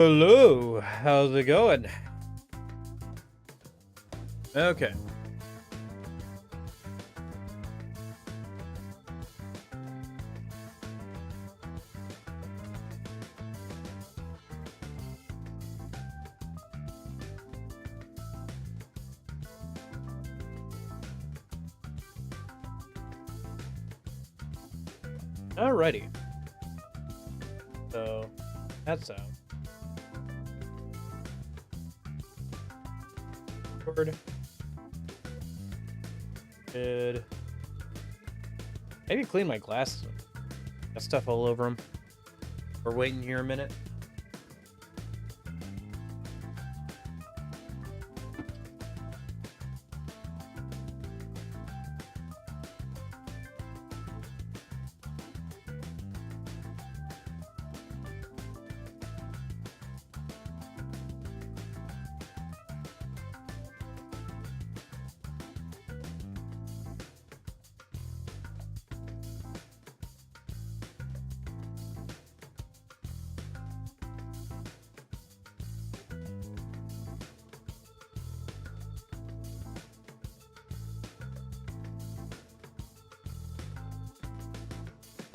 Hello, how's it going? Okay. Alrighty. So, that's out. Record. Good. Maybe clean my glasses. Got stuff all over them. We're waiting here a minute.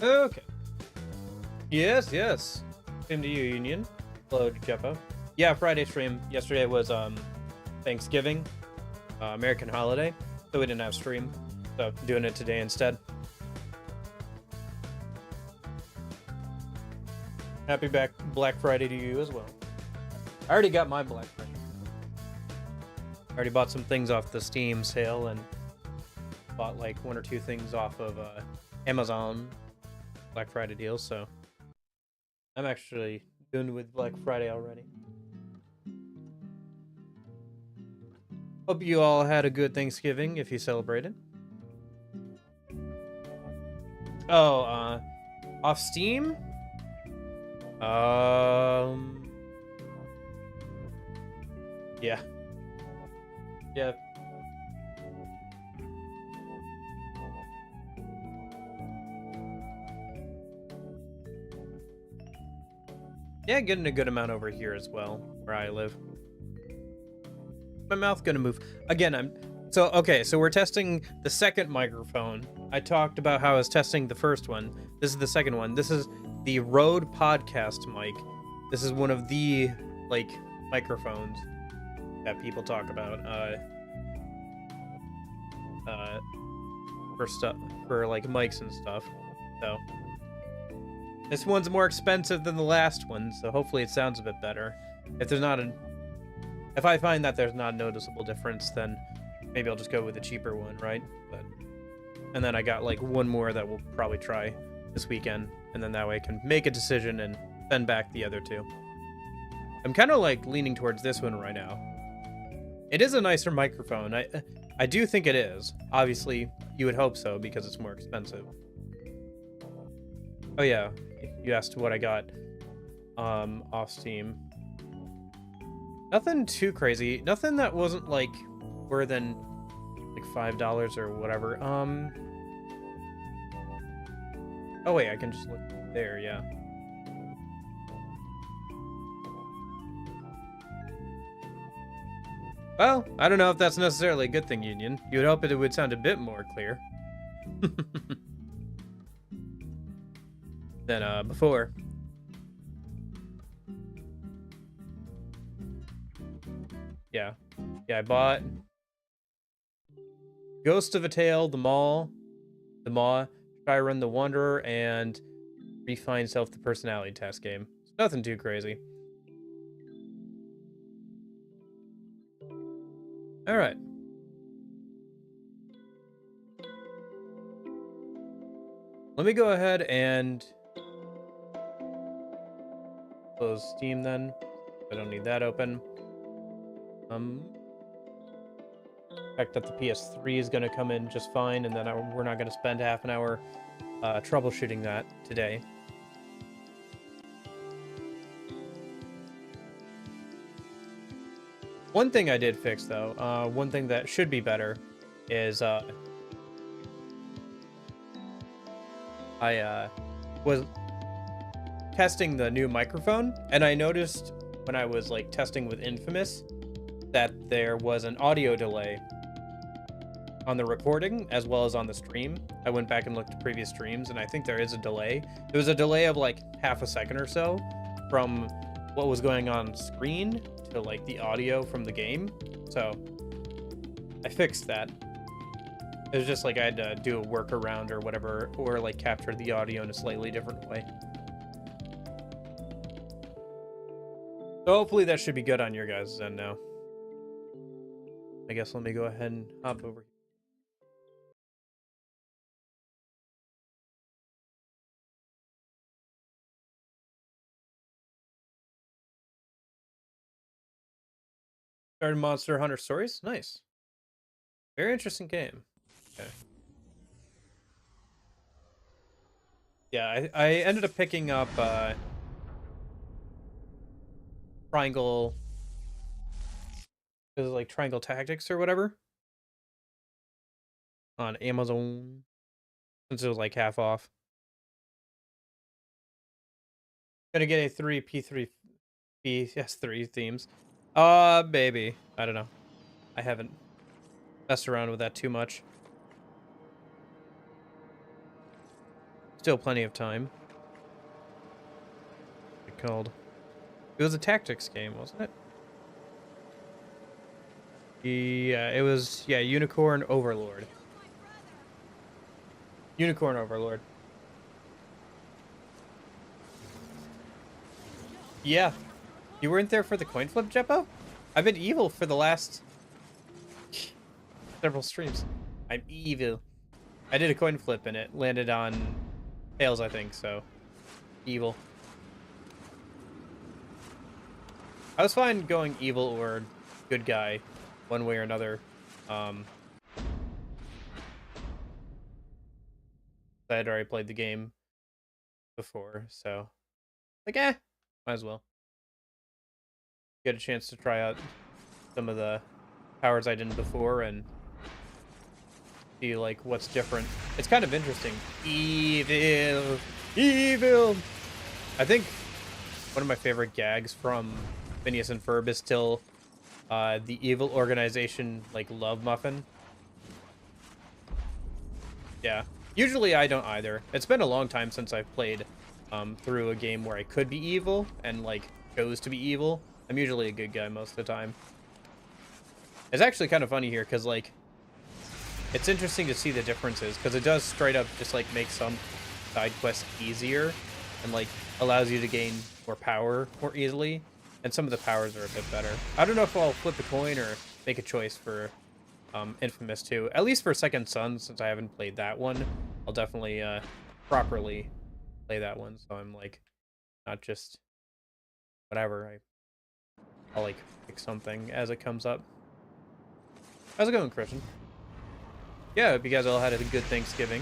Okay. Yes, yes. Same to you, Union. Hello, Jeppo. Yeah, Friday stream. Yesterday was Thanksgiving, American holiday, so we didn't have stream. So doing it today instead. Happy Black Friday to you as well. I already got my Black Friday. I already bought some things off the Steam sale and bought like one or two things off of Amazon Black Friday deals, so I'm actually done with Black Friday already. Hope you all had a good Thanksgiving if you celebrated. Oh, off Steam? Yeah. Yeah. Yeah, getting a good amount over here as well, where I live. My mouth gonna move. Again, so we're testing the second microphone. I talked about how I was testing the first one. This is the second one. This is the Rode podcast mic. This is one of the, like, microphones that people talk about, for like mics and stuff. So this one's more expensive than the last one, so hopefully it sounds a bit better. If I find that there's not a noticeable difference, then maybe I'll just go with the cheaper one, right? And then I got like one more that we'll probably try this weekend, and then that way I can make a decision and send back the other two. I'm kind of like leaning towards this one right now. It is a nicer microphone. I do think it is. Obviously, you would hope so because it's more expensive. Oh yeah, you asked what I got off Steam. Nothing too crazy. Nothing that wasn't like more than like $5 or whatever. Oh wait, I can just look there, yeah. Well, I don't know if that's necessarily a good thing, Union. You would hope it would sound a bit more clear than before. Yeah. Yeah, I bought Ghost of a Tale, The Maw, Shyren the Wanderer, and Refine Self the Personality Test game. It's nothing too crazy. Alright. Let me go ahead and close Steam then. I don't need that open. Expect that the PS3 is going to come in just fine, and then we're not going to spend half an hour troubleshooting that today. One thing I did fix, though, one thing that should be better is I was testing the new microphone, and I noticed when I was like testing with inFamous that there was an audio delay on the recording as well as on the stream. I went back and looked at previous streams, and I think there is a delay. There was a delay of like half a second or so from what was going on screen to like the audio from the game. So I fixed that. It was just like I had to do a workaround or whatever, or like capture the audio in a slightly different way. So hopefully that should be good on your guys' end now. I guess let me go ahead and hop over here. Started Monster Hunter Stories? Nice. Very interesting game. Okay. Yeah, I ended up picking up Triangle. Is it like Triangle Tactics or whatever? On Amazon. Since it was like half off. Gonna get a 3 PS3 themes. Baby. I don't know. I haven't messed around with that too much. Still plenty of time. What's it called? It was a tactics game, wasn't it? Yeah, it was, yeah, Unicorn Overlord. Unicorn Overlord. Yeah. You weren't there for the coin flip, Jeppo? I've been evil for the last several streams. I'm evil. I did a coin flip and it landed on tails, I think, so evil. I was fine going evil or good guy, one way or another. I had already played the game before, so like, might as well get a chance to try out some of the powers I didn't before and see like what's different. It's kind of interesting. Evil, evil. I think one of my favorite gags from Phineas and Ferb is still the evil organization like love muffin. Yeah, usually I don't either. It's been a long time since I've played through a game where I could be evil and like chose to be evil. I'm usually a good guy most of the time. It's actually kind of funny here because like it's interesting to see the differences because it does straight up just like make some side quests easier and like allows you to gain more power more easily, and some of the powers are a bit better. I don't know if I'll flip a coin or make a choice for inFamous 2, at least for Second Son, since I haven't played that one. I'll definitely properly play that one, so I'm like not just whatever. I'll like pick something as it comes up. How's it going, Christian? Yeah, hope you guys all had a good Thanksgiving.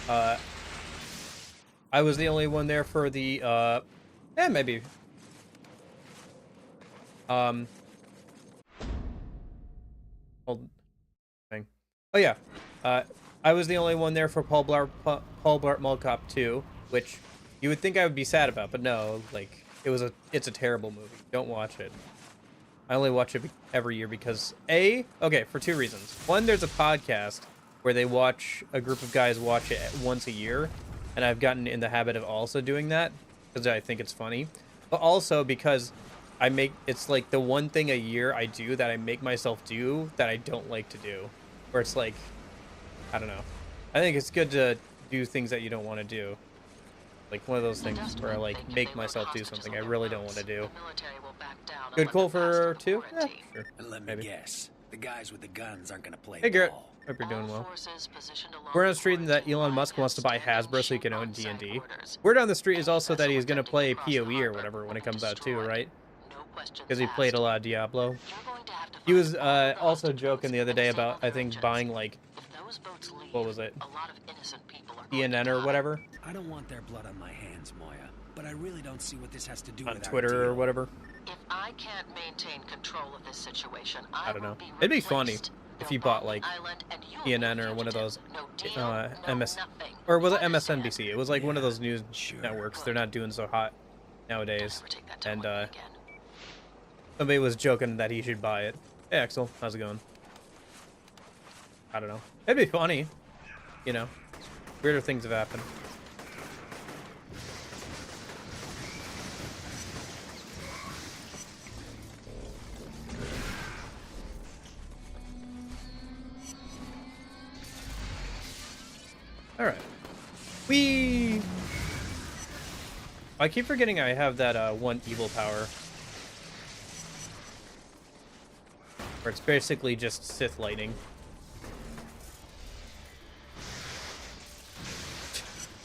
I was the only one there for the yeah, maybe. Hold thing. Oh yeah. I was the only one there for Paul Blart Mall Cop 2, which you would think I would be sad about, but no, like it's a terrible movie. Don't watch it. I only watch it every year because okay, for two reasons. One, there's a podcast where they watch, a group of guys watch it once a year, and I've gotten in the habit of also doing that because I think it's funny. But also because it's like the one thing a year I do that I make myself do that I don't like to do. Where it's like, I don't know. I think it's good to do things that you don't want to do. Like one of those things where I like make myself do something I really don't want to do. Good call for 2? Yeah, sure. And let me guess, the guys with the guns aren't gonna play Hey Garrett, ball. hope you're doing well. Word on the street that Elon Musk wants to buy Hasbro so he can own D&D. Word on the street is also that he's gonna play PoE or whatever when it comes out too, right? Because he played a lot of Diablo. He was also joking the other day about, I think, buying like, what was it? CNN or whatever. I don't want their blood on my hands, Moya, but I really don't see what this has to do On with Twitter or whatever. If I can't maintain control of this situation, I don't know. It'd be funny if he bought like CNN or one of those MS, or was it MSNBC? It was like one of those news networks. They're not doing so hot nowadays. Don't ever take that And tone with me again. somebody was joking that he should buy it. Hey, Axel, how's it going? I don't know. It'd be funny, you know. Weirder things have happened. All right. I keep forgetting I have that one evil power. Where it's basically just Sith lightning.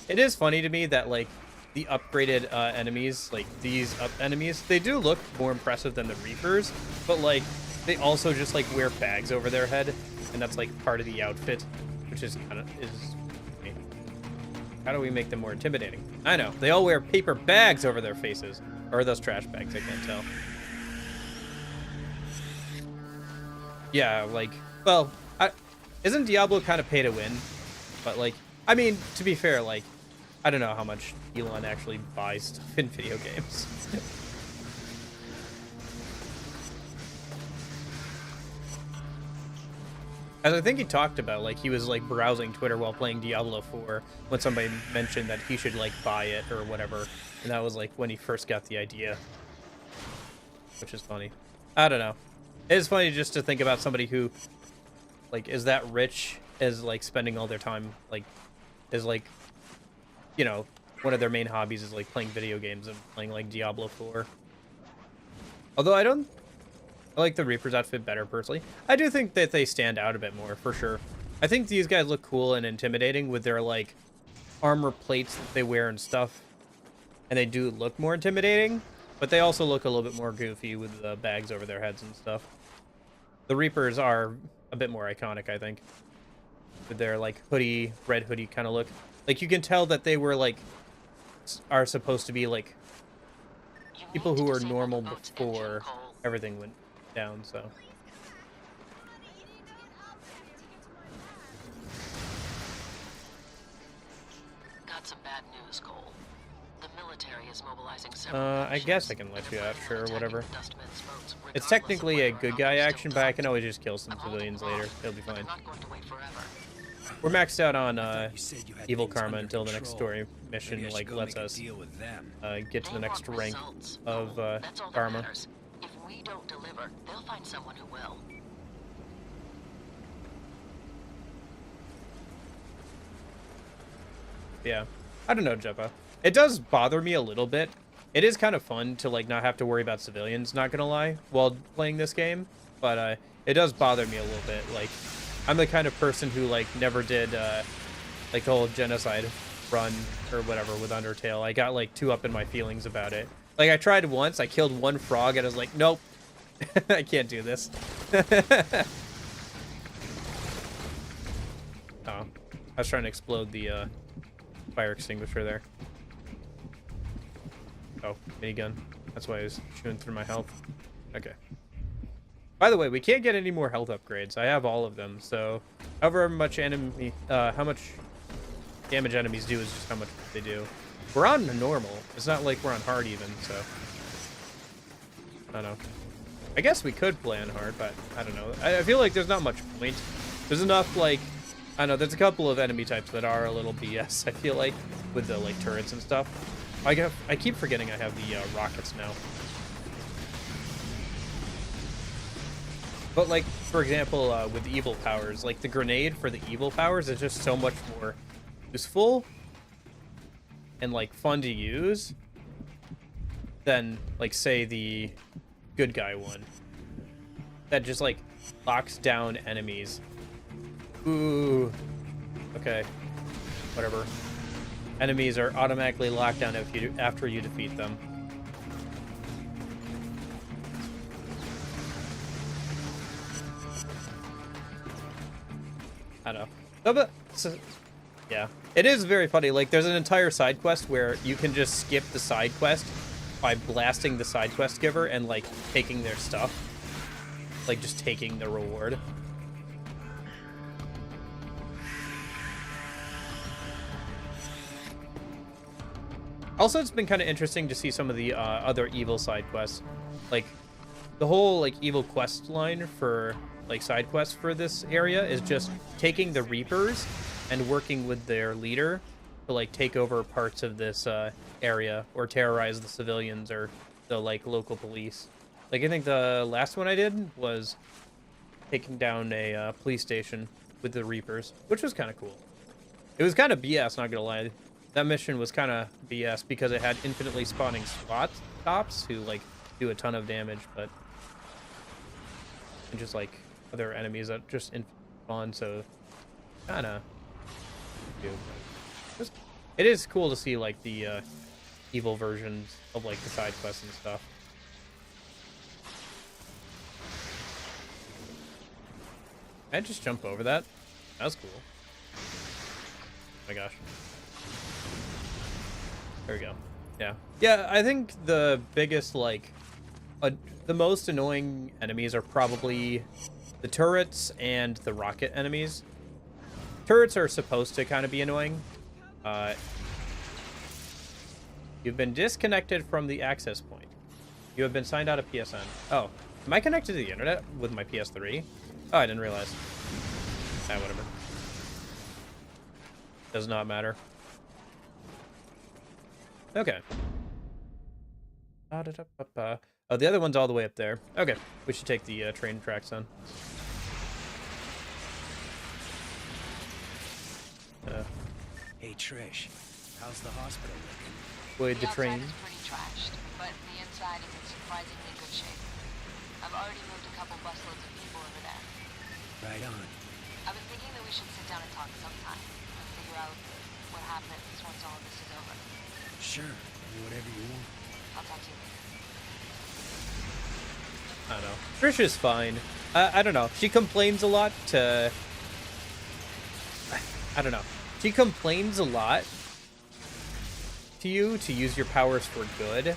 It is funny to me that, like, the upgraded enemies, like, these enemies, they do look more impressive than the Reapers, but, like, they also just, like, wear bags over their head, and that's, like, part of the outfit, which is kind of, how do we make them more intimidating? I know, they all wear paper bags over their faces. Or are those trash bags? I can't tell. Yeah, like, well, isn't Diablo kind of pay to win? But, like, I mean, to be fair, like, I don't know how much Elon actually buys stuff in video games. As I think he talked about, like, he was, like, browsing Twitter while playing Diablo 4 when somebody mentioned that he should, like, buy it or whatever. And that was, like, when he first got the idea. Which is funny. I don't know. It is funny just to think about somebody who, like, is that rich, is, like, spending all their time, like, is, like, you know, one of their main hobbies is, like, playing video games and playing, like, Diablo 4. Although I like the Reaper's outfit better, personally. I do think that they stand out a bit more, for sure. I think these guys look cool and intimidating with their, like, armor plates that they wear and stuff. And they do look more intimidating, but they also look a little bit more goofy with the bags over their heads and stuff. The Reapers are a bit more iconic, I think. With their, like, hoodie, red hoodie kind of look. Like, you can tell that they were, like, are supposed to be, like, people who were normal before everything went down, so. Got some bad news, Cole. The military is mobilizing I guess I can let you out, sure, whatever. It's technically a good guy action, but I can always just kill some civilians later. It'll be fine. We're maxed out on evil karma until the next story mission, like, lets us get to the next rank of karma. If we don't deliver, they'll find someone who will. Yeah. I don't know, Jeppa. It does bother me a little bit. It is kind of fun to, like, not have to worry about civilians, not gonna lie, while playing this game. But it does bother me a little bit. Like, I'm the kind of person who, like, never did, like, the whole genocide run or whatever with Undertale. I got, like, too up in my feelings about it. Like, I tried once, I killed one frog, and I was like, nope. I can't do this. Oh. I was trying to explode the, fire extinguisher there. Oh, minigun. That's why I was shooting through my health. Okay. By the way, we can't get any more health upgrades. I have all of them, so however much enemy, how much damage enemies do is just how much they do. We're on normal. It's not like we're on hard even, so I don't know. I guess we could play on hard, but I don't know. I feel like there's not much point. There's enough, like, I don't know, there's a couple of enemy types that are a little BS, I feel like, with the, like, turrets and stuff. I keep forgetting I have the rockets now. But, like, for example, with the evil powers, like, the grenade for the evil powers is just so much more useful and, like, fun to use than, like, say, the good guy one. That just, like, locks down enemies. Ooh. Okay. Whatever. Enemies are automatically locked down after you defeat them. I don't know. Yeah. It is very funny. Like, there's an entire side quest where you can just skip the side quest by blasting the side quest giver and, like, taking their stuff. Like, just taking the reward. Also, it's been kind of interesting to see some of the other evil side quests. Like, the whole, like, evil quest line for, like, side quests for this area is just taking the Reapers and working with their leader to, like, take over parts of this area or terrorize the civilians or the, like, local police. Like, I think the last one I did was taking down a police station with the Reapers, which was kind of cool. It was kind of BS, not gonna lie. That mission was kind of BS because it had infinitely spawning SWAT cops who, like, do a ton of damage, but... And just, like, other enemies that just spawn, so... Kinda... It is cool to see, like, the, evil versions of, like, the side quests and stuff. I just jump over that. That was cool. Oh my gosh. There we go. Yeah. Yeah, I think the biggest, like, the most annoying enemies are probably the turrets and the rocket enemies. Turrets are supposed to kind of be annoying. You've been disconnected from the access point. You have been signed out of PSN. Oh, am I connected to the internet with my PS3? Oh, I didn't realize. Ah, whatever. Does not matter. Okay. Oh, the other one's all the way up there. Okay, we should take the train tracks then. Hey Trish, how's the hospital looking? Wait, the train. outside is pretty trashed, but the inside is in surprisingly good shape. I've already moved a couple busloads of people over there. Right on. I've been thinking that we should sit down and talk sometime and figure out what happens once all of this is over. Sure, do whatever you want. I'll talk to you later. I don't know. Trish is fine. I don't know. She complains a lot to... I don't know. She complains a lot to you to use your powers for good,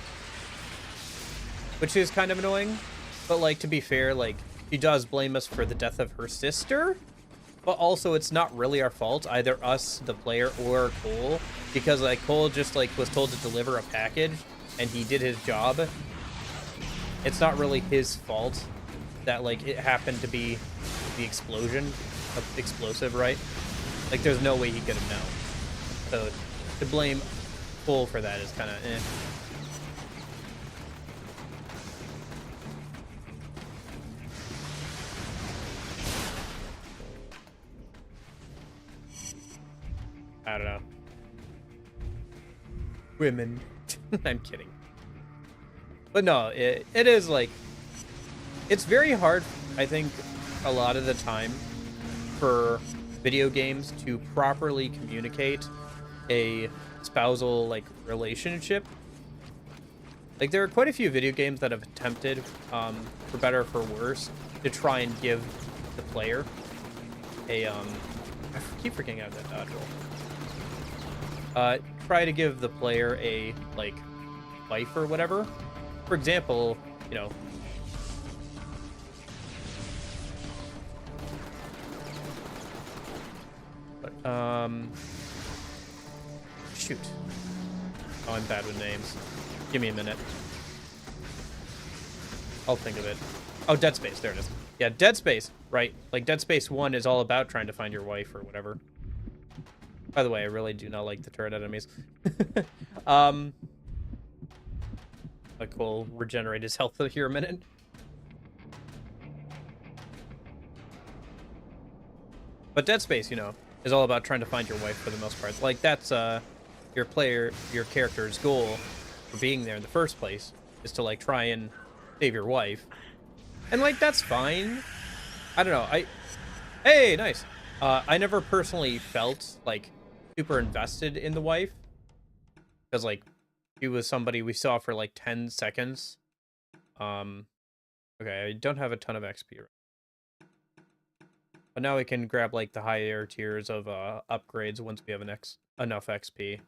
which is kind of annoying. But, like, to be fair, like, she does blame us for the death of her sister, but also it's not really our fault, either us, the player, or Cole, because, like, Cole just, like, was told to deliver a package, and he did his job. It's not really his fault that, like, it happened to be the explosion of explosive, right? Like, there's no way he could have known. So, to blame Cole for that is kind of eh. I don't know. Women. I'm kidding. But no, it is, like... It's very hard, I think, a lot of the time, for video games to properly communicate a spousal, like, relationship. Like, there are quite a few video games that have attempted, for better or for worse, to try and give the player a, I keep forgetting out that dodge roll. Try to give the player a, like, wife or whatever. For example, you know, shoot. Oh, I'm bad with names. Give me a minute. I'll think of it. Oh, Dead Space. There it is. Yeah, Dead Space, right? Like, Dead Space 1 is all about trying to find your wife or whatever. By the way, I really do not like the turret enemies. Like, we'll regenerate his health here a minute. But Dead Space, you know, is all about trying to find your wife for the most part. Like, that's your character's goal for being there in the first place, is to, like, try and save your wife. And, like, that's fine. I don't know. Hey, nice. I never personally felt, like, super invested in the wife. Because, like, she was somebody we saw for, like, 10 seconds. Okay, I don't have a ton of XP right. But now we can grab, like, the higher tiers of upgrades once we have enough XP.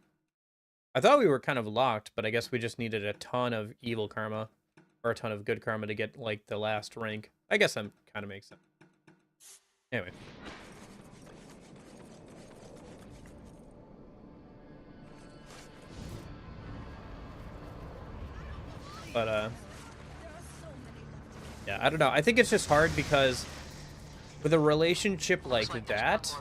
I thought we were kind of locked, but I guess we just needed a ton of evil karma. Or a ton of good karma to get, like, the last rank. I guess that kind of makes sense. Anyway. But yeah, I don't know. I think it's just hard because with a relationship like that,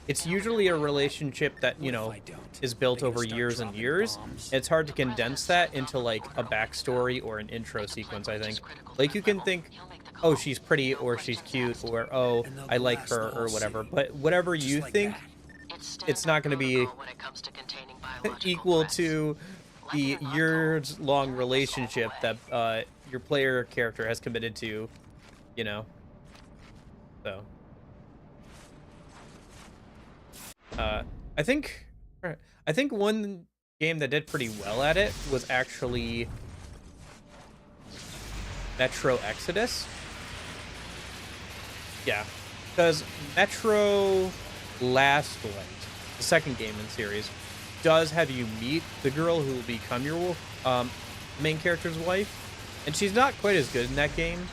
it's usually a relationship that, you know, is built over years and years. It's hard to condense that into like a backstory or an intro sequence, I think. Like you can think, oh, she's pretty or she's cute or oh, I like her or whatever. But whatever you think, it's not going to be equal to the years-long relationship that your player character has committed to, you know. So, I think, I think one game that did pretty well at it was actually Metro Exodus. Yeah, because Metro Last Light, the second game in the series, does have you meet the girl who will become your main character's wife, and she's not quite as good in that game.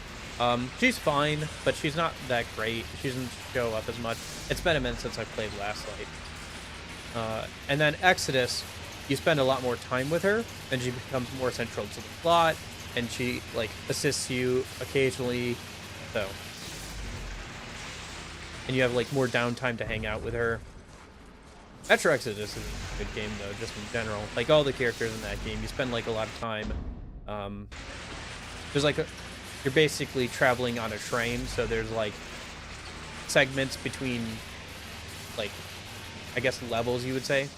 She's fine, but she's not that great. She doesn't show up as much. It's been a minute since I played Last Light. And then Exodus, you spend a lot more time with her, and she becomes more central to the plot, and she like assists you occasionally, so. And you have like more downtime to hang out with her. Metro Exodus is a good game though, just in general. Like all the characters in that game, you spend like a lot of time. There's like you're basically traveling on a train, so there's like segments between, like, I guess levels you would say,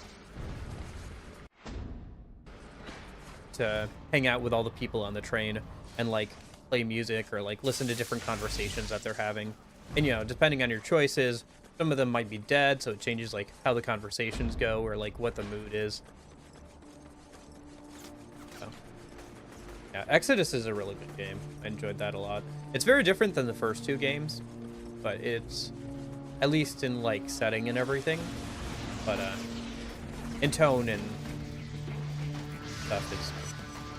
to hang out with all the people on the train and like play music or like listen to different conversations that they're having. And you know, depending on your choices, some of them might be dead, so it changes like how the conversations go or like what the mood is. So, yeah, Exodus is a really good game. I enjoyed that a lot. It's very different than the first two games, but it's, at least in like setting and everything, but in tone and stuff, it's,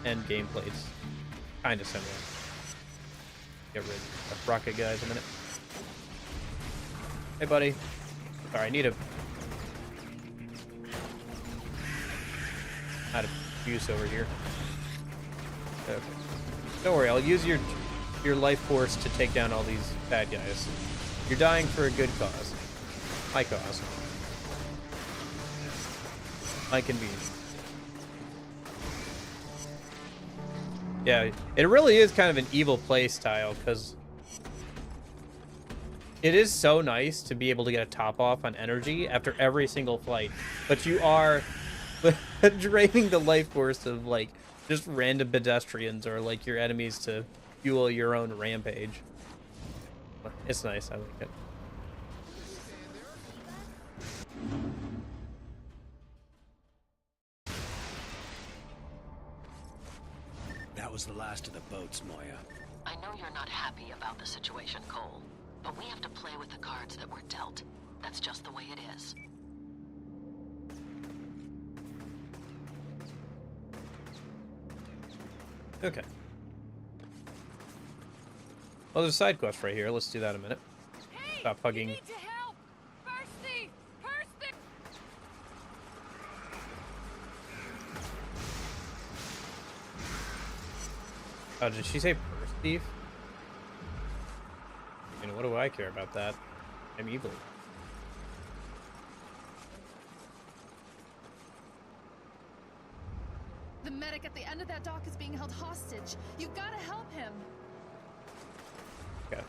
and gameplay, it's kind of similar. Get rid of rocket guys a minute. Hey, buddy. Sorry, I need a... Out of juice over here. Okay. Don't worry, I'll use your life force to take down all these bad guys. You're dying for a good cause. My cause. My convenience. Yeah, it really is kind of an evil play style, because it is so nice to be able to get a top off on energy after every single flight, but you are draining the life force of like just random pedestrians or like your enemies to fuel your own rampage. It's nice, I like it. That was the last of the boats, Moya. I know you're not happy about the situation, Cole, but we have to play with the cards that were dealt. That's just the way it is. Okay. Well, there's a side quest right here. Let's do that in a minute. Hey, Stop hugging. You need to help. Percy! Percy! Oh, did she say purse thief? You know, what do I care about that? I'm evil. The medic at the end of that dock is being held hostage. You've got to help him. Okay.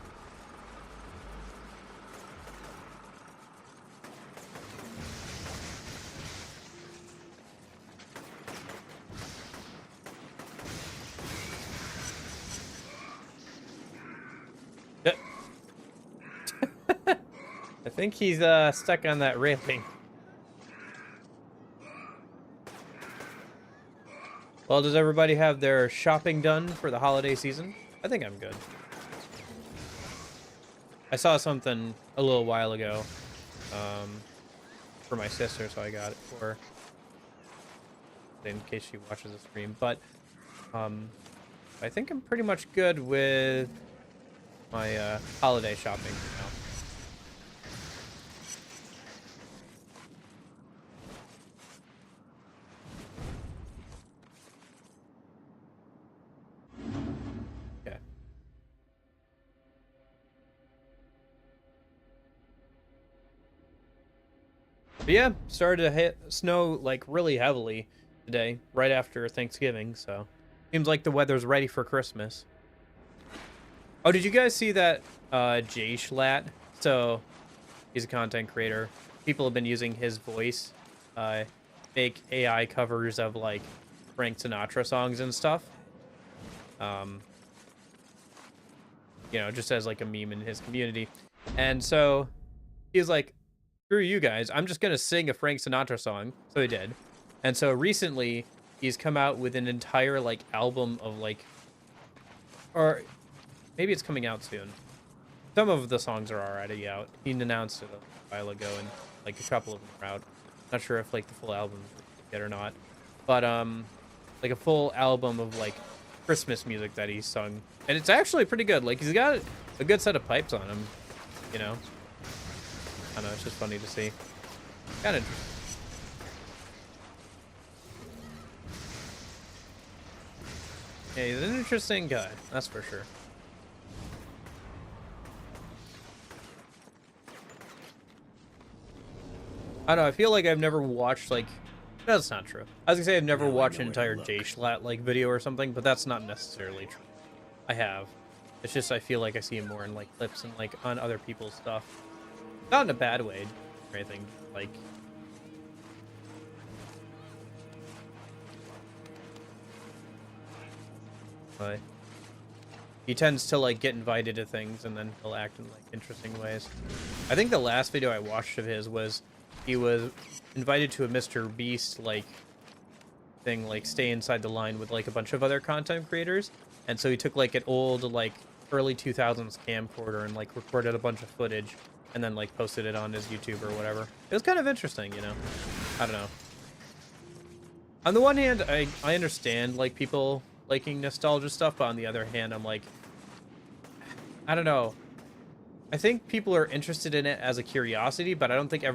I think he's stuck on that railing. Well, does everybody have their shopping done for the holiday season? I think I'm good. I saw something a little while ago for my sister, so I got it for her in case she watches the stream. But I think I'm pretty much good with my holiday shopping now. But yeah, started to hit snow like really heavily today, right after Thanksgiving. So seems like the weather's ready for Christmas. Oh, did you guys see that Jay Schlatt? So he's a content creator. People have been using his voice, make AI covers of like Frank Sinatra songs and stuff. Um, just as like a meme in his community. And so he's like, screw you guys, I'm just gonna sing a Frank Sinatra song. So he did. And so recently he's come out with an entire like album of like, or maybe it's coming out soon. Some of the songs are already out. He announced it a while ago, and like a couple of them are out. Not sure if like the full album yet or not, but like a full album of like Christmas music that he's sung, and it's actually pretty good. Like he's got a good set of pipes on him, you know. I don't know, it's just funny to see. Kind of interesting. Yeah, he's an interesting guy, that's for sure. I don't know, I feel like I've never watched, like... That's not true. I was gonna say I've never watched an entire Jay Schlatt, like, video or something, but that's not necessarily true. I have. It's just I feel like I see him more in, like, clips and, like, on other people's stuff. Not in a bad way or anything, like... But... He tends to, like, get invited to things, and then he'll act in, like, interesting ways. I think the last video I watched of his was... He was invited to a Mr. Beast, like, thing, like, stay inside the line with, like, a bunch of other content creators. And so he took, like, an old, like, early 2000s camcorder and, like, recorded a bunch of footage and then, like, posted it on his YouTube or whatever. It was kind of interesting, you know? I don't know. On the one hand, I understand, like, people liking nostalgia stuff, but on the other hand, I'm like... I don't know. I think people are interested in it as a curiosity, but I don't think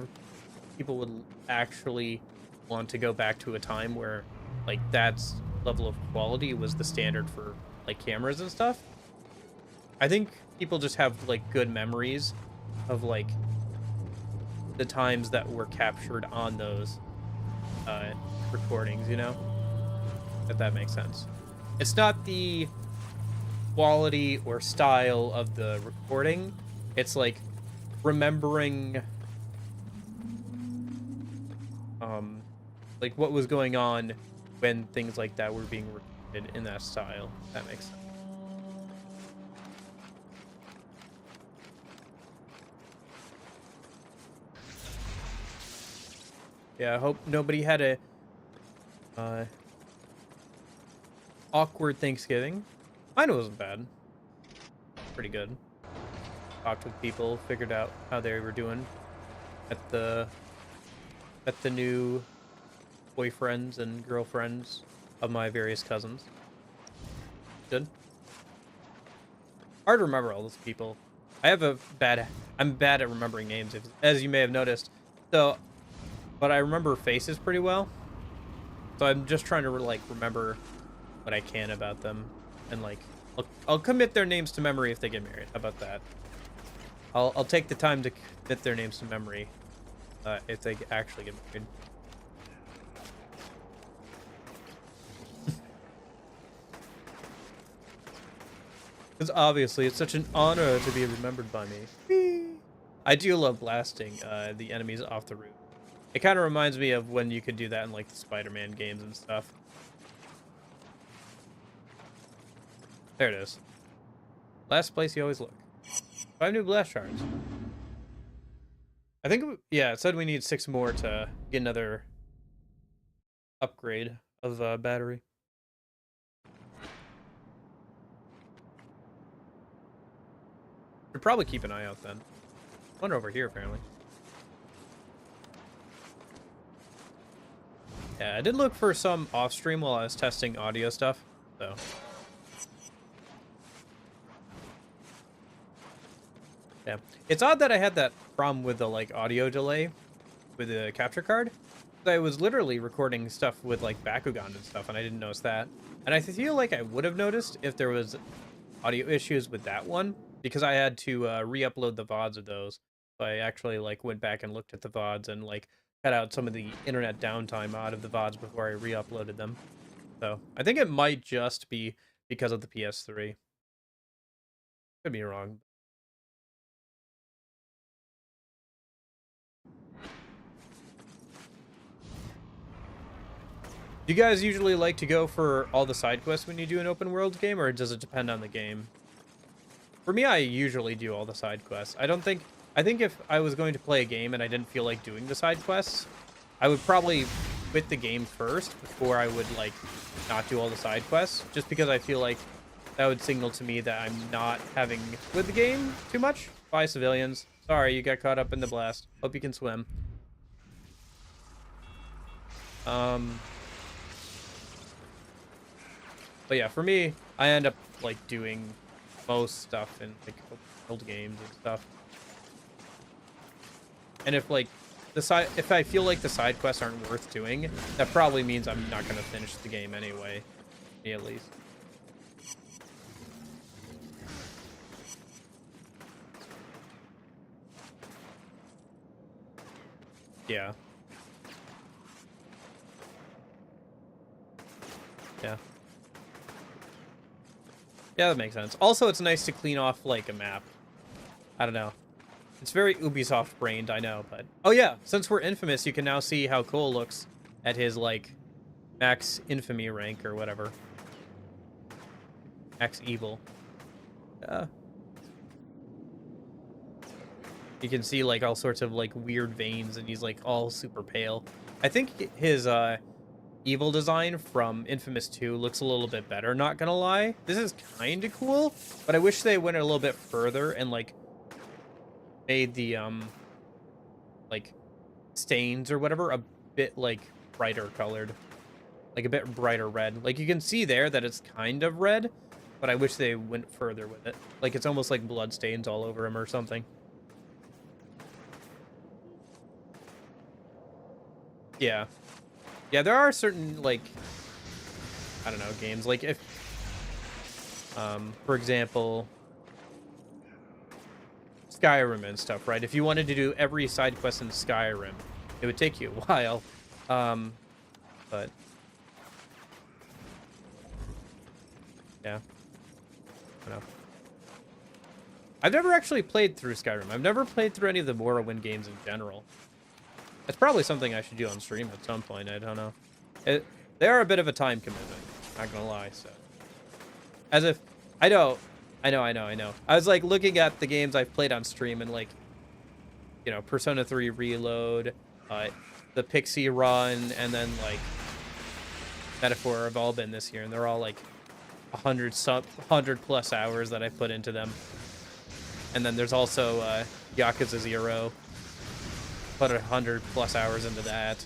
people would actually want to go back to a time where like that level of quality was the standard for like cameras and stuff. I think people just have like good memories of like the times that were captured on those recordings, you know, if that makes sense. It's not the quality or style of the recording, it's like remembering like what was going on when things like that were being recorded in that style, if that makes sense. Yeah, I hope nobody had a awkward Thanksgiving. Mine wasn't bad. Pretty good. Talked with people, figured out how they were doing at the new boyfriends and girlfriends of my various cousins. Good. Hard to remember all those people. I'm bad at remembering names, as you may have noticed. So, but I remember faces pretty well. So I'm just trying to like remember what I can about them, and like I'll commit their names to memory if they get married. How about that? I'll take the time to commit their names to memory if they actually get married. Because obviously it's such an honor to be remembered by me. I do love blasting the enemies off the roof. It kind of reminds me of when you could do that in like the Spider-Man games and stuff. There it is. Last place you always look. 5 new blast shards. I think, yeah, it said we need 6 more to get another upgrade of battery. Should probably keep an eye out then. One over here, apparently. Yeah, I did look for some off-stream while I was testing audio stuff, so... Yeah. It's odd that I had that problem with the, like, audio delay with the capture card. I was literally recording stuff with, like, Bakugan and stuff, and I didn't notice that. And I feel like I would have noticed if there was audio issues with that one, because I had to re-upload the VODs of those. So I actually, like, went back and looked at the VODs and, like, cut out some of the internet downtime out of the VODs before I re-uploaded them. So I think it might just be because of the PS3. Could be wrong. Do you guys usually like to go for all the side quests when you do an open world game, or does it depend on the game? For me, I usually do all the side quests. I think if I was going to play a game and I didn't feel like doing the side quests, I would probably quit the game first before I would, like, not do all the side quests, just because I feel like that would signal to me that I'm not having with the game too much. Bye, civilians. Sorry, you got caught up in the blast. Hope you can swim. But yeah, for me, I end up, like, doing most stuff in, like, old games and stuff. And if, like, if I feel like the side quests aren't worth doing, that probably means I'm not going to finish the game anyway. Me, at least. Yeah. Yeah. Yeah, that makes sense. Also, it's nice to clean off, like, a map. I don't know. It's very Ubisoft-brained, I know, but... Oh, yeah, since we're infamous, you can now see how Cole looks at his, like, max infamy rank or whatever. Max evil. You can see, like, all sorts of, like, weird veins, and he's, like, all super pale. I think his, evil design from Infamous 2 looks a little bit better, not gonna lie. This is kind of cool, but I wish they went a little bit further and, like, made the, like, stains or whatever a bit, like, brighter colored. Like, a bit brighter red. Like, you can see there that it's kind of red, but I wish they went further with it. Like, it's almost like blood stains all over him or something. Yeah. Yeah, there are certain, like, I don't know, games. Like, if, for example, Skyrim and stuff, right? If you wanted to do every side quest in Skyrim, it would take you a while. But, yeah. I don't know. I've never actually played through Skyrim. I've never played through any of the Morrowind games in general. It's probably something I should do on stream at some point. I don't know. They are a bit of a time commitment. Not gonna lie. So, as if I know. I was like looking at the games I've played on stream and like, you know, Persona 3 Reload, the Pixie Run, and then like Metaphor have all been this year, and they're all like 100 plus hours that I put into them. And then there's also Yakuza 0. Put 100 plus hours into that.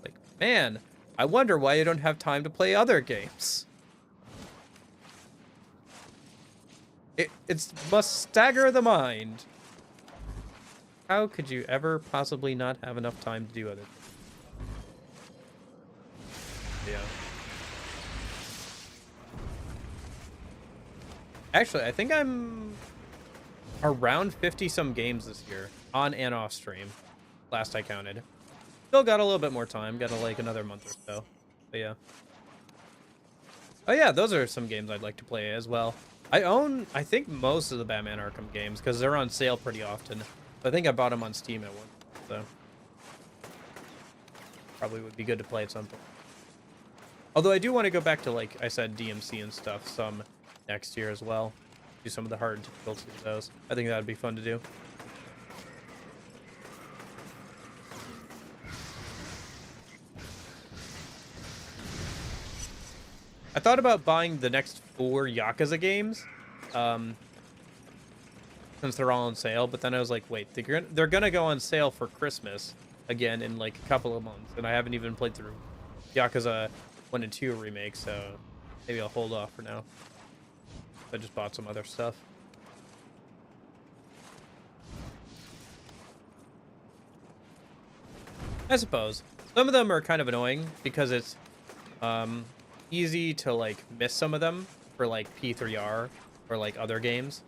Like, man, I wonder why you don't have time to play other games. It must stagger the mind. How could you ever possibly not have enough time to do other things? Yeah. Actually, I think I'm around 50-some games this year, on and off stream, last I counted. Still got a little bit more time, got like another month or so, but yeah. Oh yeah, those are some games I'd like to play as well. I own, I think, most of the Batman Arkham games, because they're on sale pretty often. I think I bought them on Steam at one, so probably would be good to play at some point. Although I do want to go back to, like I said, DMC and stuff some next year as well. Do some of the hard difficulties of those. I think that would be fun to do. I thought about buying the next 4 Yakuza games, since they're all on sale, but then I was like, wait, they're gonna go on sale for Christmas again in like a couple of months, and I haven't even played through Yakuza 1 and 2 remake, so maybe I'll hold off for now. I just bought some other stuff. I suppose. Some of them are kind of annoying because it's easy to like miss some of them for like P3R or like other games.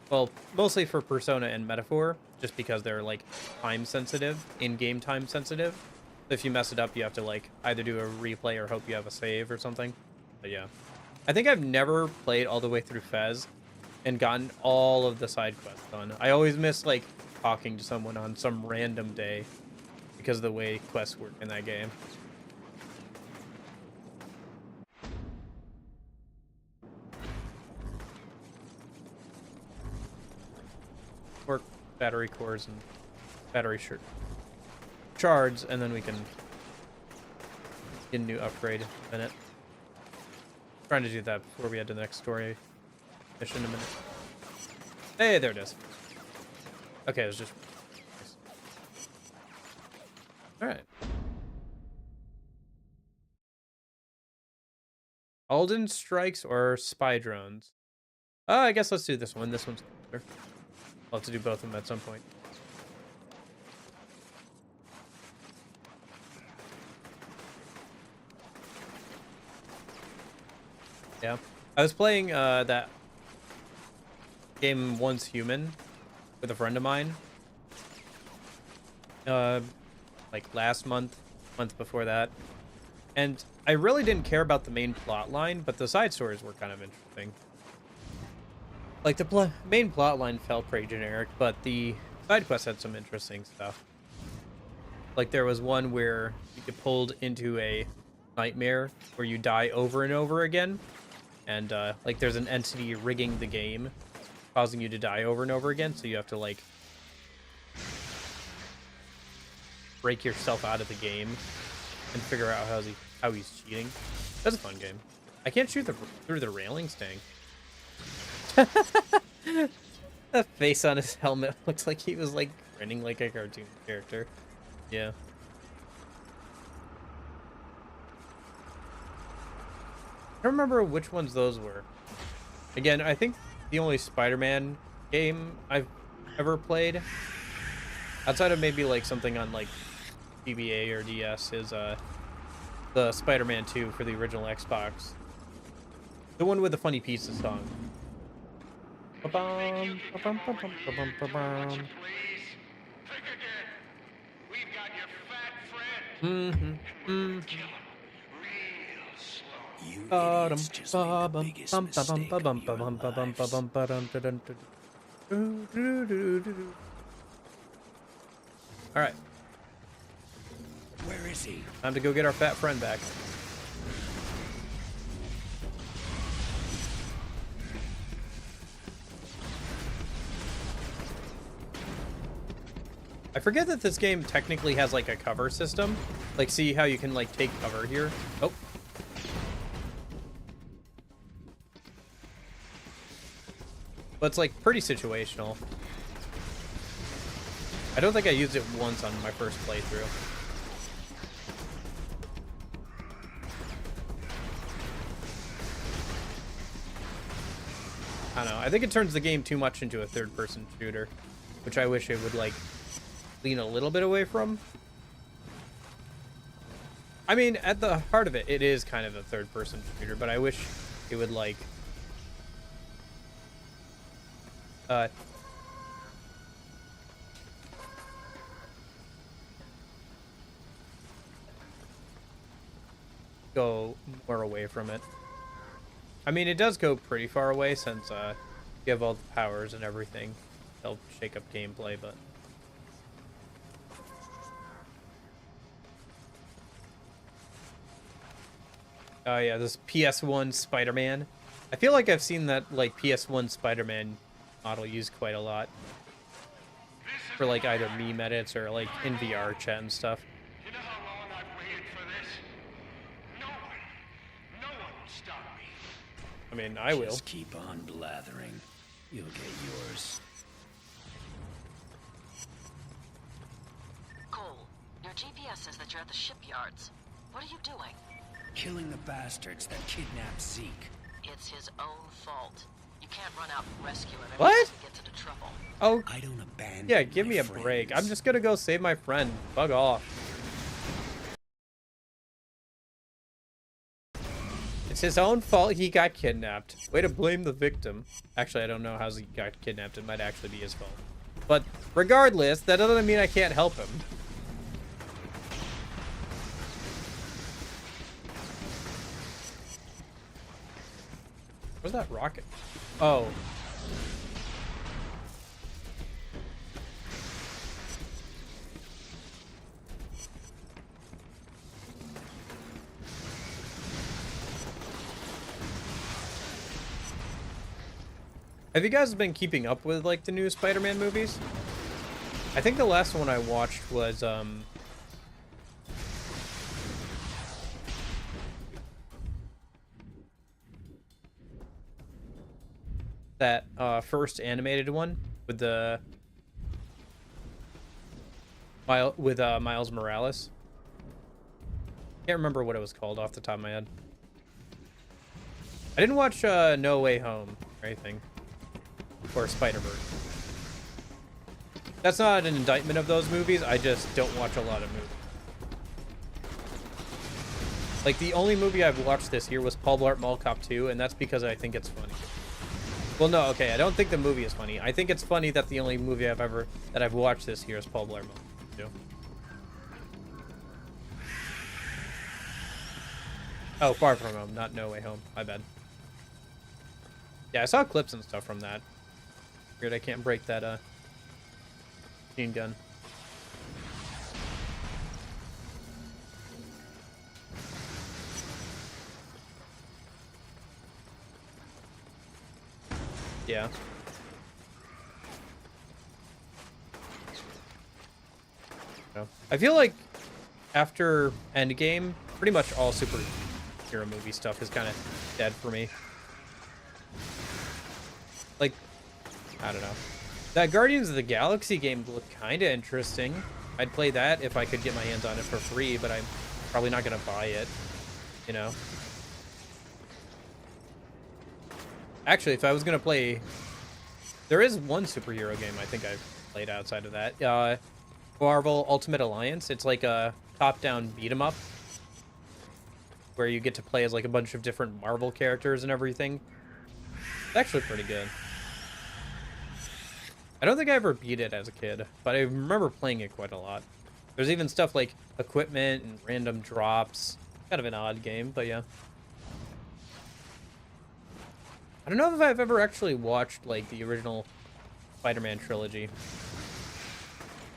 Well, mostly for Persona and Metaphor. just because they're like time sensitive, in-game time sensitive. So if you mess it up, you have to like either do a replay or hope you have a save or something. But yeah, I think I've never played all the way through Fez and gotten all of the side quests done. I always miss like talking to someone on some random day because of the way quests work in that game. Or battery cores and battery shards, and then we can get a new upgrade in a minute. Trying to do that before we head to the next story mission in a minute. Hey, there it is. Okay, it was just... Alright. Alden strikes or spy drones? I guess let's do this one. This one's cooler. I'll have to do both of them at some point. Yeah. I was playing that game Once Human with a friend of mine. Like last month before that. And I really didn't care about the main plot line, but the side stories were kind of interesting. Like, the main plot line felt pretty generic, but the side quests had some interesting stuff. Like, there was one where you get pulled into a nightmare where you die over and over again. And, like, there's an entity rigging the game, causing you to die over and over again, so you have to, like, break yourself out of the game and figure out how he's cheating. That's a fun game. I can't shoot through the railings, dang. The face on his helmet looks like he was like grinning like a cartoon character. Yeah. I don't remember which ones those were. Again, I think the only Spider-Man game I've ever played, outside of maybe like something on like GBA or DS, is the Spider-Man 2 for the original Xbox. The one with the Funny Pieces song. Attention, please. Think again. We've got your fat friend. Kill him real slow. You idiots just made the biggest mistake of your lives. All right, Where is he? time to go get our fat friend back. I forget that this game technically has like a cover system. Like, see how you can like take cover here? Oh. But it's like pretty situational. I don't think I used it once on my first playthrough. I don't know. I think it turns the game too much into a third-person shooter, which I wish it would like lean a little bit away from. I mean, at the heart of it, it is kind of a third-person shooter, but I wish it would like go more away from it. I mean, it does go pretty far away since you have all the powers and everything. They'll shake up gameplay, but oh yeah, this PS1 Spider-Man. I feel like I've seen that like PS1 Spider-Man model used quite a lot for like either meme edits or like in VR chat and stuff. You know how long I've waited for this? No one will stop me. I mean, I will. Just keep on blathering. You'll get yours. Cole, your GPS says that you're at the shipyards. What are you doing? Killing the bastards that kidnapped Zeke. It's his own fault. You can't run out and rescue him. What? He gets into trouble. Oh, I don't abandon yeah, give my me a friends. break. I'm just gonna go save my friend. Bug off. It's his own fault he got kidnapped. Way to blame the victim. Actually, I don't know how he got kidnapped. It might actually be his fault. But regardless, that doesn't mean I can't help him. Where's that rocket? Oh. Have you guys been keeping up with, like, the new Spider-Man movies? I think the last one I watched was, that, first animated one with the... Miles Morales. Can't remember what it was called off the top of my head. I didn't watch, No Way Home or anything. Or Spider-Verse. That's not an indictment of those movies. I just don't watch a lot of movies. Like, the only movie I've watched this year was Paul Blart Mall Cop 2, and that's because I think it's funny. Well, no, okay, I don't think the movie is funny. I think it's funny that the only movie that I've watched this year is Paul Blart Mall Cop 2. Oh, Far From Home, not No Way Home. My bad. Yeah, I saw clips and stuff from that. Weird, I can't break that, machine gun. Yeah. I feel like after Endgame, pretty much all superhero movie stuff is kind of dead for me. Like, I don't know. That Guardians of the Galaxy game looked kind of interesting. I'd play that if I could get my hands on it for free, but I'm probably not going to buy it, you know? Actually, if I was going to play... There is one superhero game I think I've played outside of that. Marvel Ultimate Alliance. It's like a top-down beat-em-up where you get to play as like a bunch of different Marvel characters and everything. It's actually pretty good. I don't think I ever beat it as a kid, but I remember playing it quite a lot. There's even stuff like equipment and random drops. Kind of an odd game, but yeah. I don't know if I've ever actually watched like the original Spider-Man trilogy.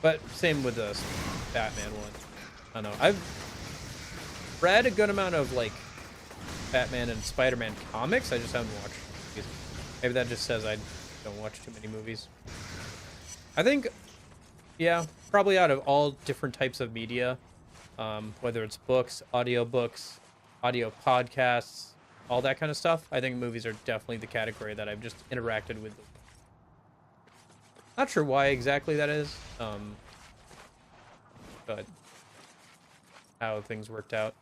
But same with the Batman one. I don't know. I've read a good amount of like Batman and Spider-Man comics. I just haven't watched movies. Maybe that just says I don't watch too many movies. I think, yeah, probably out of all different types of media, whether it's books, audio podcasts, all that kind of stuff, I think movies are definitely the category that I've just interacted with. Not sure why exactly that is, but how things worked out.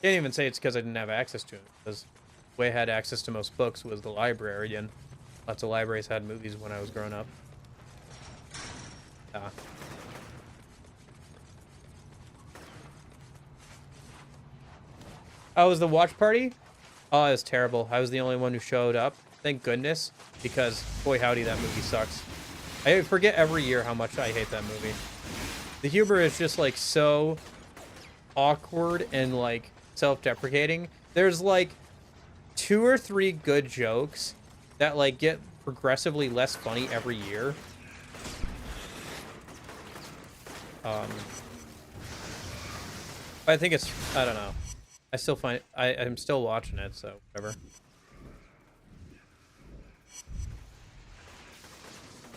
Can't even say it's because I didn't have access to it, because the way I had access to most books was the library, and lots of libraries had movies when I was growing up. Oh, was the watch party? Oh, it was terrible. I was the only one who showed up. Thank goodness, because boy howdy, that movie sucks. I forget every year how much I hate that movie. The humor is just like so awkward and like self-deprecating. There's like 2 or 3 good jokes that like get progressively less funny every year. I think it's, I don't know. I still find, I'm still watching it, so whatever.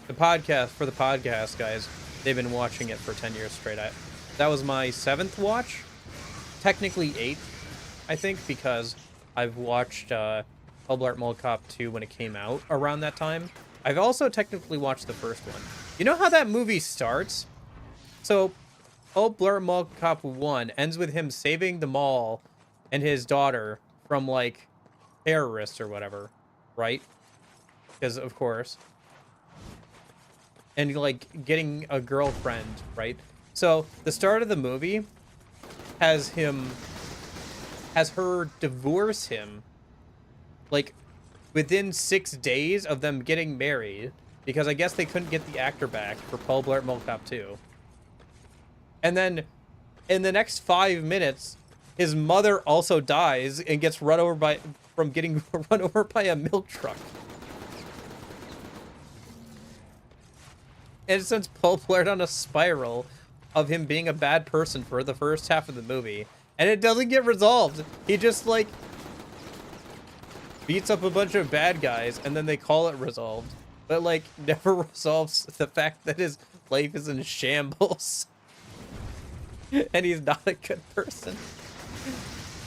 The podcast, guys, they've been watching it for 10 years straight. That was my 7th watch. Technically 8th, I think, because I've watched Paul Blart Mall Cop 2 when it came out around that time. I've also technically watched the first one. You know how that movie starts? So, Paul Blart Mall Cop 1 ends with him saving the mall and his daughter from, like, terrorists or whatever, right? Because, of course. And, like, getting a girlfriend, right? So, the start of the movie has her divorce him, like, within 6 days of them getting married, because I guess they couldn't get the actor back for Paul Blart Mall Cop 2. And then in the next 5 minutes, his mother also dies and gets run over from getting run over by a milk truck. And it sends Paul Blart on a spiral of him being a bad person for the first half of the movie. And it doesn't get resolved. He just, like, beats up a bunch of bad guys, and then they call it resolved. But, like, never resolves the fact that his life is in shambles. And he's not a good person.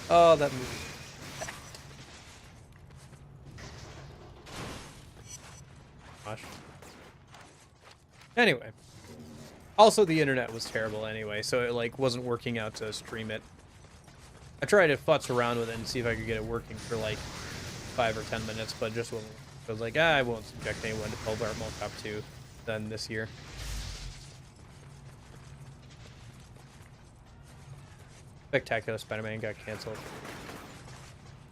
Oh, that movie. Gosh. Anyway. Also, the internet was terrible anyway, so it, like, wasn't working out to stream it. I tried to futz around with it and see if I could get it working for, like, 5 or 10 minutes, but just wasn't. I was like, I won't subject anyone to Paul Blart Mall Cop 2 then this year. Spectacular Spider-Man got canceled.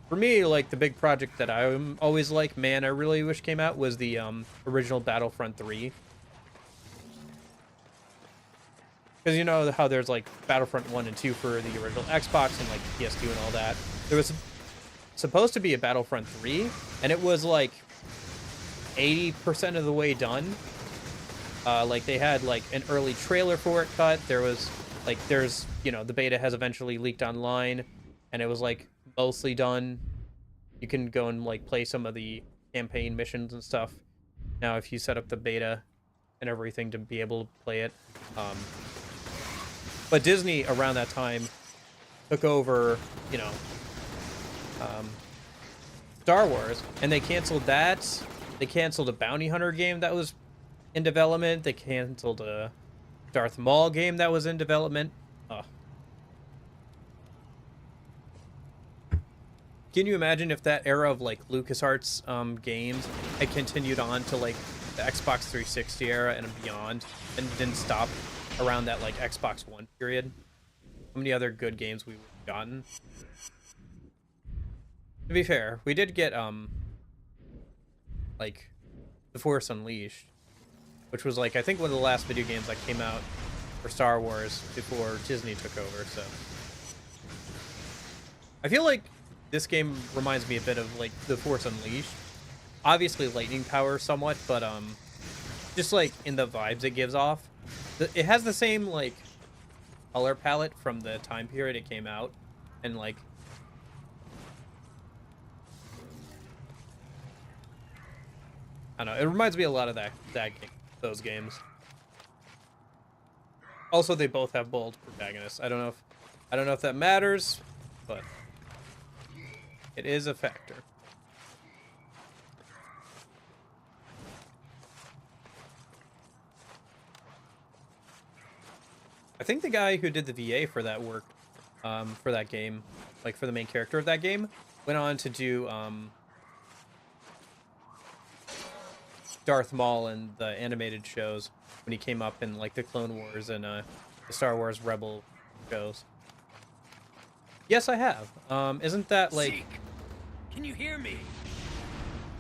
For me, like, the big project that I'm always like, man, I really wish came out was the original Battlefront 3. Because you know how there's, like, Battlefront 1 and 2 for the original Xbox and, like, PS2 and all that. There was supposed to be a Battlefront 3, and it was, like, 80% of the way done. Like, they had, like, an early trailer for it cut. There was, like, there's, you know, the beta has eventually leaked online, and it was, like, mostly done. You can go and, like, play some of the campaign missions and stuff now if you set up the beta and everything to be able to play it. But Disney, around that time, took over, you know, Star Wars, and they canceled that. They canceled a Bounty Hunter game that was in development. They canceled a Darth Maul game that was in development. Oh. Can you imagine if that era of, like, LucasArts games had continued on to, like, the Xbox 360 era and beyond, and didn't stop around that, like, Xbox One period? How many other good games we would have gotten? To be fair, we did get, like, The Force Unleashed, which was, like, I think one of the last video games that came out for Star Wars before Disney took over, so. I feel like this game reminds me a bit of, like, The Force Unleashed. Obviously lightning power somewhat, but, just, like, in the vibes it gives off. It has the same, like, color palette from the time period it came out, and, like, I don't know, it reminds me a lot of those games. Also, they both have bold protagonists. I don't know if that matters, but it is a factor. I think the guy who did the VA for that work, for that game, like for the main character of that game, went on to do Darth Maul and the animated shows when he came up in, like, the Clone Wars and the Star Wars Rebel shows. Yes, I have. Isn't that, like... Zeke! Can you hear me?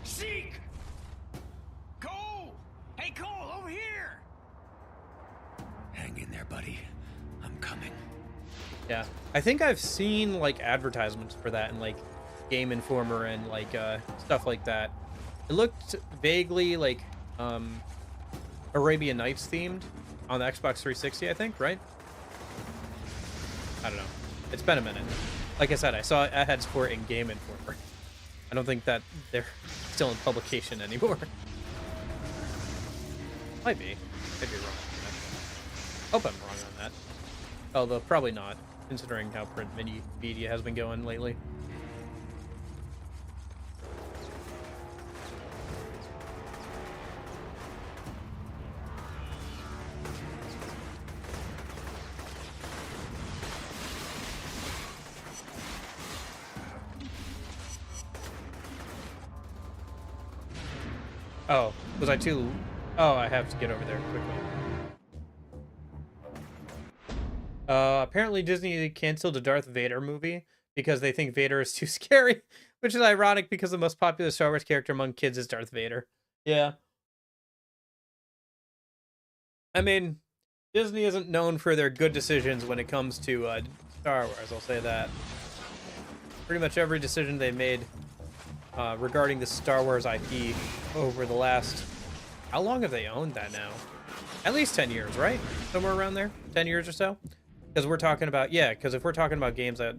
Zeke! Cole! Hey, Cole, over here! Hang in there, buddy. I'm coming. Yeah. I think I've seen, like, advertisements for that in, like, Game Informer and, like, stuff like that. It looked vaguely like Arabian Nights themed on the Xbox 360, I think, right? I don't know. It's been a minute. Like I said, I saw ads for it in Game Informer. I don't think that they're still in publication anymore. Might be. Could be wrong on that. Hope I'm wrong on that. Although probably not, considering how print media has been going lately. Oh, was I too... Oh, I have to get over there quickly. Apparently Disney canceled a Darth Vader movie because they think Vader is too scary, which is ironic because the most popular Star Wars character among kids is Darth Vader. Yeah. I mean, Disney isn't known for their good decisions when it comes to Star Wars, I'll say that. Pretty much every decision they made regarding the Star Wars IP over the last... How long have they owned that now? At least 10 years, right? Somewhere around there? 10 years or so? Because we're talking about... Yeah, because if we're talking about games that...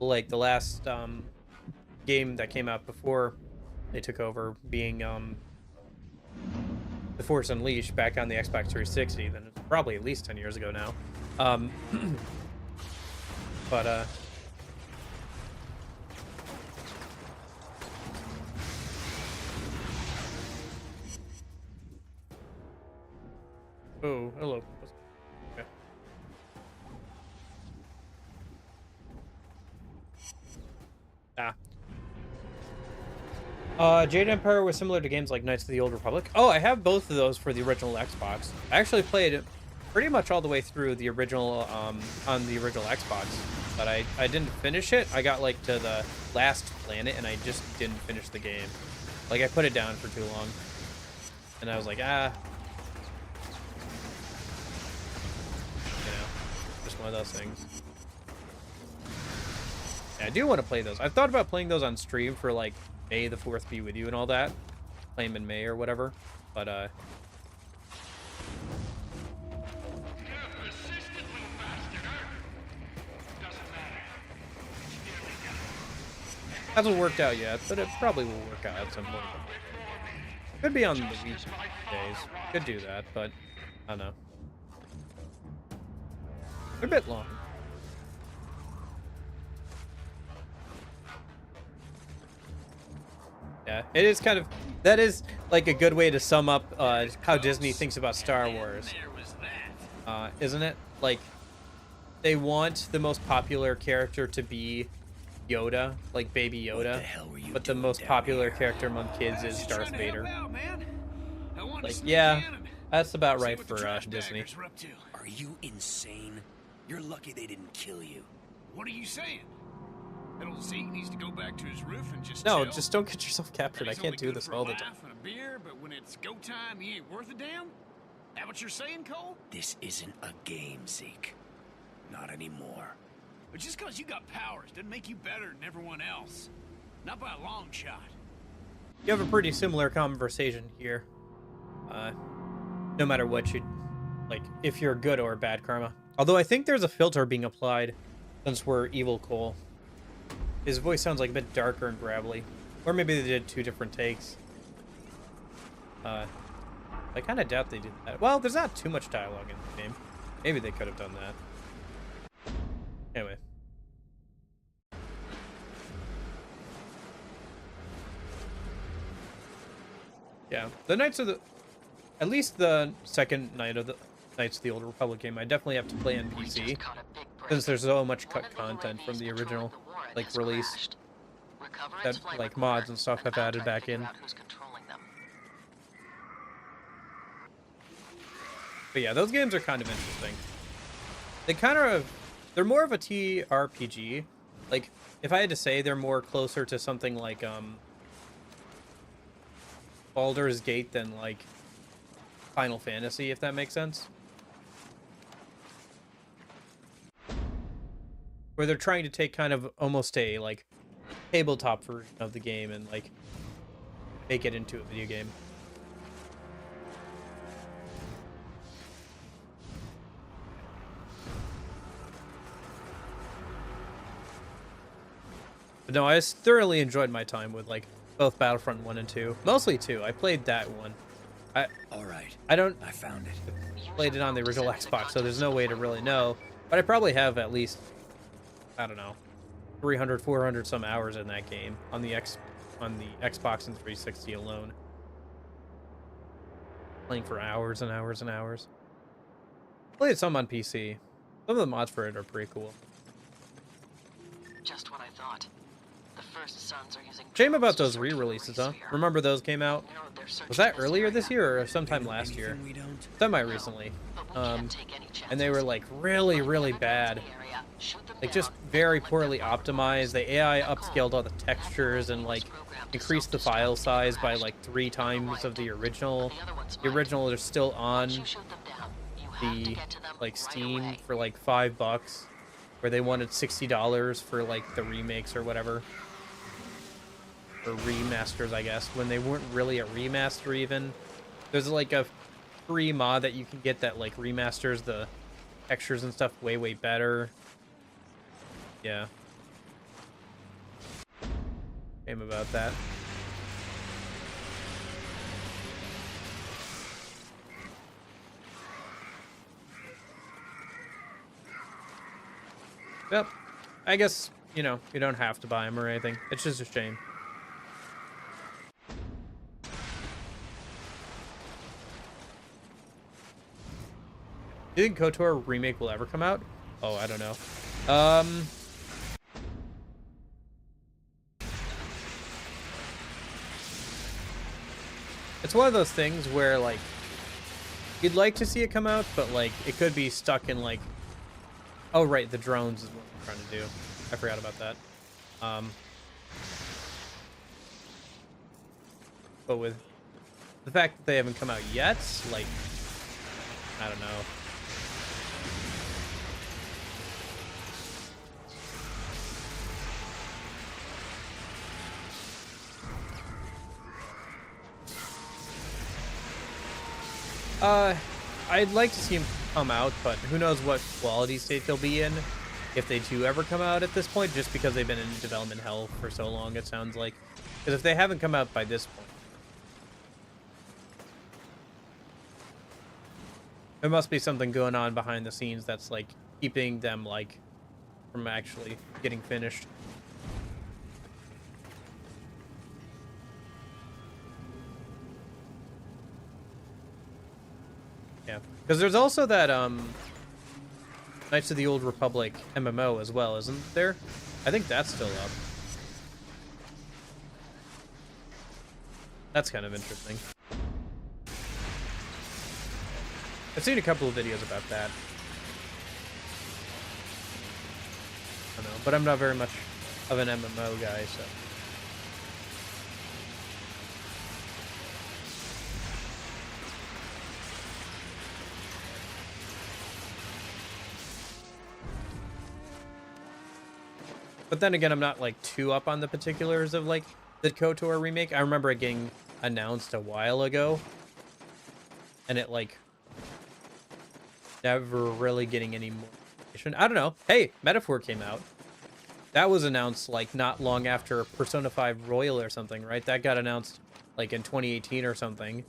Like, the last game that came out before they took over being The Force Unleashed back on the Xbox 360, then it's probably at least 10 years ago now. But, oh, hello. Okay. Jade Empire was similar to games like Knights of the Old Republic. Oh, I have both of those for the original Xbox. I actually played it pretty much all the way through the original, on the original Xbox. But I didn't finish it. I got, like, to the last planet, and I just didn't finish the game. Like, I put it down for too long. And I was like, just one of those things. Yeah, I do want to play those. I've thought about playing those on stream for, like, May the 4th be with you and all that. Play them in May or whatever. But, You're a persistent little bastard, huh? Doesn't matter. It's nearly done. hasn't worked out yet, but it probably will work out at some point. Could be on the weekdays. Could do that, but I don't know. They're a bit long. Yeah, it is kind of... That is, like, a good way to sum up how Disney thinks about Star Wars. Isn't it? Like, they want the most popular character to be Yoda, like Baby Yoda, but the most popular character among kids is Darth Vader. Like, yeah, that's about right for Disney. Are you insane? You're lucky they didn't kill you. What are you saying? That old Zeke needs to go back to his roof and just No, chill? just don't get yourself captured. I can't do this all the time. And a beer, but when it's go time, he ain't worth a damn? That what you're saying, Cole? This isn't a game, Zeke. Not anymore. But just because you got powers doesn't make you better than everyone else. Not by a long shot. You have a pretty similar conversation here. No matter what you... Like, if you're good or bad karma. Although I think there's a filter being applied since we're evil Cole. His voice sounds like a bit darker and gravelly. Or maybe they did two different takes. I kind of doubt they did that. Well, there's not too much dialogue in the game. Maybe they could have done that. Anyway. Yeah, the Knights of the... At least the second night of the Knights of the Old Republic game, I definitely have to play on PC. Since there's so much cut content from the original, like, release. That, like, mods and stuff have added back in. But yeah, those games are kind of interesting. They kind of... They're more of a TRPG. Like, if I had to say, they're more closer to something like, Baldur's Gate than, like, Final Fantasy, if that makes sense. Where they're trying to take kind of almost a, like, tabletop version of the game and, like, make it into a video game. But no, I thoroughly enjoyed my time with, like, both Battlefront 1 and 2. Mostly 2. I played that one. Alright. I found it. Played it on the original Xbox, so there's no way to really know. But I probably have at least, I don't know, 300, 400 some hours in that game on the Xbox and 360 alone. Playing for hours and hours and hours. Played some on PC. Some of the mods for it are pretty cool. Just what I thought. The first sons are using Shame about those re-releases, huh? Remember those came out? Was that earlier this year or sometime last year? Semi-recently. And they were, like, really, really bad. Like, just very poorly optimized. The AI upscaled all the textures and, like, increased the file size by, like, 3 times of the original. The original is still on have to the get to them like right Steam away. for like $5, where they wanted $60 for like the remakes or whatever, or remasters, I guess, when they weren't really a remaster even. There's like a free mod that you can get that like remasters the textures and stuff way better. Yeah. Shame about that. Yep. I guess, you know, you don't have to buy them or anything. It's just a shame. Do you think KOTOR remake will ever come out? Oh, I don't know. It's one of those things where, like, you'd like to see it come out, but, like, it could be stuck in, like... Oh, right, the drones is what I'm trying to do. I forgot about that. But with the fact that they haven't come out yet, like, I don't know. I'd like to see them come out, but who knows what quality state they'll be in if they do ever come out at this point, just because they've been in development hell for so long, it sounds like. Because if they haven't come out by this point, there must be something going on behind the scenes that's, like, keeping them, like, from actually getting finished. Yeah, because there's also that Knights of the Old Republic MMO as well, isn't there? I think that's still up. That's kind of interesting. I've seen a couple of videos about that. I don't know, but I'm not very much of an MMO guy, so. But then again, I'm not, like, too up on the particulars of, like, the KOTOR remake. I remember it getting announced a while ago. And it, like, never really getting any more information. I don't know. Hey, Metaphor came out. That was announced, like, not long after Persona 5 Royal or something, right? That got announced, like, in 2018 or something.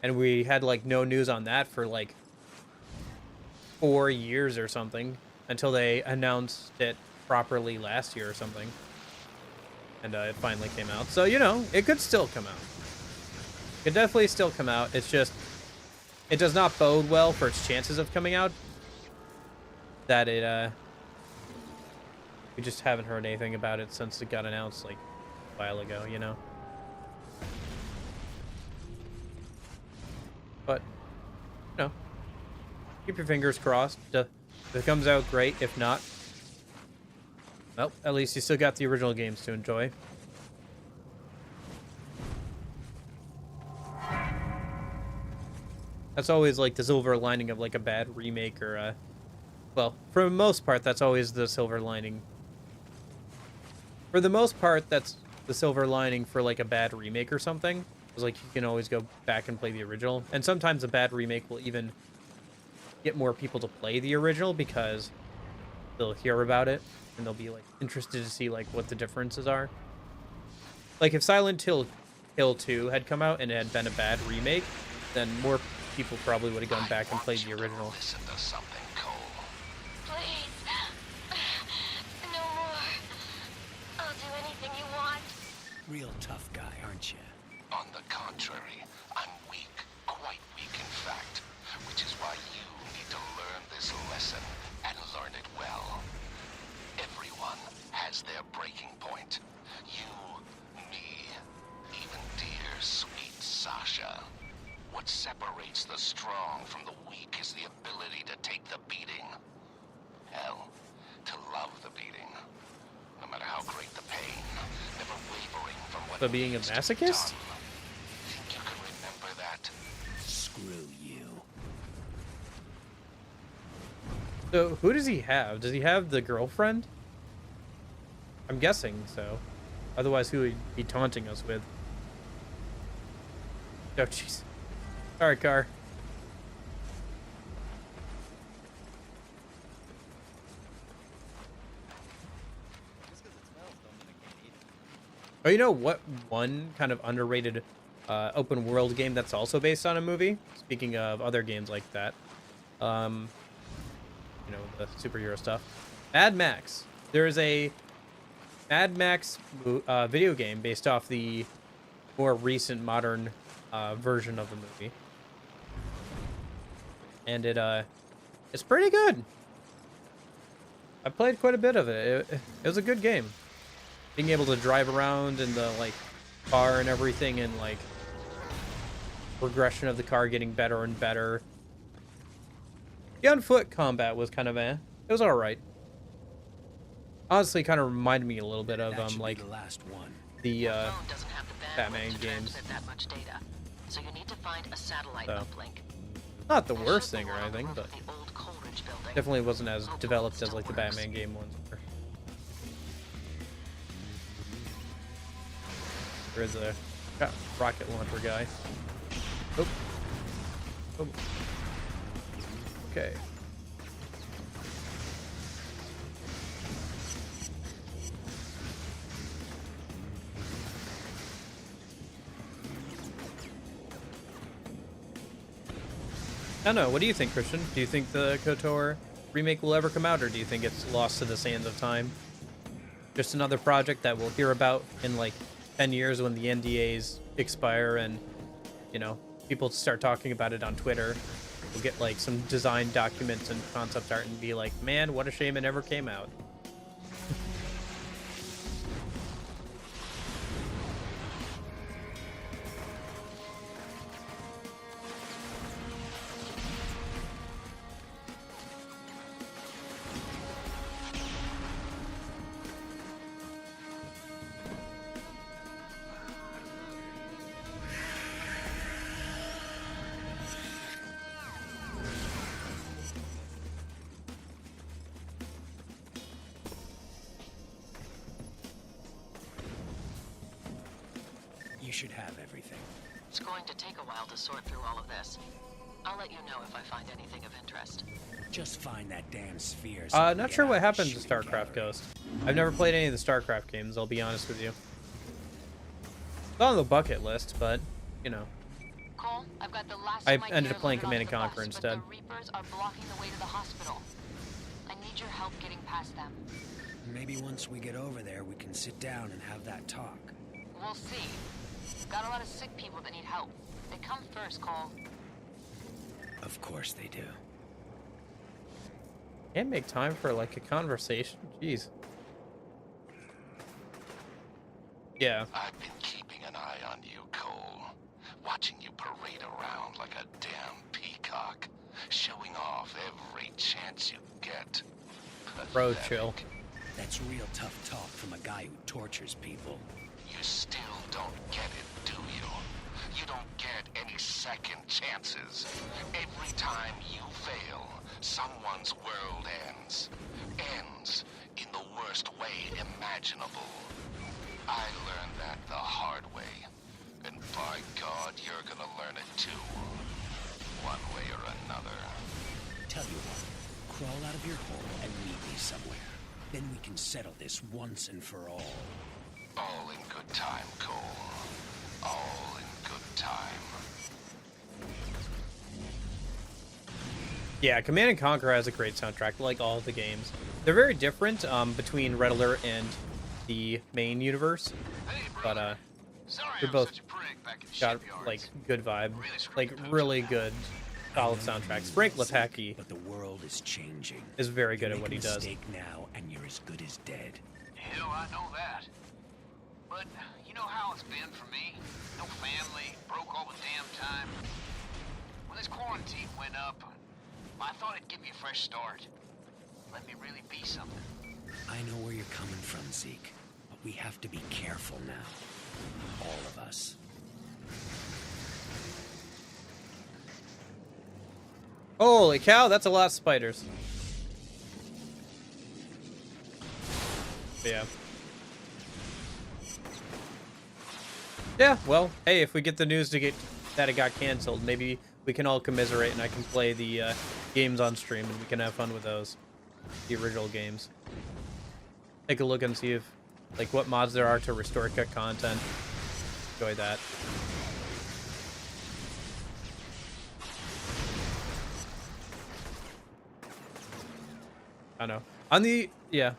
And we had, like, no news on that for, like, 4 years or something. Until they announced it properly last year or something. And it finally came out. So, you know, it could still come out. It could definitely still come out. It's just, it does not bode well for its chances of coming out. That it, we just haven't heard anything about it since it got announced, like, a while ago, you know? But, you know, keep your fingers crossed. If it comes out, great. If not, well, at least you still got the original games to enjoy. That's always, like, the silver lining of, like, a bad remake or, well, for the most part, that's always the silver lining. For the most part, that's the silver lining for, like, a bad remake or something. It's like, you can always go back and play the original. And sometimes a bad remake will even get more people to play the original because they'll hear about it. And they'll be, like, interested to see, like, what the differences are. Like, if Silent Hill 2 had come out and it had been a bad remake, then more people probably would have gone back and played the original. Listen to something, Cole. Please. No more. I'll do anything you want. Real tough guy, aren't you? On the contrary, I'm weak, quite weak in fact, which is why you need to learn this lesson and learn it well. Everyone has their breaking point. You, me, even dear, sweet Sasha. What separates the strong from the weak is the ability to take the beating. Hell, to love the beating. No matter how great the pain, never wavering from what But being a needs to be masochist? done. Think you can remember that? Screw you. So who does he have? Does he have the girlfriend? I'm guessing so. Otherwise, who would he be taunting us with? Oh, jeez. Sorry, car. Oh, you know what? One kind of underrated open world game that's also based on a movie. Speaking of other games like that, you know, the superhero stuff. Mad Max. There is a Mad Max video game based off the more recent modern version of the movie, and it's pretty good. I played quite a bit of it. It was a good game. Being able to drive around in the like car and everything, and like progression of the car getting better and better. The on foot combat was kind of it was all right. Honestly, kind of reminded me a little bit of like the last one. the Your phone doesn't have the bandwidth Batman to games. transmit that much data, so you need to find a satellite So. uplink. Not the There worst should be thing or one on the anything, roof but of the old Coleridge building. definitely wasn't as Hopefully developed it as still like the works. Batman game ones were. There is a rocket launcher guy. Oh. Oh. Okay. I don't know. What do you think, Christian? Do you think the KOTOR remake will ever come out, or do you think it's lost to the sands of time? Just another project that we'll hear about in like 10 years when the NDAs expire and, you know, people start talking about it on Twitter. We'll get like some design documents and concept art and be like, man, what a shame it never came out. You should have everything. It's going to take a while to sort through all of this. I'll let you know if I find anything of interest. Just find that damn sphere. so we can Not get sure out what of this happened to shitty StarCraft gallery. Ghost. I've never played any of the StarCraft games, I'll be honest with you. It's on the bucket list, but, you know. Cole, I've got the last I of my ended gear up playing loaded Command onto and the Conquer bus, instead. But the Reapers are blocking the way to the hospital. I need your help getting past them. Maybe once we get over there, we can sit down and have that talk. We'll see. Got a lot of sick people that need help. They come first, Cole. Of course they do. Can't make time for like a conversation. Jeez. Yeah. I've been keeping an eye on you, Cole. Watching you parade around like a damn peacock. Showing off every chance you get. Bro, Pathetic. chill. That's real tough talk from a guy who tortures people. You still don't get it, do you? You don't get any second chances. Every time you fail, someone's world ends. Ends in the worst way imaginable. I learned that the hard way. And by God, you're gonna learn it too. One way or another. Tell you what, crawl out of your hole and meet me somewhere. Then we can settle this once and for all. All in good time, Cole. All in good time. Yeah, Command and Conquer has a great soundtrack, like all of the games. They're very different between Red Alert and the main universe, but they're both got like good vibe, like really good, solid soundtracks. Frank Lepacki But the world is changing. is very good You at what he make a does. mistake now, and you're as good as dead. Hell, I know that. But you know how it's been for me? No family, broke all the damn time. When this quarantine went up, I thought it'd give me a fresh start. Let me really be something. I know where you're coming from, Zeke. But we have to be careful now. All of us. Holy cow, that's a lot of spiders. Yeah. Yeah, well, hey, if we get the news that it got canceled, maybe we can all commiserate and I can play the games on stream and we can have fun with those. The original games. Take a look and see if, like, what mods there are to restore cut content. Enjoy that. I don't know. On the, yeah.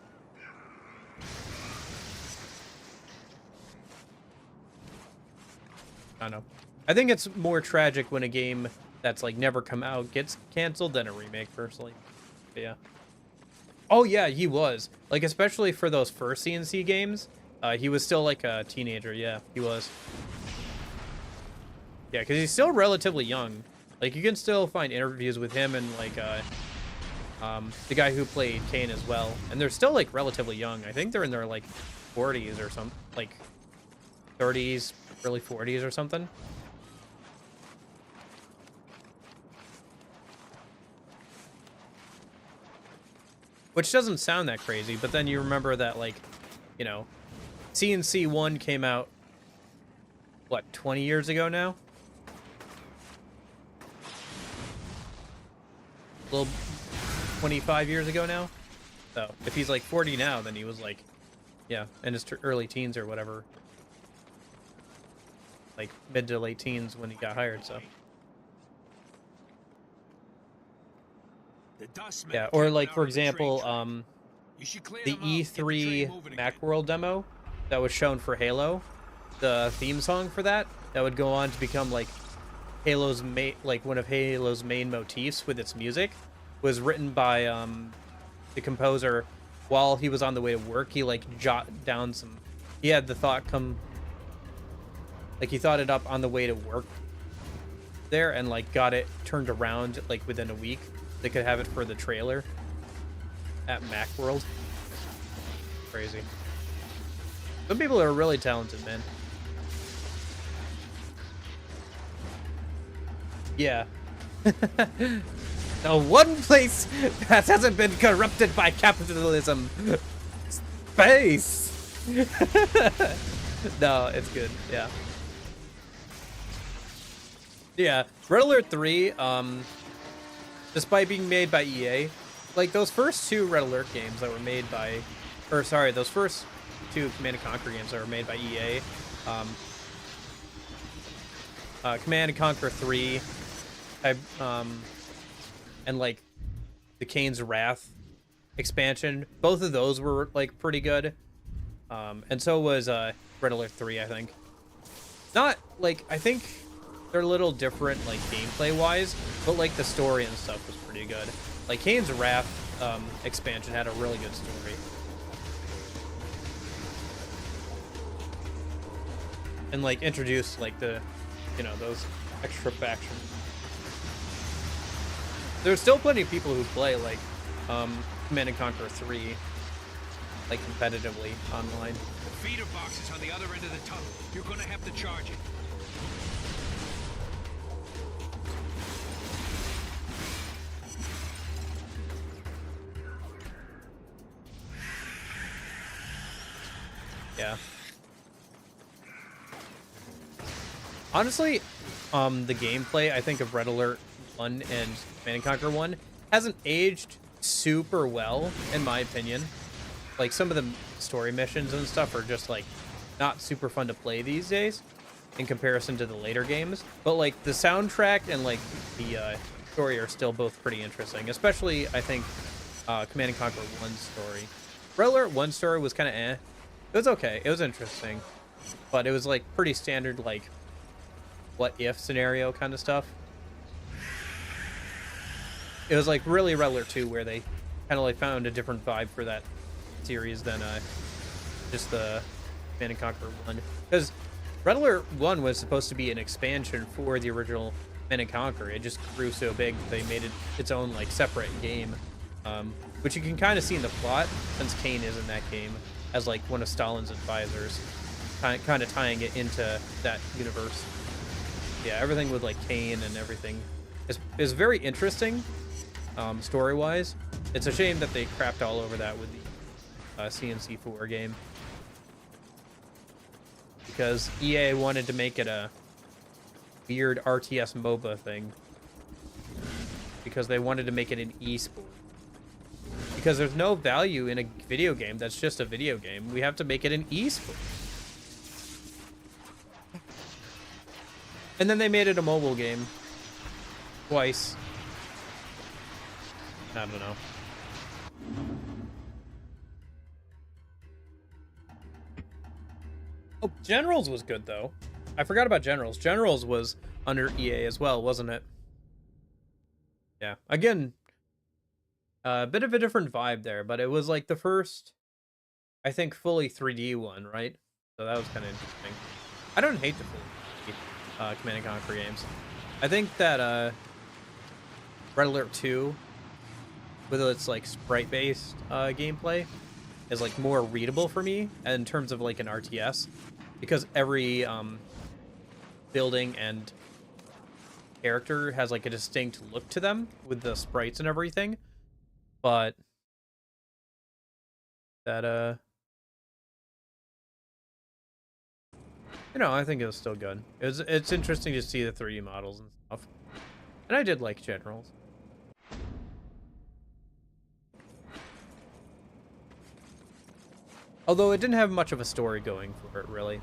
I don't know. I think it's more tragic when a game that's like never come out gets canceled than a remake, personally. But yeah. Oh yeah, he was. Like, especially for those first CNC games, he was still like a teenager. Yeah, he was. Yeah, because he's still relatively young. Like, you can still find interviews with him and like the guy who played Kane as well, and they're still like relatively young. I think they're in their like 40s or something, like 30s, early 40s or something. Which doesn't sound that crazy, but then you remember that, like, you know, CNC 1 came out, what, 20 years ago now? A little 25 years ago now? So, if he's like 40 now, then he was like, yeah, in his early teens or whatever. Like, mid to late teens when he got hired, so. Yeah, or like, for example, the E3 Macworld demo that was shown for Halo, the theme song for that would go on to become like Halo's one of Halo's main motifs with its music, was written by the composer while he was on the way to work. He like jot down some, he had the thought come, like he thought it up on the way to work there and like got it turned around like within a week. They could have it for the trailer at Macworld. Crazy. Some people are really talented, man. Yeah. The one place that hasn't been corrupted by capitalism. Space. No, it's good. Yeah. Yeah. Red Alert 3, despite being made by EA, like those first two Red Alert games that were made by, or sorry, those first two Command & Conquer games that were made by EA, Command & Conquer 3, and like the Kane's Wrath expansion, both of those were like pretty good, and so was Red Alert 3, I think. Not like, I think they're a little different like gameplay wise, but like the story and stuff was pretty good. Like Kane's Wrath expansion had a really good story. And like introduced like the, you know, those extra factions. There's still plenty of people who play like Command & Conquer 3 like competitively online. The feeder box is on the other end of the tunnel. You're gonna have to charge it. Yeah. Honestly, the gameplay, I think, of Red Alert 1 and Command & Conquer 1 hasn't aged super well, in my opinion. Like, some of the story missions and stuff are just, like, not super fun to play these days in comparison to the later games. But, like, the soundtrack and, like, the story are still both pretty interesting. Especially, I think, Command & Conquer 1's story. Red Alert 1 story was kind of eh. It was okay. It was interesting. But it was, like, pretty standard, like, what-if scenario kind of stuff. It was, like, really Red Alert 2 where they kind of, like, found a different vibe for that series than just the Command & Conquer 1. Because Red Alert 1 was supposed to be an expansion for the original Command & Conquer. It just grew so big that they made it its own, like, separate game. Which you can kind of see in the plot, since Kane is in that game as like one of Stalin's advisors, kind of tying it into that universe. Yeah, everything with like Kane and everything is very interesting, story-wise. It's a shame that they crapped all over that with CNC4 game. Because EA wanted to make it a weird RTS MOBA thing. Because they wanted to make it an esport. Because there's no value in a video game that's just a video game. We have to make it an esport. And then they made it a mobile game. Twice. I don't know. Oh, Generals was good, though. I forgot about Generals. Generals was under EA as well, wasn't it? Yeah. Again, a bit of a different vibe there, but it was like the first, I think, fully 3D one, right? So that was kind of interesting. I don't hate the fully 3D Command & Conquer games. I think that Red Alert 2, with its like sprite-based gameplay, is like more readable for me in terms of like an RTS, because every building and character has like a distinct look to them with the sprites and everything. But that you know, I think it was still good. It's interesting to see the 3D models and stuff. And I did like Generals. Although it didn't have much of a story going for it, really.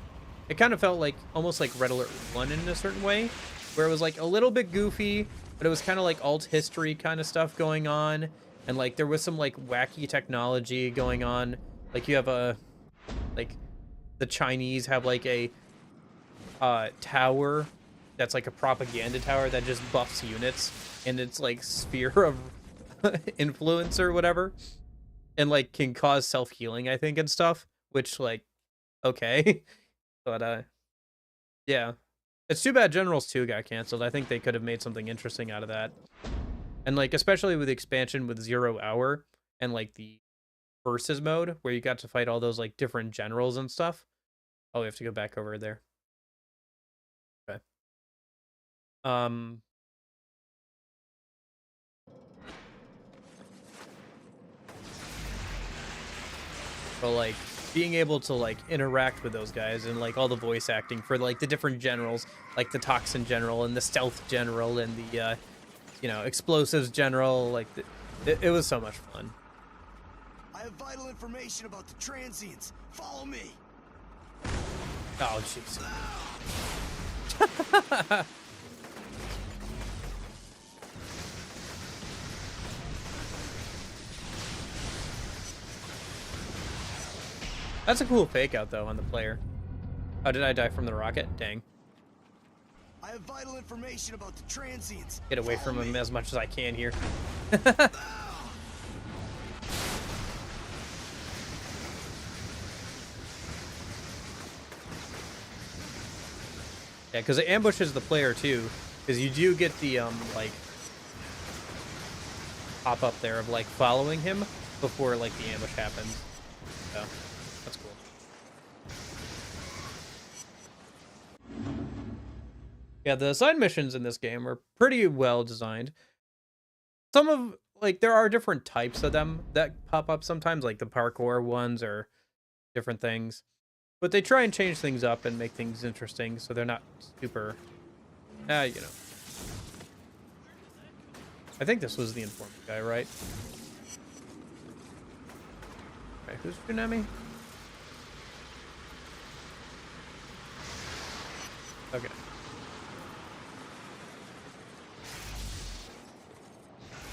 It kind of felt like almost like Red Alert 1 in a certain way, where it was like a little bit goofy, but it was kind of like alt history kind of stuff going on, and like there was some like wacky technology going on. Like you have a like the Chinese have like a tower that's like a propaganda tower that just buffs units, and it's like sphere of influence or whatever, and like can cause self-healing, I think, and stuff, which like okay. But yeah, it's too bad Generals 2 got canceled. I think they could have made something interesting out of that, and like especially with the expansion with 0 Hour and like the versus mode where you got to fight all those like different generals and stuff. Oh, we have to go back over there. Okay. But like being able to like interact with those guys and like all the voice acting for like the different generals, like the Toxin General and the Stealth General and the you know, Explosives General, like it was so much fun. I have vital information about the transients. Follow me. Oh jeez. That's a cool fake out though on the player. Oh, did I die from the rocket? Dang. I have vital information about the transients. Get away from him as much as I can here. Yeah, because it ambushes the player too, because you do get the like pop up there of like following him before like the ambush happens. So that's cool. Yeah, the side missions in this game are pretty well designed. Some of like there are different types of them that pop up sometimes, like the parkour ones or different things. But they try and change things up and make things interesting, so they're not super, you know. I think this was the informant guy, right? Okay, who's shooting at me? Okay.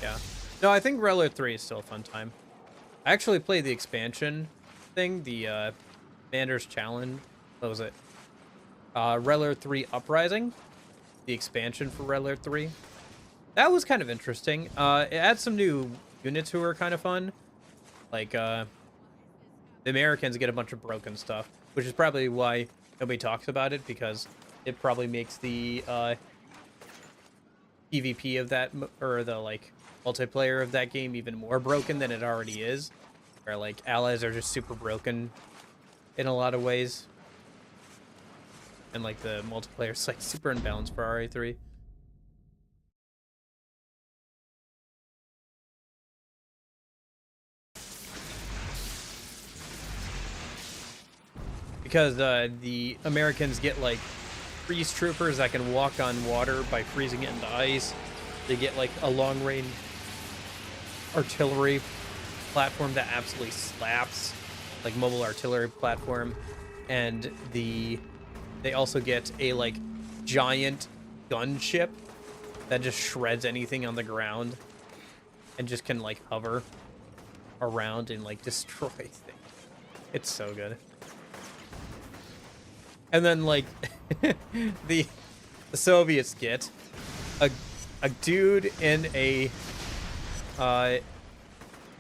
Yeah. No, I think Red Alert 3 is still a fun time. I actually played the expansion thing, the Commander's Challenge. What was it? Red Alert 3 Uprising. The expansion for Red Alert 3. That was kind of interesting. It had some new units who were kind of fun. Like, the Americans get a bunch of broken stuff, which is probably why nobody talks about it, because it probably makes the PvP of that, or the, like, multiplayer of that game even more broken than it already is. Where, like, allies are just super broken in a lot of ways. And, like, the multiplayer is, like, super imbalanced for RA3. because the Americans get like freeze troopers that can walk on water by freezing it into ice. They get like a long range artillery platform that absolutely slaps, like mobile artillery platform, and they also get a like giant gunship that just shreds anything on the ground and just can like hover around and like destroy things. It's so good. And then like the Soviets get a dude in a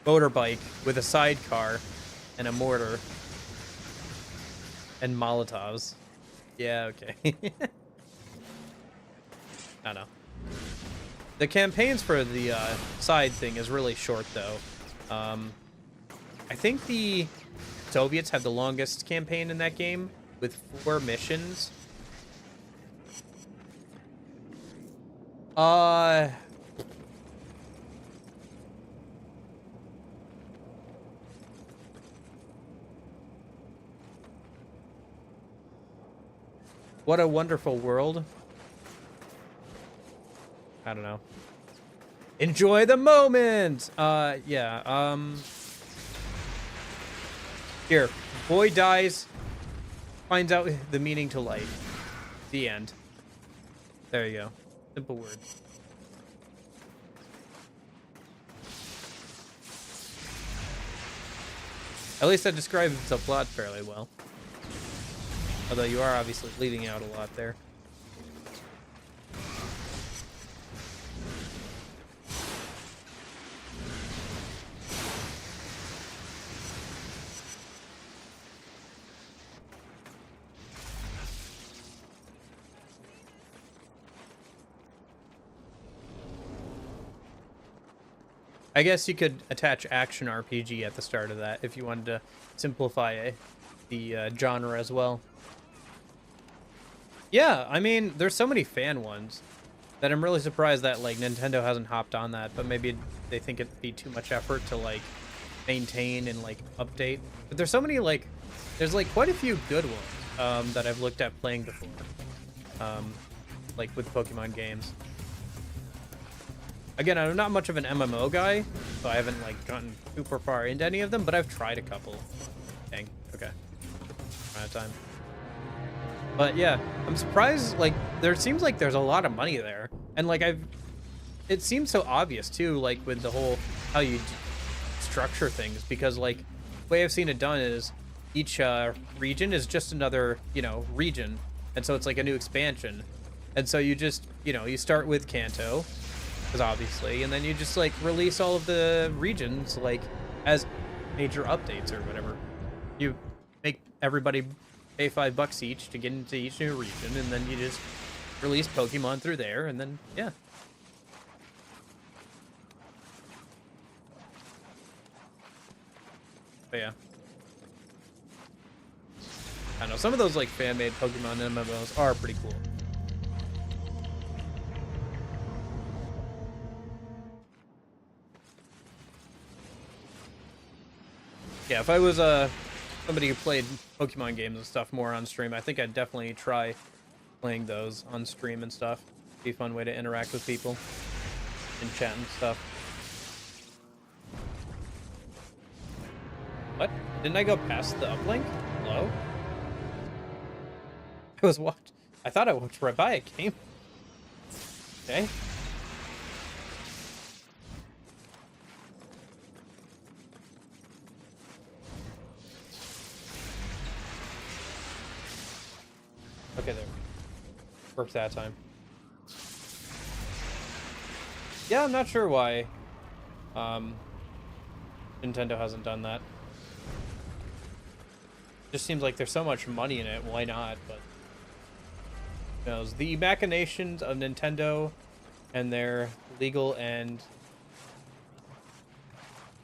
motorbike with a sidecar and a mortar and Molotovs. Yeah, okay. I don't know. The campaigns for the side thing is really short, though. I think the Soviets have the longest campaign in that game with 4 missions. What a Wonderful World. I don't know. Enjoy the moment. Yeah. Here, boy dies, finds out the meaning to life. The end. There you go. Simple words. At least that describes the plot fairly well. Although you are obviously leaving out a lot there. I guess you could attach action RPG at the start of that if you wanted to simplify the genre as well. Yeah, I mean, there's so many fan ones that I'm really surprised that like Nintendo hasn't hopped on that, but maybe they think it'd be too much effort to like maintain and like update. But there's so many like, there's like quite a few good ones that I've looked at playing before, like with Pokemon games. Again, I'm not much of an MMO guy, so I haven't like gotten super far into any of them, but I've tried a couple. Dang, okay. Out of time. But yeah, I'm surprised, like, there seems like there's a lot of money there. And like it seems so obvious too, like with the whole, how you structure things, because like, the way I've seen it done is each region is just another, you know, region. And so it's like a new expansion. And so you just, you know, you start with Kanto, because obviously, and then you just like release all of the regions like as major updates or whatever. You make everybody pay $5 each to get into each new region, and then you just release Pokemon through there, and then yeah. But yeah, I don't know, some of those like fan-made Pokemon MMOs are pretty cool. Yeah, if I was somebody who played Pokemon games and stuff more on stream, I think I'd definitely try playing those on stream and stuff. Be a fun way to interact with people and chat and stuff. What? Didn't I go past the uplink? Hello? I thought I walked right by it. Came. Okay. Okay, there. Worked that time. Yeah, I'm not sure why Nintendo hasn't done that. Just seems like there's so much money in it, why not? But who knows? The machinations of Nintendo and their legal and...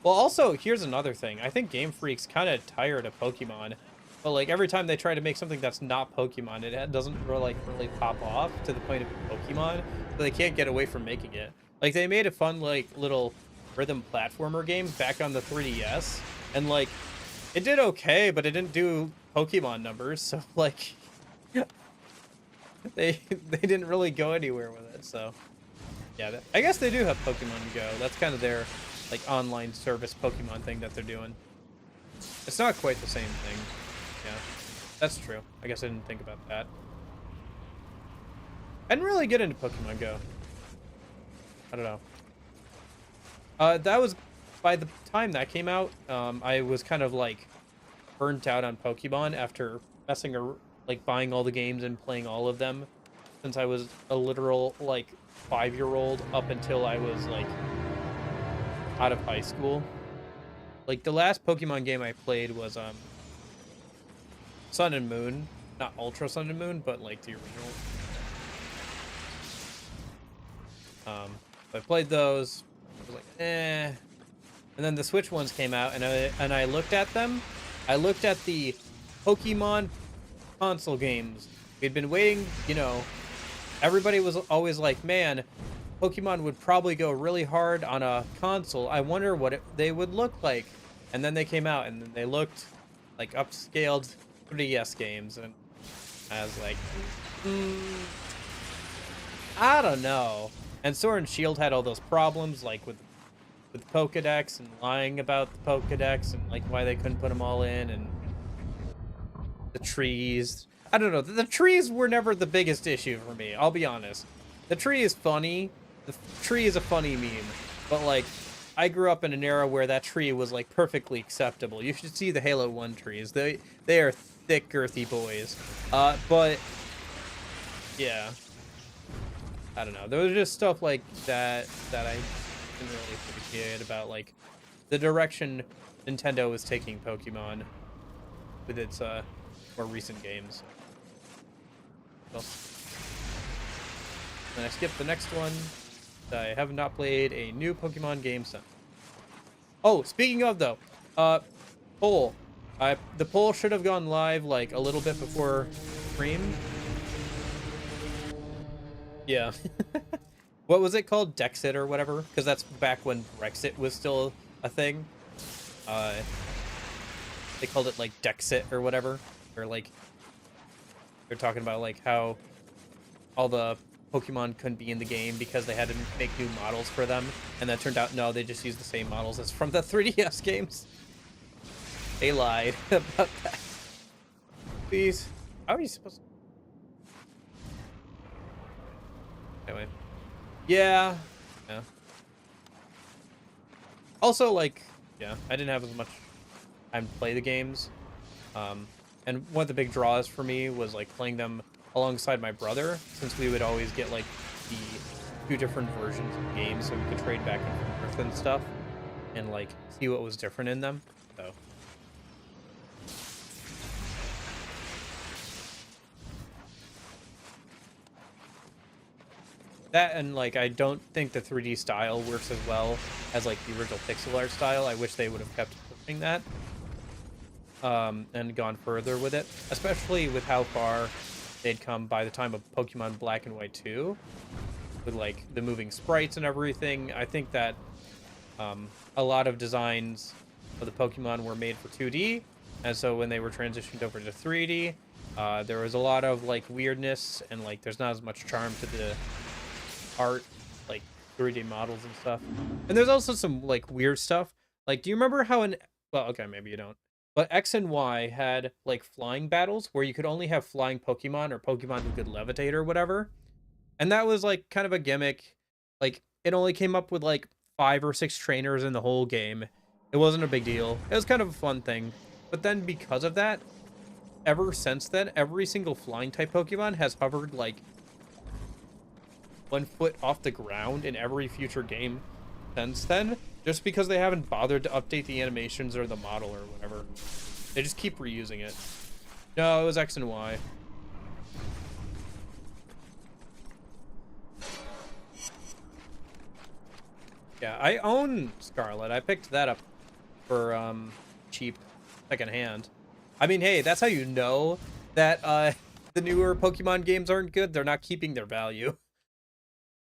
Well, also, here's another thing. I think Game Freak's kind of tired of Pokemon. But like every time they try to make something that's not Pokemon, it doesn't really pop off to the point of Pokemon, so they can't get away from making it. Like they made a fun like little rhythm platformer game back on the 3DS, and like it did okay, but it didn't do Pokemon numbers, so like they didn't really go anywhere with it. So yeah, I guess they do have Pokemon Go. That's kind of their like online service Pokemon thing that they're doing. It's not quite the same thing. Yeah, that's true. I guess I didn't think about that. I didn't really get into Pokemon Go. I don't know. That was, by the time that came out, I was kind of like burnt out on Pokemon after like buying all the games and playing all of them since I was a literal like 5-year-old up until I was like out of high school. Like the last Pokemon game I played was Sun and Moon, not Ultra Sun and Moon, but like the original. I played those. I was like, eh. And then the Switch ones came out, and I looked at them. I looked at the Pokemon console games. We'd been waiting, you know. Everybody was always like, man, Pokemon would probably go really hard on a console. I wonder what they would look like. And then they came out, and they looked like upscaled 3DS games, and I was like, I don't know. And Sword and Shield had all those problems, like with Pokedex and lying about the Pokedex and like why they couldn't put them all in, and the trees. I don't know. The trees were never the biggest issue for me. I'll be honest. The tree is funny. The tree is a funny meme, but like I grew up in an era where that tree was like perfectly acceptable. You should see the Halo 1 trees. They are thick, girthy boys. But yeah. I don't know. There was just stuff like that that I didn't really appreciate about like the direction Nintendo was taking Pokemon with its more recent games. So, then I skipped the next one. I have not played a new Pokemon game since. Oh, speaking of though, poll. The poll should have gone live like a little bit before stream. Yeah. What was it called? Dexit or whatever? Because that's back when Brexit was still a thing. They called it like Dexit or whatever. Or like they're talking about like how all the Pokemon couldn't be in the game because they had to make new models for them. And that turned out, no, they just used the same models as from the 3DS games. They lied about that. Please. How are you supposed to... Anyway. Yeah. Also, like, yeah, I didn't have as much time to play the games. And one of the big draws for me was, like, playing them alongside my brother, since we would always get, like, the 2 different versions of games so we could trade back and forth and stuff. And, like, see what was different in them. So... that, and like I don't think the 3D style works as well as like the original pixel art style. I wish they would have kept pushing that and gone further with it, especially with how far they'd come by the time of Pokemon Black and White 2 with like the moving sprites and everything. I think that a lot of designs of the Pokemon were made for 2D, and so when they were transitioned over to 3D, there was a lot of like weirdness, and like there's not as much charm to the art, like 3D models and stuff. And there's also some like weird stuff. Like, do you remember how well, okay, maybe you don't, but X and Y had like flying battles where you could only have flying Pokemon or Pokemon who could levitate or whatever? And that was like kind of a gimmick. Like, it only came up with like 5 or 6 trainers in the whole game. It wasn't a big deal. It was kind of a fun thing. But then because of that, ever since then, every single flying type Pokemon has hovered like 1 foot off the ground in every future game since then, just because they haven't bothered to update the animations or the model or whatever. They just keep reusing it. No, it was X and Y. Yeah, I own Scarlet. I picked that up for cheap secondhand. I mean, hey, that's how you know that the newer Pokemon games aren't good. They're not keeping their value.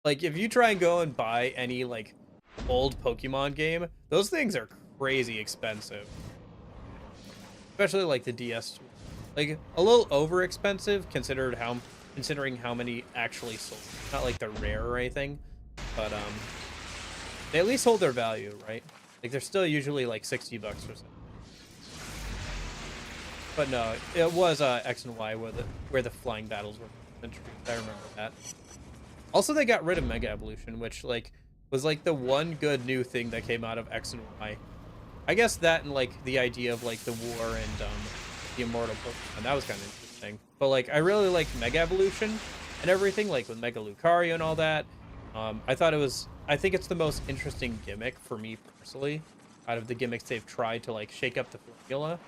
Like, if you try and go and buy any, like, old Pokemon game, those things are crazy expensive. Especially, like, the DS like a little over expensive considering how many actually sold. Not like they're rare or anything, but they at least hold their value, right? Like they're still usually like 60 bucks or something. But no, it was X and Y where the flying battles were introduced. I remember that. Also, they got rid of Mega Evolution, which like was like the one good new thing that came out of X and Y. I guess that and like the idea of like the war and the immortal Pokemon, that was kind of interesting. But like I really liked Mega Evolution and everything, like with Mega Lucario and all that. I think it's the most interesting gimmick for me personally out of the gimmicks they've tried to like shake up the formula.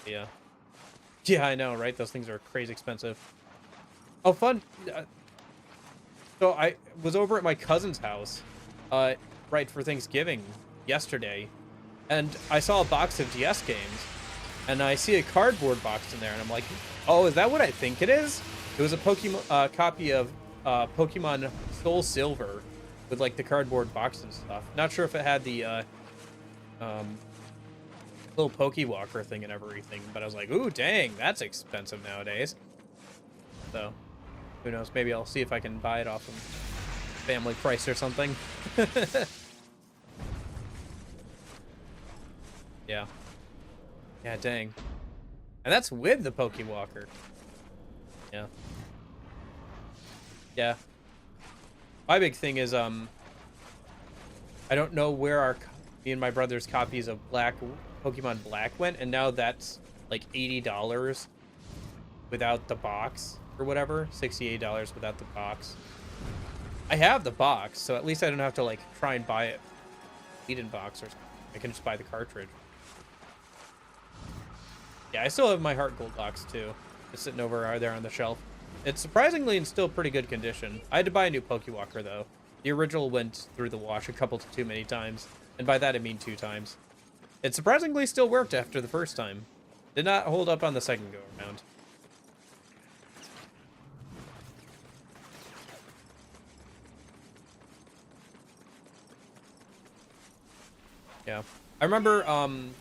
Yeah. Yeah, I know, right? Those things are crazy expensive. Oh, fun. So I was over at my cousin's house, right, for Thanksgiving yesterday, and I saw a box of DS games, and I see a cardboard box in there, and I'm like, oh, is that what I think it is? It was a Pokemon copy of Pokemon Soul Silver with like the cardboard box and stuff. Not sure if it had the little Pokewalker thing and everything, but I was like, ooh, dang, that's expensive nowadays. So, who knows? Maybe I'll see if I can buy it off of Family Price or something. Yeah. Yeah, dang. And that's with the Pokewalker. Yeah. Yeah. My big thing is, I don't know where me and my brother's copies of Pokemon Black went, and now that's like $80 without the box or whatever. $68 without the box. I have the box, so at least I don't have to like try and buy it in box or something. I can just buy the cartridge. Yeah, I still have my Heart Gold box too. It's sitting over there on the shelf. It's surprisingly in still pretty good condition. I had to buy a new Pokewalker though. The original went through the wash a couple to too many times, and by that I mean 2 times. It surprisingly still worked after the first time. Did not hold up on the second go around. Yeah. I remember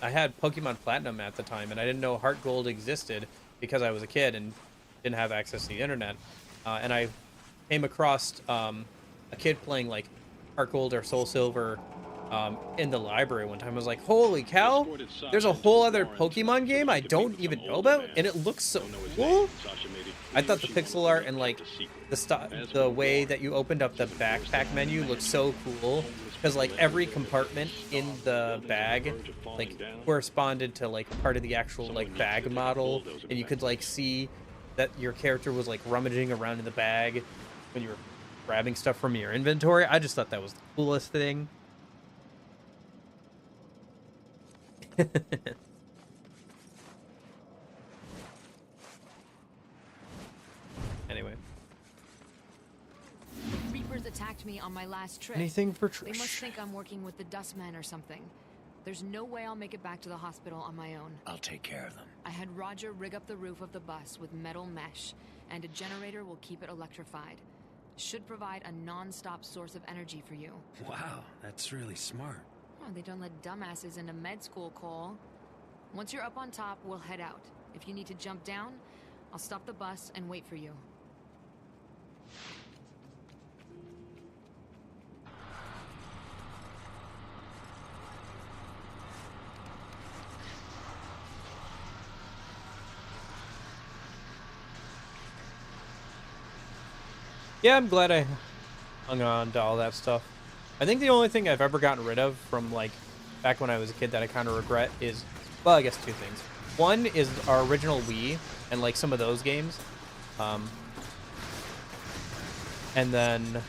I had Pokemon Platinum at the time, and I didn't know Heart Gold existed because I was a kid and didn't have access to the internet. And I came across a kid playing like Heart Gold or Soul Silver in the library one time. I was like, holy cow, there's a whole other Pokemon game I don't even know about, and it looks so cool. I thought the pixel art and like the way that you opened up the backpack menu looked so cool, because like every compartment in the bag like corresponded to like part of the actual like bag model, and you could like see that your character was like rummaging around in the bag when you were grabbing stuff from your inventory. I just thought that was the coolest thing. Anyway. Reapers attacked me on my last trip. Anything for They must Trish? think I'm working with the Dustman or something. There's no way I'll make it back to the hospital on my own. I'll take care of them. I had Roger rig up the roof of the bus with metal mesh, and a generator will keep it electrified. Should provide a non-stop source of energy for you. Wow, that's really smart. Oh, they don't let dumbasses into med school, Cole. Once you're up on top, we'll head out. If you need to jump down, I'll stop the bus and wait for you. Yeah, I'm glad I hung on to all that stuff. I think the only thing I've ever gotten rid of from like back when I was a kid that I kind of regret is, well, I guess 2 things. One is our original Wii and like some of those games. And then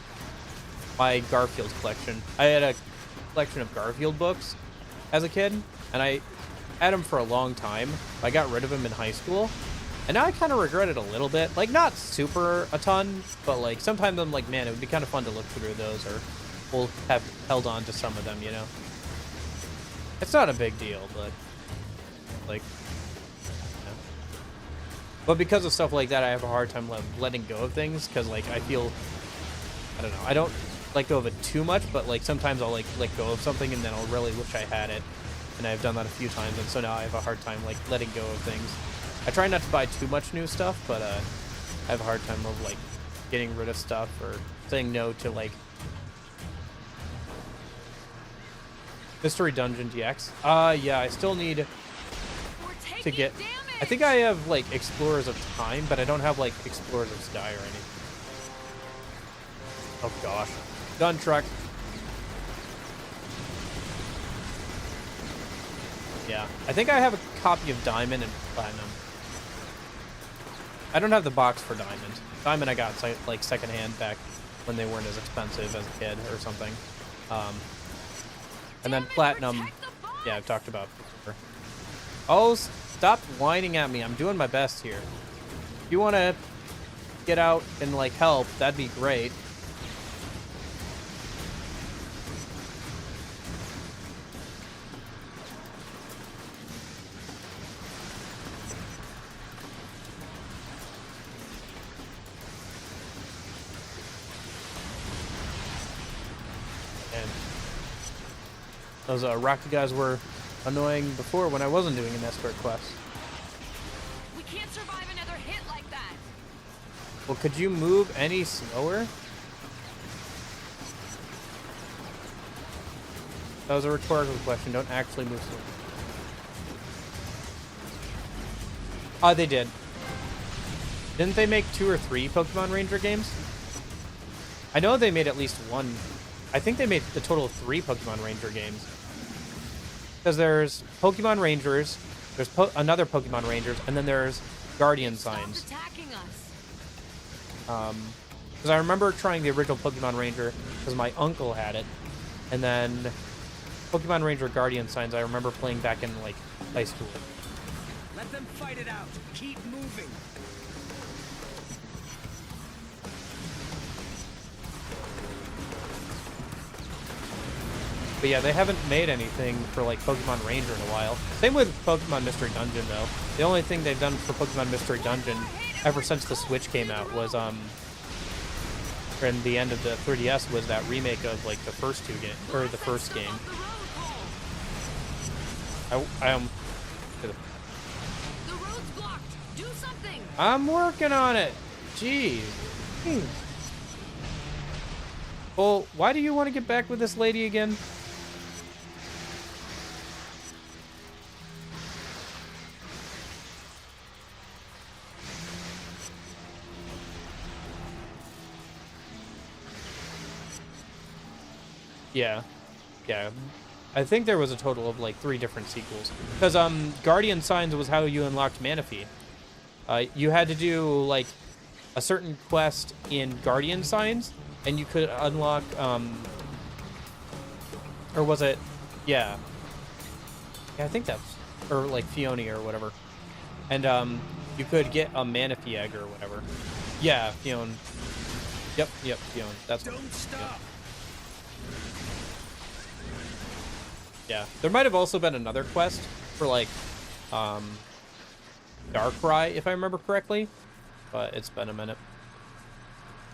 my Garfield collection. I had a collection of Garfield books as a kid, and I had them for a long time. I got rid of them in high school. And now I kind of regret it a little bit. Like, not super a ton, but like sometimes I'm like, man, it would be kind of fun to look through those, or we'll have held on to some of them, you know? It's not a big deal, but like, yeah. But because of stuff like that, I have a hard time letting go of things, because like I feel, I don't know, I don't let go of it too much, but like sometimes I'll like let go of something and then I'll really wish I had it. And I've done that a few times, and so now I have a hard time like letting go of things. I try not to buy too much new stuff, but I have a hard time of like getting rid of stuff or saying no to like Mystery Dungeon DX. Yeah, I still need to get. I think I have like Explorers of Time, but I don't have like Explorers of Sky or anything. Oh gosh, gun truck. Yeah, I think I have a copy of Diamond and Platinum. I don't have the box for Diamond. Diamond I got like secondhand back when they weren't as expensive as a kid or something. And then Platinum, yeah, I've talked about before. Oh, stop whining at me. I'm doing my best here. If you want to get out and like help, that'd be great. Those Rocky guys were annoying before when I wasn't doing an escort quest. We can't survive another hit like that. Well, could you move any slower? That was a rhetorical question. Don't actually move slower. They did. Didn't they make 2 or 3 Pokemon Ranger games? I know they made at least one. I think they made a total of 3 Pokemon Ranger games. Because there's Pokemon Rangers, there's another Pokemon Rangers, and then there's Guardian Signs. Attacking us. Because I remember trying the original Pokemon Ranger because my uncle had it, and then Pokemon Ranger Guardian Signs I remember playing back in like high school. Let them fight it out. Keep moving. But yeah, they haven't made anything for like Pokemon Ranger in a while. Same with Pokemon Mystery Dungeon though. The only thing they've done for Pokemon Mystery Dungeon ever since the Switch came out was in the end of the 3DS was that remake of like the first 2 games or the first game. The road's blocked. Do something. I'm working on it. Jeez. Well, why do you want to get back with this lady again? Yeah. Yeah. I think there was a total of like 3 different sequels. Because Guardian Signs was how you unlocked Manaphy. You had to do like a certain quest in Guardian Signs, and you could unlock or was it? Yeah. Yeah, I think that's or like Fiona or whatever. And you could get a Manaphy egg or whatever. Yeah, Fiona. Yep, Fiona. That's what. Don't stop. Yep. Yeah, there might have also been another quest for like Darkrai, if I remember correctly, but it's been a minute.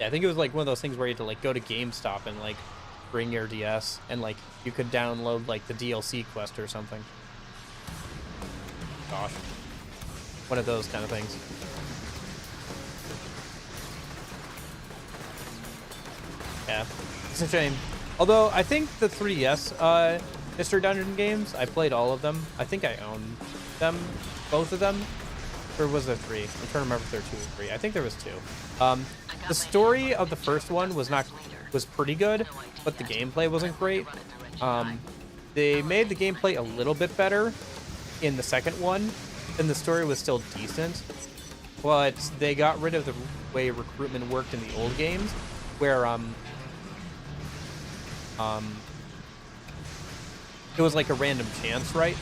Yeah, I think it was like one of those things where you had to like go to GameStop and like bring your DS and like you could download like the DLC quest or something. Gosh, one of those kind of things. Yeah, it's a shame. Although I think the 3DS Mystery Dungeon games, I played all of them. I think I own them, both of them. Or was there 3? I'm trying to remember if there were 2 or 3. I think there was 2. The story of the first one was pretty good, but the gameplay wasn't great. They made the gameplay a little bit better in the second one, and the story was still decent. But they got rid of the way recruitment worked in the old games, where it was like a random chance, right?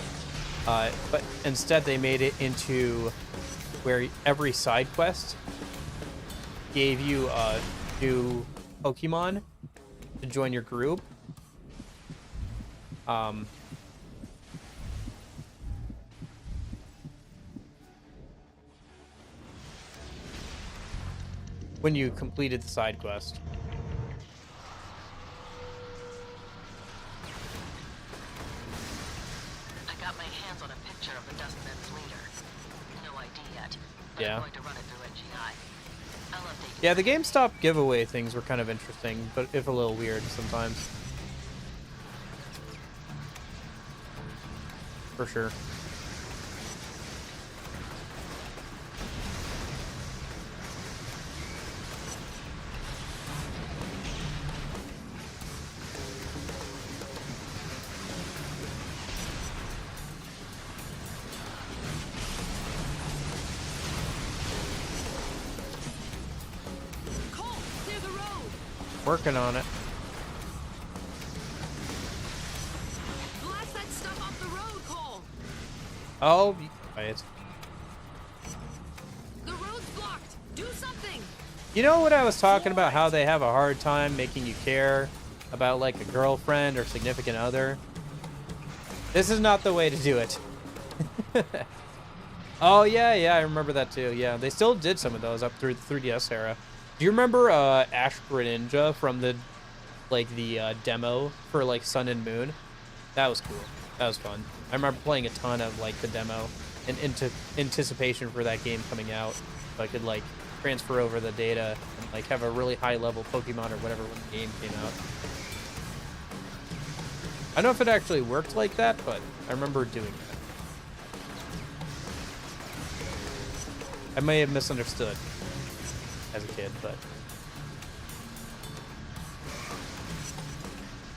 But instead they made it into where every side quest gave you a new Pokemon to join your group. When you completed the side quest. I got my hands on a picture of the Dustman's leader. No ID yet, but Yeah. I'm going to run it through NGI. I'll update you. Yeah, the GameStop giveaway things were kind of interesting, but if a little weird sometimes. For sure. Cole, clear the road. Working on it. Blast that stuff off the road, Cole. Oh, be quiet. The road's blocked. Do something. You know what I was talking about? How they have a hard time making you care about like a girlfriend or significant other. This is not the way to do it. Oh yeah, I remember that too. Yeah, they still did some of those up through the 3DS era. Do you remember Ash Greninja from the demo for like Sun and Moon? That was cool. That was fun. I remember playing a ton of like the demo in anticipation for that game coming out, so I could like transfer over the data and like have a really high level Pokemon or whatever when the game came out. I don't know if it actually worked like that, but I remember doing that. I may have misunderstood as a kid, but...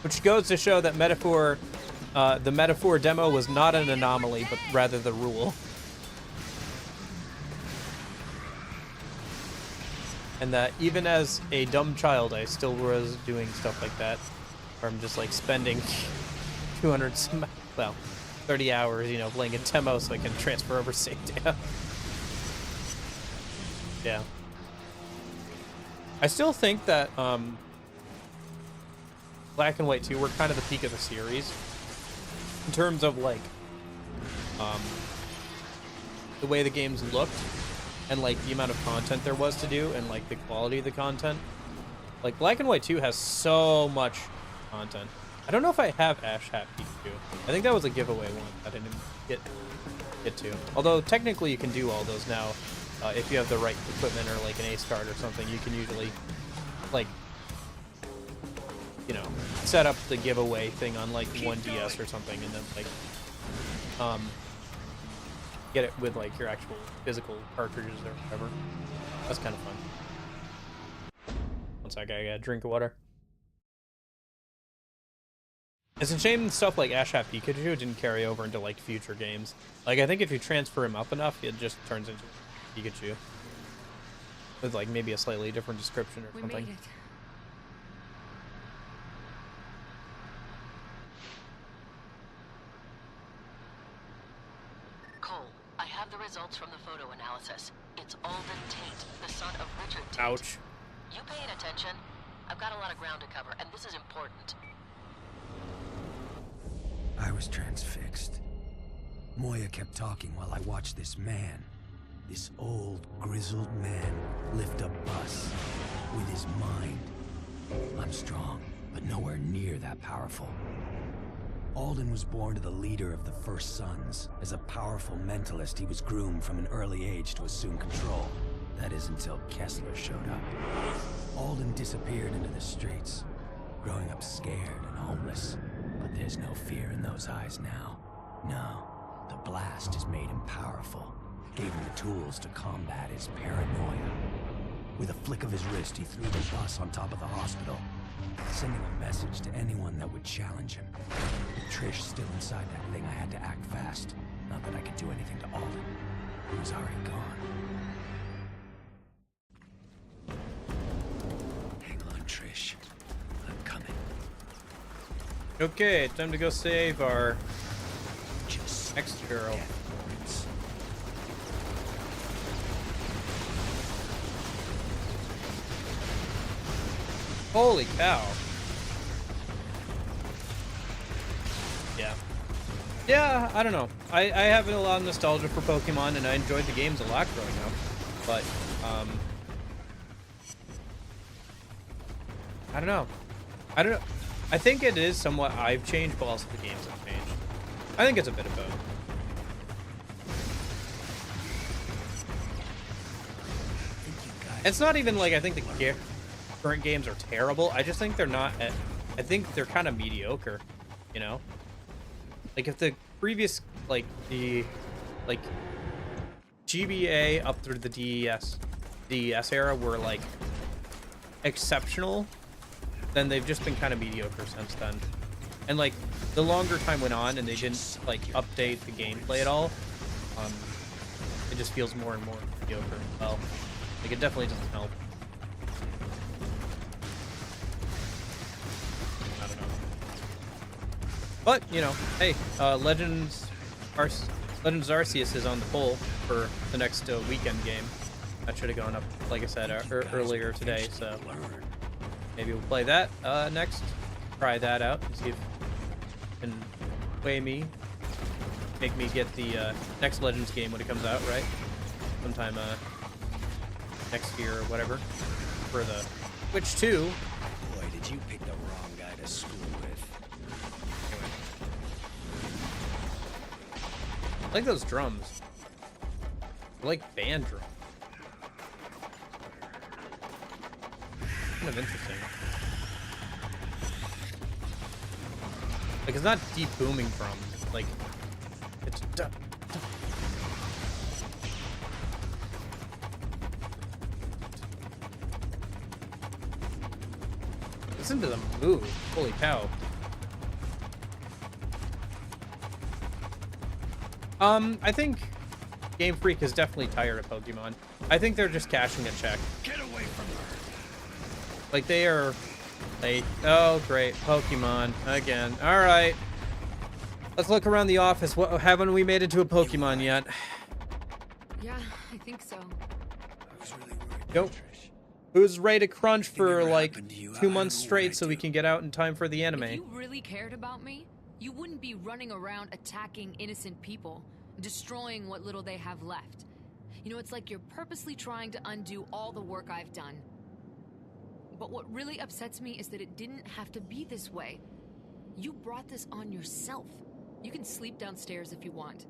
Which goes to show that the Metaphor demo was not an anomaly, but rather the rule. And that even as a dumb child, I still was doing stuff like that. Where I'm just like spending 30 hours, you know, playing a demo so I can transfer over save data. Yeah. I still think that Black and White 2 were kind of the peak of the series in terms of like the way the games looked and like the amount of content there was to do and like the quality of the content. Like Black and White 2 has so much content. I don't know if I have Ash Hat Pikachu. I think that was a giveaway one that I didn't get to. Although technically you can do all those now. If you have the right equipment or like an ace card or something, you can usually like, you know, set up the giveaway thing on like 1DS or something and then like get it with like your actual physical cartridges or whatever. That's kind of fun. One sec, I got a drink of water. It's a shame stuff like Ash Hat Pikachu didn't carry over into like future games. Like I think if you transfer him up enough, it just turns into Pikachu with like maybe a slightly different description or something. We made it. Cole, I have the results from the photo analysis. It's Alden Tate, the son of Richard Tate. Ouch. You paying attention? I've got a lot of ground to cover, and this is important. I was transfixed. Moya kept talking while I watched this man, this old, grizzled man, lift a bus with his mind. I'm strong, but nowhere near that powerful. Alden was born to the leader of the First Sons. As a powerful mentalist, he was groomed from an early age to assume control. That is until Kessler showed up. Alden disappeared into the streets, growing up scared and homeless. But there's no fear in those eyes now. No, the blast has made him powerful, gave him the tools to combat his paranoia. With a flick of his wrist, he threw the bus on top of the hospital, sending a message to anyone that would challenge him. With Trish still inside that thing, I had to act fast. Not that I could do anything to Alden. He was already gone. Hang on, Trish. I'm coming. Okay, time to go save our Just ex-girl. Holy cow. Yeah. Yeah, I don't know. I have a lot of nostalgia for Pokemon, and I enjoyed the games a lot growing up. But, I don't know. I think it is somewhat I've changed, but also the games have changed. I think it's a bit of both. It's not even like I think the current games are terrible. I just think they're not. I think they're kind of mediocre. You know, like if the previous like GBA up through the DES era were like exceptional, then they've just been kind of mediocre since then. And like the longer time went on and they didn't like update the gameplay at all, it just feels more and more mediocre as well. Like it definitely doesn't help. I don't know. But you know, hey, Legends Arceus is on the poll for the next weekend game. That should have gone up, like I said, earlier today. So maybe we'll play that next. Try that out and see if it can make me get the next Legends game when it comes out, right? Sometime next year or whatever for the Switch 2. Boy, did you pick the wrong guy to school with. I like those drums. I like band drums. Kind of interesting. Like it's not deep booming drums. Like it's listen to them move. Holy cow. I think Game Freak is definitely tired of Pokemon. I think they're just cashing a check. Get away from her. Like they are late. Oh, great. Pokemon again. All right. Let's look around the office. What haven't we made it to a Pokemon yet? Yeah, I think so. I was really worried. Nope. Who's ready to crunch for never like happened to you. 2 I months know what straight I so we do. can get out in time for the If anime? you really cared about me, you wouldn't be running around attacking innocent people, destroying what little they have left. You know, it's like you're purposely trying to undo all the work I've done. But what really upsets me is that it didn't have to be this way. You brought this on yourself. You can sleep downstairs if you want.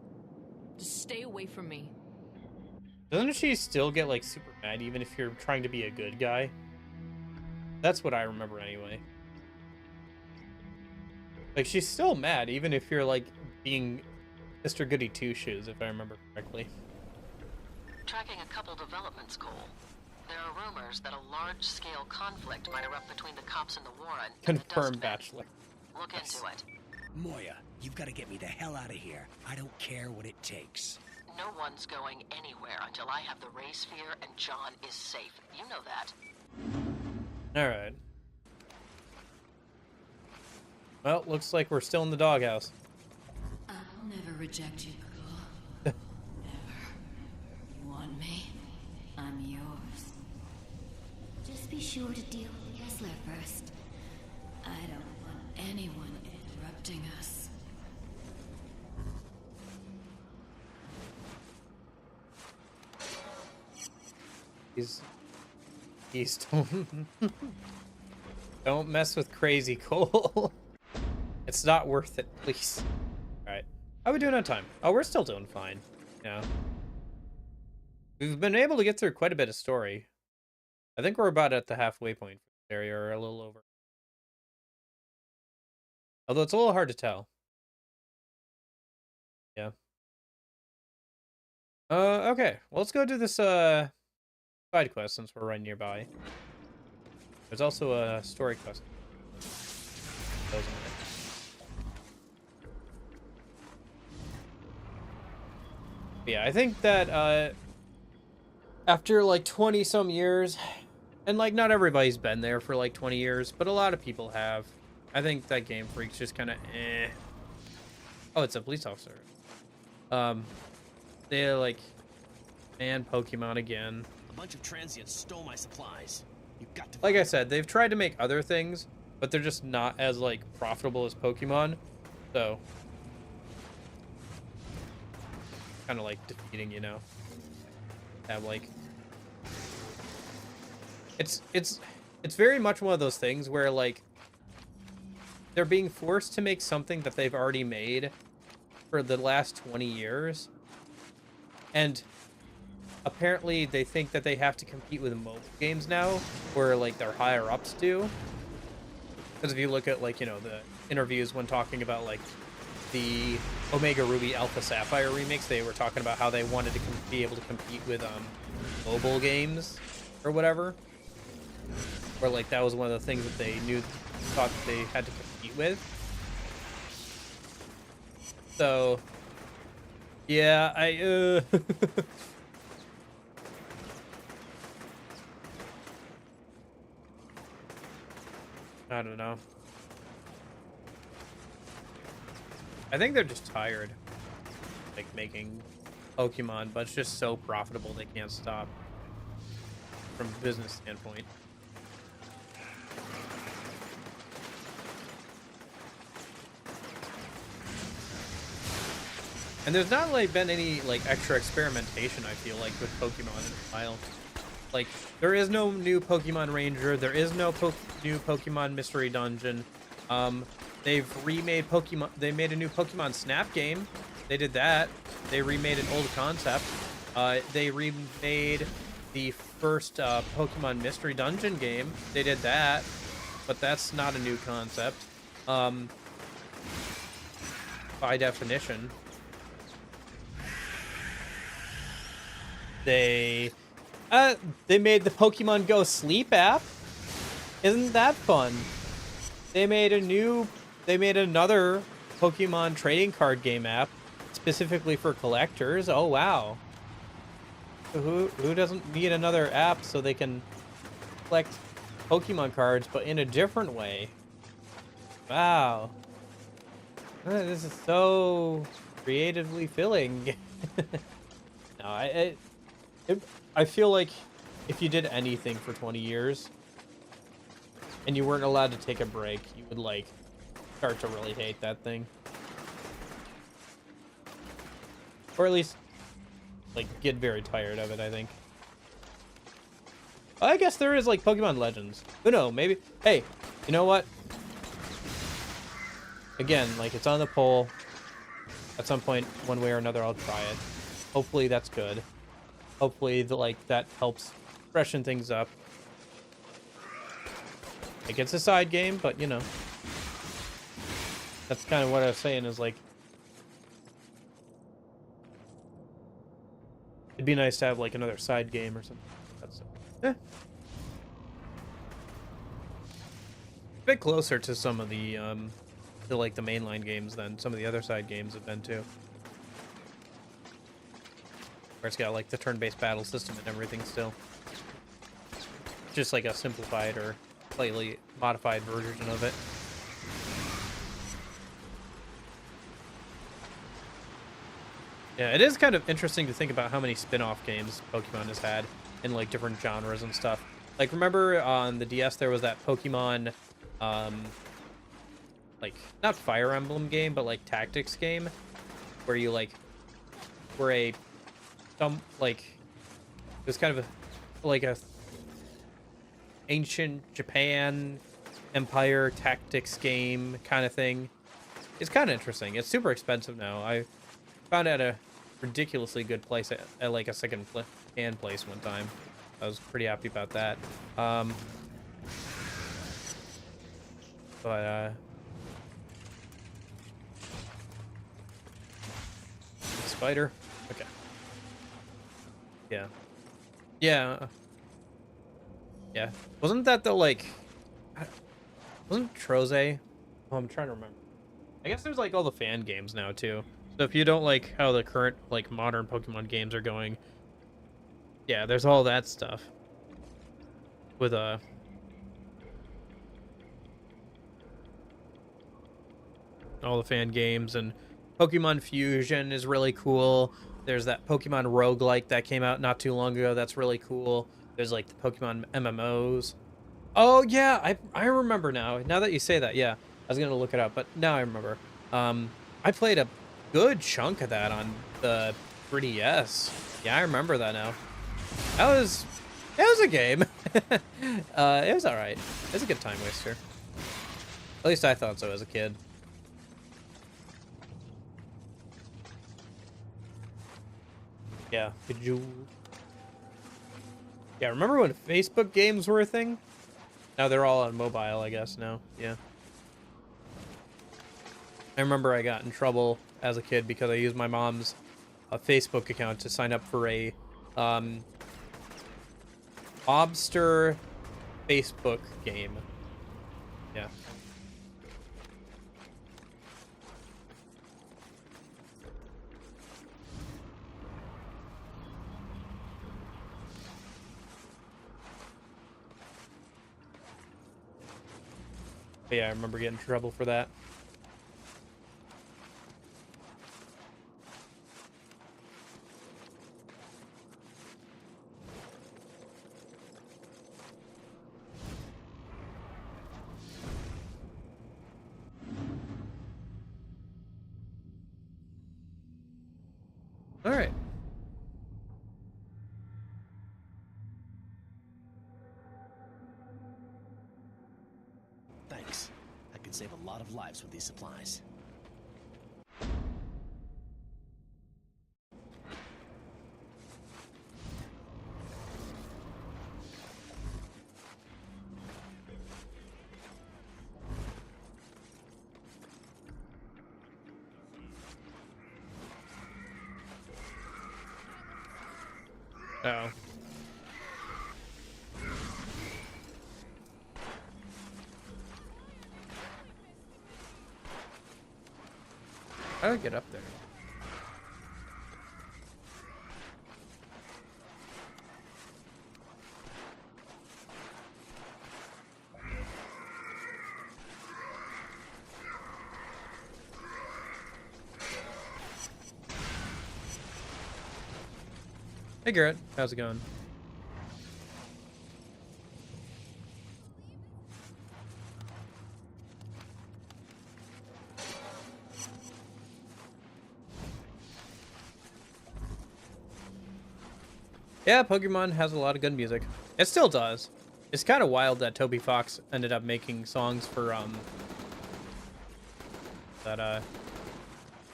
Just stay away from me. Doesn't she still get like super mad even if you're trying to be a good guy? That's what I remember anyway. Like she's still mad even if you're like being Mr. Goody Two Shoes, if I remember correctly. Tracking a couple developments, Cole. There are rumors that a large-scale conflict might erupt between the cops and the Warren. and the Confirmed Dustmen. bachelor. Look into it. Moya, you've got to get me the hell out of here. I don't care what it takes. No one's going anywhere until I have the Ray Sphere and John is safe. You know that. Alright. Well, looks like we're still in the doghouse. I'll never reject you, Cole. Never. You want me? I'm yours. Just be sure to deal with Kessler first. I don't want anyone interrupting us. He's don't mess with Crazy Cole. It's not worth it, please. Alright. How are we doing on time? Oh, we're still doing fine. Yeah. We've been able to get through quite a bit of story. I think we're about at the halfway point for this area, or a little over. Although it's a little hard to tell. Yeah. Okay. Well, let's go do this, side quest since we're right nearby. There's also a story quest. Those in it. Yeah, I think that after like 20 some years, and like not everybody's been there for like 20 years, but a lot of people have. I think that Game Freak's just kind of eh. Oh, it's a police officer. They're like, man, Pokemon again. A bunch of transients stole my supplies. You've got to. Like I said, they've tried to make other things, but they're just not as like profitable as Pokemon. So kind of like defeating, you know. Have like it's very much one of those things where like they're being forced to make something that they've already made for the last 20 years. And apparently they think that they have to compete with mobile games now, where like their higher ups do. Because if you look at like, you know, the interviews when talking about like the Omega Ruby Alpha Sapphire remakes, they were talking about how they wanted to be able to compete with mobile games or whatever. Or like that was one of the things that they thought that they had to compete with. So yeah, I I don't know. I think they're just tired, like, making Pokemon, but it's just so profitable they can't stop from a business standpoint. And there's not, like, been any, like, extra experimentation, I feel like, with Pokemon in a while. Like, there is no new Pokemon Ranger, there is no new Pokemon Mystery Dungeon. They've remade Pokemon. They made a new Pokemon Snap game. They did that. They remade an old concept. They remade the first Pokemon Mystery Dungeon game. They did that, but that's not a new concept. By definition. They made the Pokemon Go Sleep app. Isn't that fun? They made another Pokemon trading card game app specifically for collectors. Oh wow. Who doesn't need another app so they can collect Pokemon cards but in a different way? Wow. This is so creatively filling. No, I feel like if you did anything for 20 years and you weren't allowed to take a break, you would, like, start to really hate that thing. Or at least, like, get very tired of it, I think. I guess there is, like, Pokemon Legends. Who knows? Maybe. Hey, you know what? Again, like, it's on the poll. At some point, one way or another, I'll try it. Hopefully that's good. Hopefully, that helps freshen things up. Like, it's a side game, but, you know. That's kind of what I was saying, is, like, it'd be nice to have, like, another side game or something. That's, a bit closer to some of the, like, the mainline games than some of the other side games have been, too. Where it's got, like, the turn-based battle system and everything still. Just, like, a simplified or slightly modified version of it. Yeah, it is kind of interesting to think about how many spin-off games Pokemon has had in, like, different genres and stuff. Like, remember on the DS there was that Pokemon, like, not Fire Emblem game, but, like, tactics game, where you, like, were it was kind of a ancient Japan Empire tactics game kind of thing. It's kind of interesting. It's super expensive now. I found it at a ridiculously good place at like a second-hand place one time. I was pretty happy about that. Spider. Okay. Yeah. Yeah. Yeah. Wasn't that the, like... Wasn't Troze? Oh, I'm trying to remember. I guess there's, like, all the fan games now, too. So if you don't like how the current, like, modern Pokemon games are going... Yeah, there's all that stuff. With, all the fan games, and Pokemon Fusion is really cool. There's that Pokemon roguelike that came out not too long ago. That's really cool. There's, like, the Pokemon MMOs. Oh, yeah, I remember now. Now that you say that, yeah. I was going to look it up, but now I remember. I played a good chunk of that on the 3DS. Yeah, I remember that now. It was a game. It was all right. It was a good time waster. At least I thought so as a kid. Yeah, Bejeweled. Yeah, remember when Facebook games were a thing? Now they're all on mobile, I guess, now. Yeah. I remember I got in trouble as a kid because I used my mom's Facebook account to sign up for a Mobster Facebook game. Yeah. But yeah, I remember getting in trouble for that. All right. Thanks. I could save a lot of lives with these supplies. Uh-oh. How do I get up there? Hey Garrett, how's it going? Yeah, Pokemon has a lot of good music. It still does. It's kind of wild that Toby Fox ended up making songs for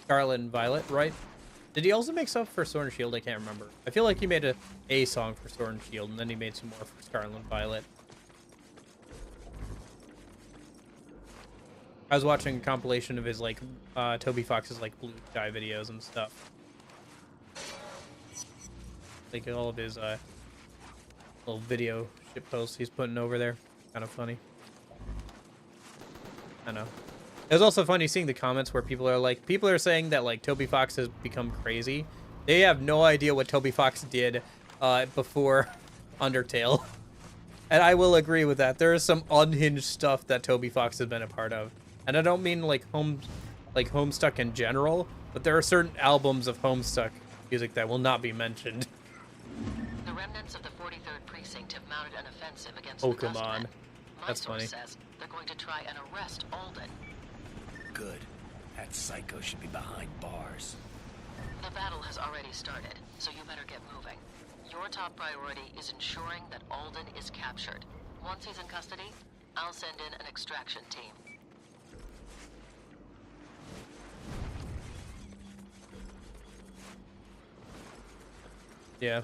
Scarlet and Violet, right? Did he also make stuff for Sword and Shield? I can't remember. I feel like he made a song for Sword and Shield, and then he made some more for Scarlet and Violet. I was watching a compilation of his, like, Toby Fox's, like, Blue Sky videos and stuff. Like, all of his, little video shit posts he's putting over there. Kind of funny. I know. It was also funny seeing the comments where people are saying that, like, Toby Fox has become crazy. They have no idea what Toby Fox did before Undertale. And I will agree with that. There is some unhinged stuff that Toby Fox has been a part of. And I don't mean, like, Homestuck in general, but there are certain albums of Homestuck music that will not be mentioned. The remnants of the 43rd Precinct have mounted an offensive against Oh, the come on. Dustmen. My That's source funny. says they're going to try and arrest Alden. Good. That psycho should be behind bars. The battle has already started, so you better get moving. Your top priority is ensuring that Alden is captured. Once he's in custody, I'll send in an extraction team. Yeah.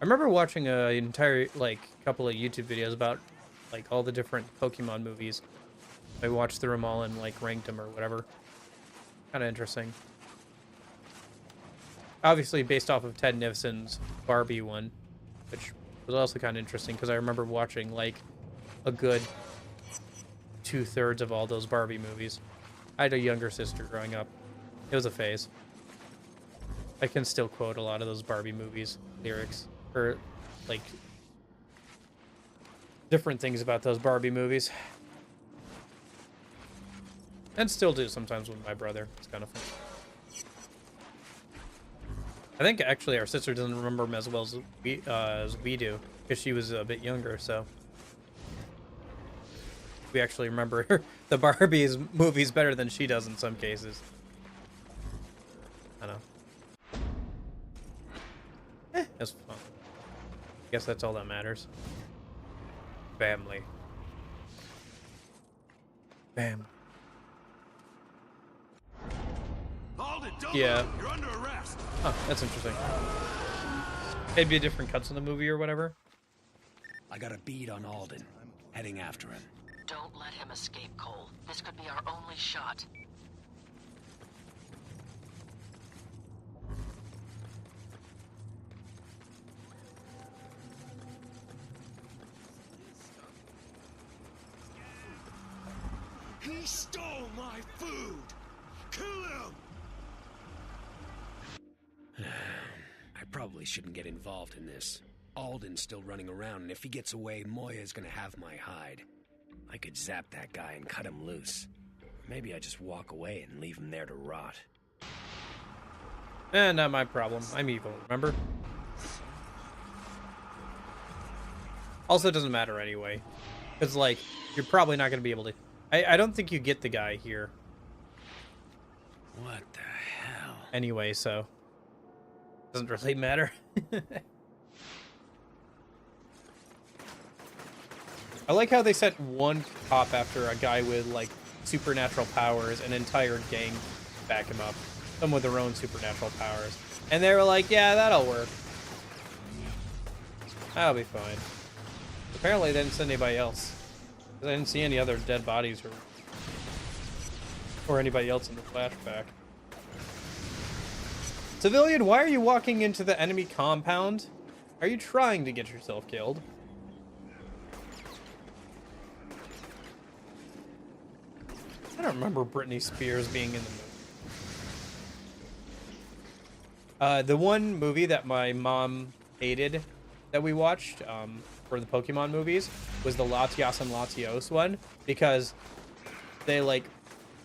I remember watching an entire, like, couple of YouTube videos about, like, all the different Pokemon movies. I watched through them all and, like, ranked them or whatever. Kind of interesting. Obviously based off of Ted Nivson's Barbie one, which was also kind of interesting because I remember watching, like, a good 2/3 of all those Barbie movies. I had a younger sister growing up. It was a phase. I can still quote a lot of those Barbie movies lyrics, or, like, different things about those Barbie movies. And still do sometimes with my brother. It's kind of fun. I think actually our sister doesn't remember them as well as we do, because she was a bit younger, so we actually remember the Barbie's movies better than she does in some cases. I know. That's fun. Guess that's all that matters. Family. Bam. Alden, Yeah. You're under arrest. Oh, that's interesting. Maybe a different cuts in the movie or whatever. I got a bead on Alden. Heading after him. Don't let him escape, Cole. This could be our only shot. He stole my food. Kill him. I probably shouldn't get involved in this. Alden's still running around, and if he gets away, Moya's gonna have my hide. I could zap that guy and cut him loose. Maybe I just walk away and leave him there to rot. Not my problem. I'm evil, remember? Also, it doesn't matter anyway. Because, like, you're probably not going to be able to... I don't think you get the guy here. What the hell? Anyway, so... Doesn't really matter. I like how they sent one cop after a guy with, like, supernatural powers, an entire gang back him up. Some with their own supernatural powers. And they were like, yeah, that'll work. That'll be fine. Apparently they didn't send anybody else. I didn't see any other dead bodies or anybody else in the flashback. Civilian, why are you walking into the enemy compound? Are you trying to get yourself killed? I don't remember Britney Spears being in the movie. The one movie that my mom hated that we watched for the Pokemon movies was the Latios and Latios one, because they, like,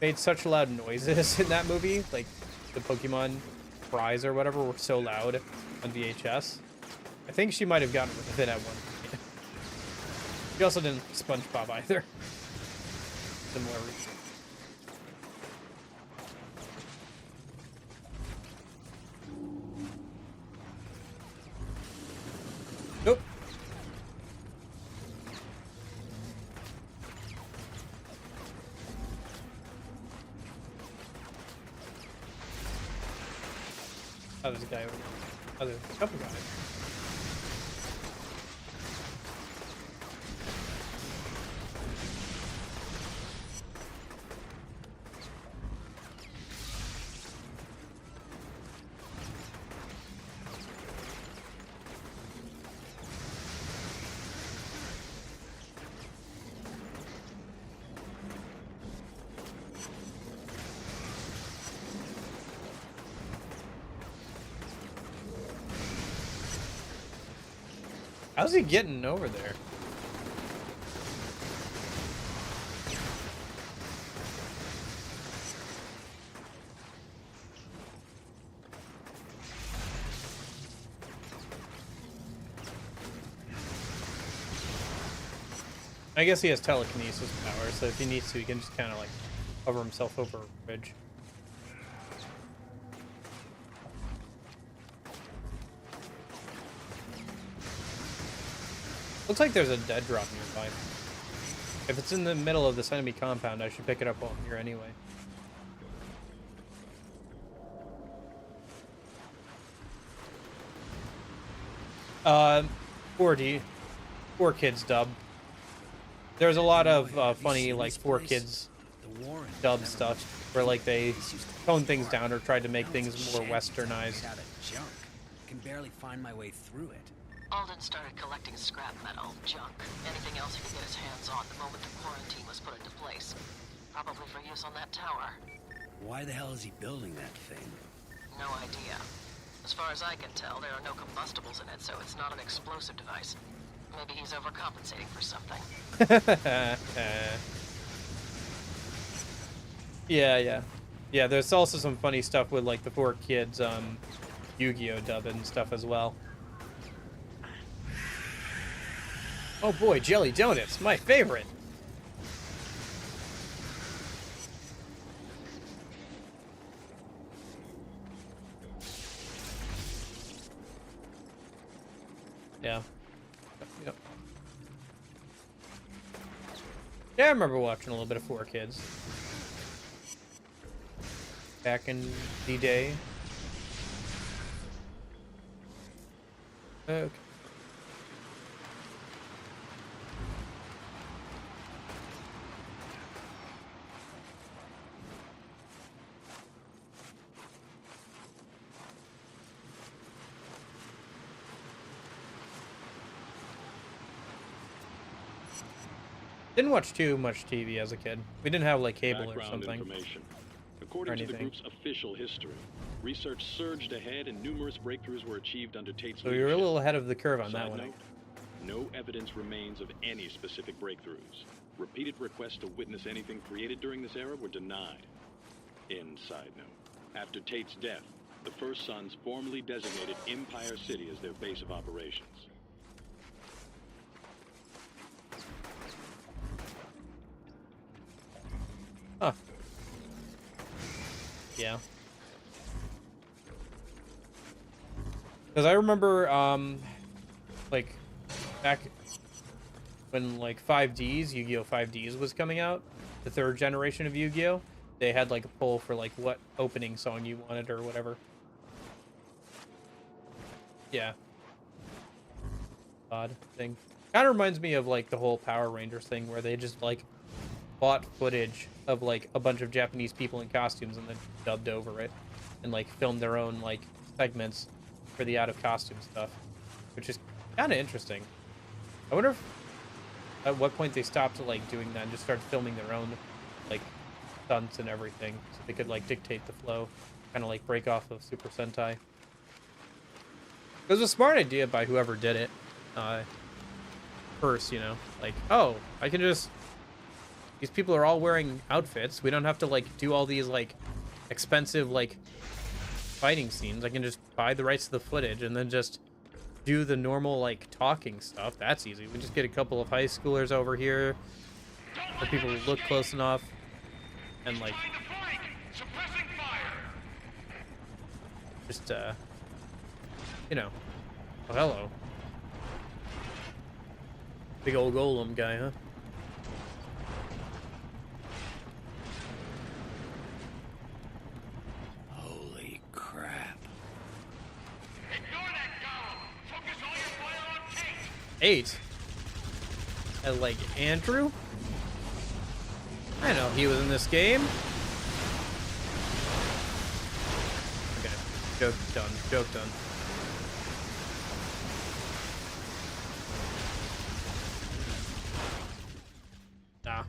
made such loud noises in that movie. Like, the Pokemon cries or whatever were so loud on VHS. I think she might have gotten rid of it at one point. She also didn't like SpongeBob either. Similar reason. Nope. Oh, there's a guy over there. Oh, there's a couple guys. How's he getting over there? I guess he has telekinesis power, so if he needs to, he can just kind of like hover himself over a bridge. Looks like there's a dead drop nearby. If it's in the middle of this enemy compound, I should pick it up while I'm here anyway. Four kids dub. There's a lot of funny, like, 4Kids dub stuff where, like, they tone things down or tried to make things more westernized. Can barely find my way through it. Alden started collecting scrap metal, junk, anything else he could get his hands on the moment the quarantine was put into place. Probably for use on that tower. Why the hell is he building that thing? No idea. As far as I can tell, there are no combustibles in it, so it's not an explosive device. Maybe he's overcompensating for something. Yeah, there's also some funny stuff with, like, the 4Kids Yu-Gi-Oh dub and stuff as well. Oh boy, jelly donuts, my favorite. Yeah. Yep. Yeah, I remember watching a little bit of 4Kids. back in the day. Okay. Didn't watch too much TV as a kid. We didn't have like cable or something. Information. According to the group's official history, research surged ahead and numerous breakthroughs were achieved under Tate's So leadership. you're a little ahead of the curve on that Side one. note, no evidence remains of any specific breakthroughs. Repeated requests to witness anything created during this era were denied. Side note, after Tate's death, the First Sons formally designated Empire City as their base of operations. Huh. Yeah. Because I remember, like, back when, like, 5Ds, Yu-Gi-Oh! 5Ds was coming out, the third generation of Yu-Gi-Oh! They had, like, a poll for, like, what opening song you wanted or whatever. Yeah. Odd thing. Kind of reminds me of, like, the whole Power Rangers thing where they just, like, bought footage of like a bunch of Japanese people in costumes and then dubbed over it and like filmed their own like segments for the out of costume stuff, which is kind of interesting. I wonder if at what point they stopped like doing that and just started filming their own like stunts and everything so they could like dictate the flow, kind of like break off of Super Sentai. It was a smart idea by whoever did it first, you know, like, oh, I can just, these people are all wearing outfits. We don't have to, like, do all these, like, expensive, like, fighting scenes. I can just buy the rights to the footage and then just do the normal, like, talking stuff. That's easy. We just get a couple of high schoolers over here for people who look close enough and, like, just, you know. Oh, hello. Big old golem guy, huh? Holy crap. Eight? Like Andrew? I know he was in this game. Okay, joke done. Joke done. Nah.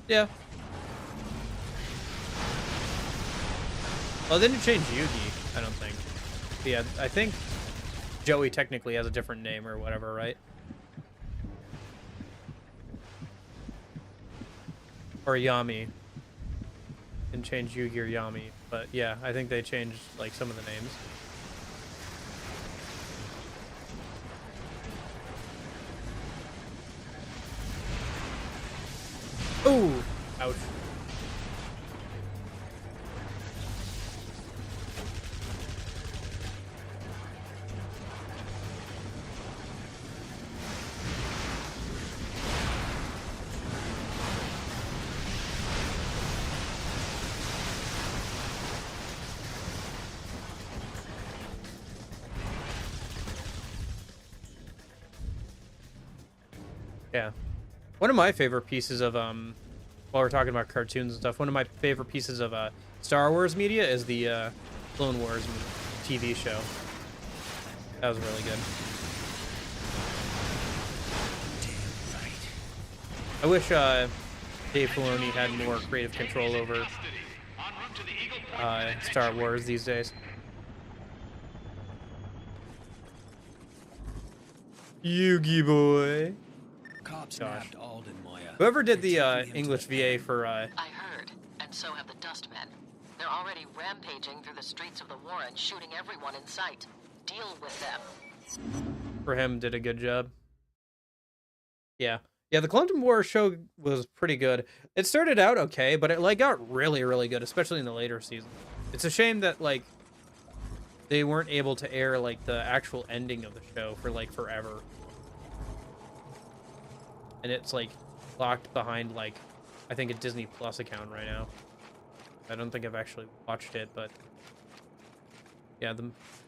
Yeah. Well, they didn't change Yugi, I don't think. But yeah, I think Joey technically has a different name or whatever, right? Or Yami. Didn't change Yugi or Yami. But yeah, I think they changed like some of the names. Ooh! Ouch. Yeah. One of my favorite pieces of, while we're talking about cartoons and stuff, one of my favorite pieces of, Star Wars media is the, Clone Wars TV show. That was really good. Damn right. I wish, Dave Filoni had more creative control over, Star Wars these days. Yugi boy. Cops Gosh. nabbed Alden, Moya. Whoever did the They're taking him English to the VA for I heard, and so have the Dustmen. They're already rampaging through the streets of the Warren, shooting everyone in sight. Deal with them. him did a good job. Yeah. Yeah, the Clone Wars show was pretty good. It started out okay, but it like got really, really good, especially in the later seasons. It's a shame that like they weren't able to air like the actual ending of the show for like forever. And it's like locked behind like I think, a Disney Plus account right now. I don't think I've actually watched it, but yeah,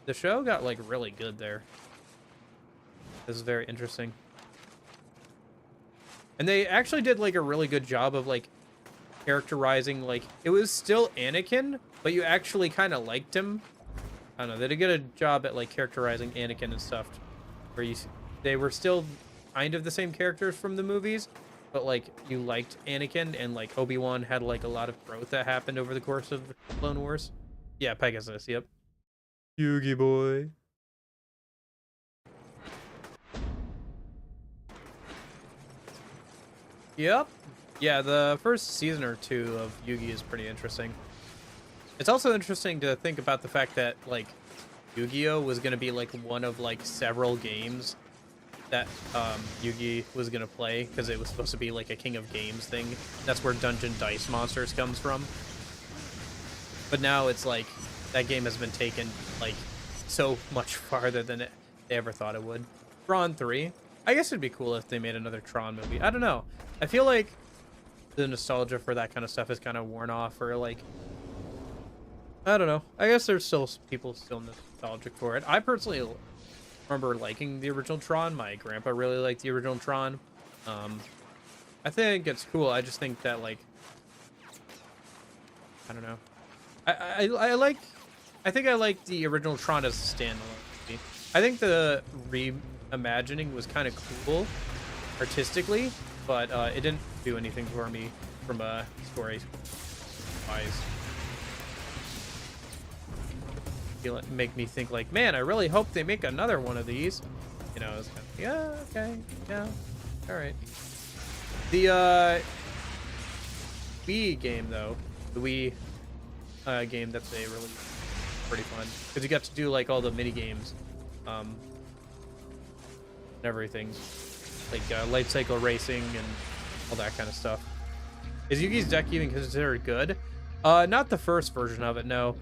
the show got like really good there. This is very interesting. And they actually did like a really good job of like characterizing, like, it was still Anakin, but you actually kind of liked him. I don't know, they did a good job at like characterizing Anakin and stuff, where they were still kind of the same characters from the movies, but like you liked Anakin, and like Obi-Wan had like a lot of growth that happened over the course of Clone Wars. Yeah, Pegasus, yep. Yugi boy. Yep. Yeah, the first season or two of Yugi is pretty interesting. It's also interesting to think about the fact that, like, Yu-Gi-Oh! Was going to be, like, one of, like, several games that Yugi was going to play, because it was supposed to be, like, a King of Games thing. That's where Dungeon Dice Monsters comes from. But now it's, like, that game has been taken, like, so much farther than they ever thought it would. Tron 3. I guess it'd be cool if they made another Tron movie. I don't know. I feel like the nostalgia for that kind of stuff is kind of worn off, or like, I don't know. I guess there's still people still nostalgic for it. I personally remember liking the original Tron. My grandpa really liked the original Tron. I think it's cool. I just think that, like, I don't know. I think I like the original Tron as a standalone movie. I think the reimagining was kind of cool artistically, but it didn't do anything for me from a story wise. Make me think like, man, I really hope they make another one of these. You know, it's kind of, yeah, okay, yeah, all right. The Wii game though, the Wii game that they released, pretty fun because you got to do like all the mini games, and everything, like light cycle racing and all that kind of stuff. Is Yugi's deck even considered good? Not the first version of it, no.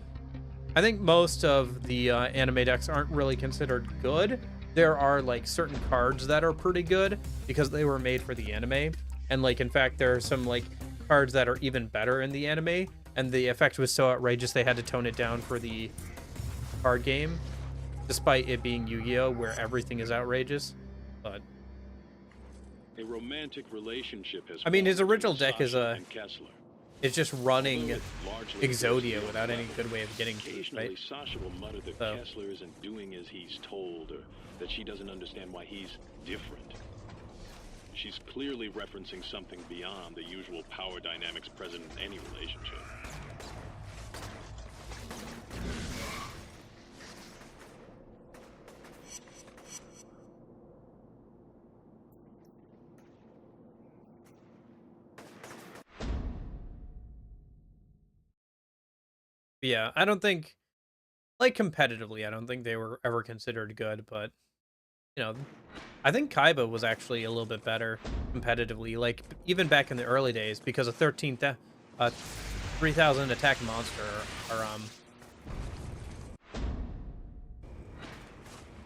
I think most of the anime decks aren't really considered good. There are like certain cards that are pretty good because they were made for the anime, and like in fact there are some like cards that are even better in the anime, and the effect was so outrageous they had to tone it down for the card game, despite it being Yu-Gi-Oh, where everything is outrageous. But a romantic relationship has, I mean, his original between deck is Sasha and Kessler. It's just running Although it largely Exodia appears without any level, good way of getting to it, occasionally right? Sasha will mutter that So Kessler isn't doing as he's told, or that she doesn't understand why he's different. She's clearly referencing something beyond the usual power dynamics present in any relationship. yeah, I don't think, like, competitively, I don't think they were ever considered good, but you know, I think Kaiba was actually a little bit better competitively, like even back in the early days, because a 3000 attack monster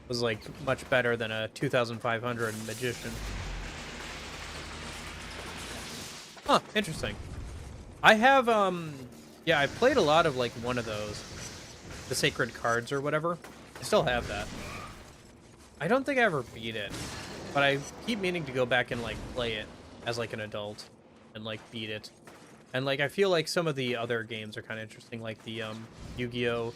was like much better than a 2500 magician. Huh, interesting. I have yeah, I played a lot of like one of those, the sacred cards or whatever. I still have that. I don't think I ever beat it, but I keep meaning to go back and like play it as like an adult and like beat it. And like I feel like some of the other games are kind of interesting, like the Yu-Gi-Oh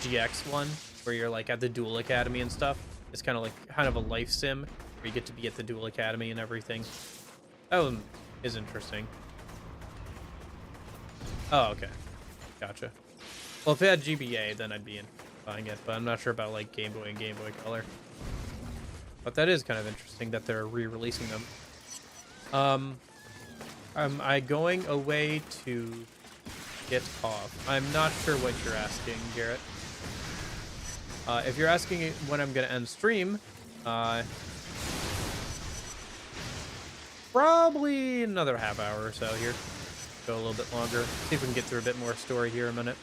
GX one, where you're like at the Duel Academy and stuff. It's kind of like kind of a life sim where you get to be at the Duel Academy and everything. That one is interesting. Oh, okay. Gotcha. Well, if it had GBA, then I'd be in buying it, but I'm not sure about like Game Boy and Game Boy Color. But that is kind of interesting that they're re-releasing them. Am I going away to get off? I'm not sure what you're asking, Garrett. If you're asking when I'm gonna end stream, probably another half hour or so here. Go a little bit longer. See if we can get through a bit more story here in a minute.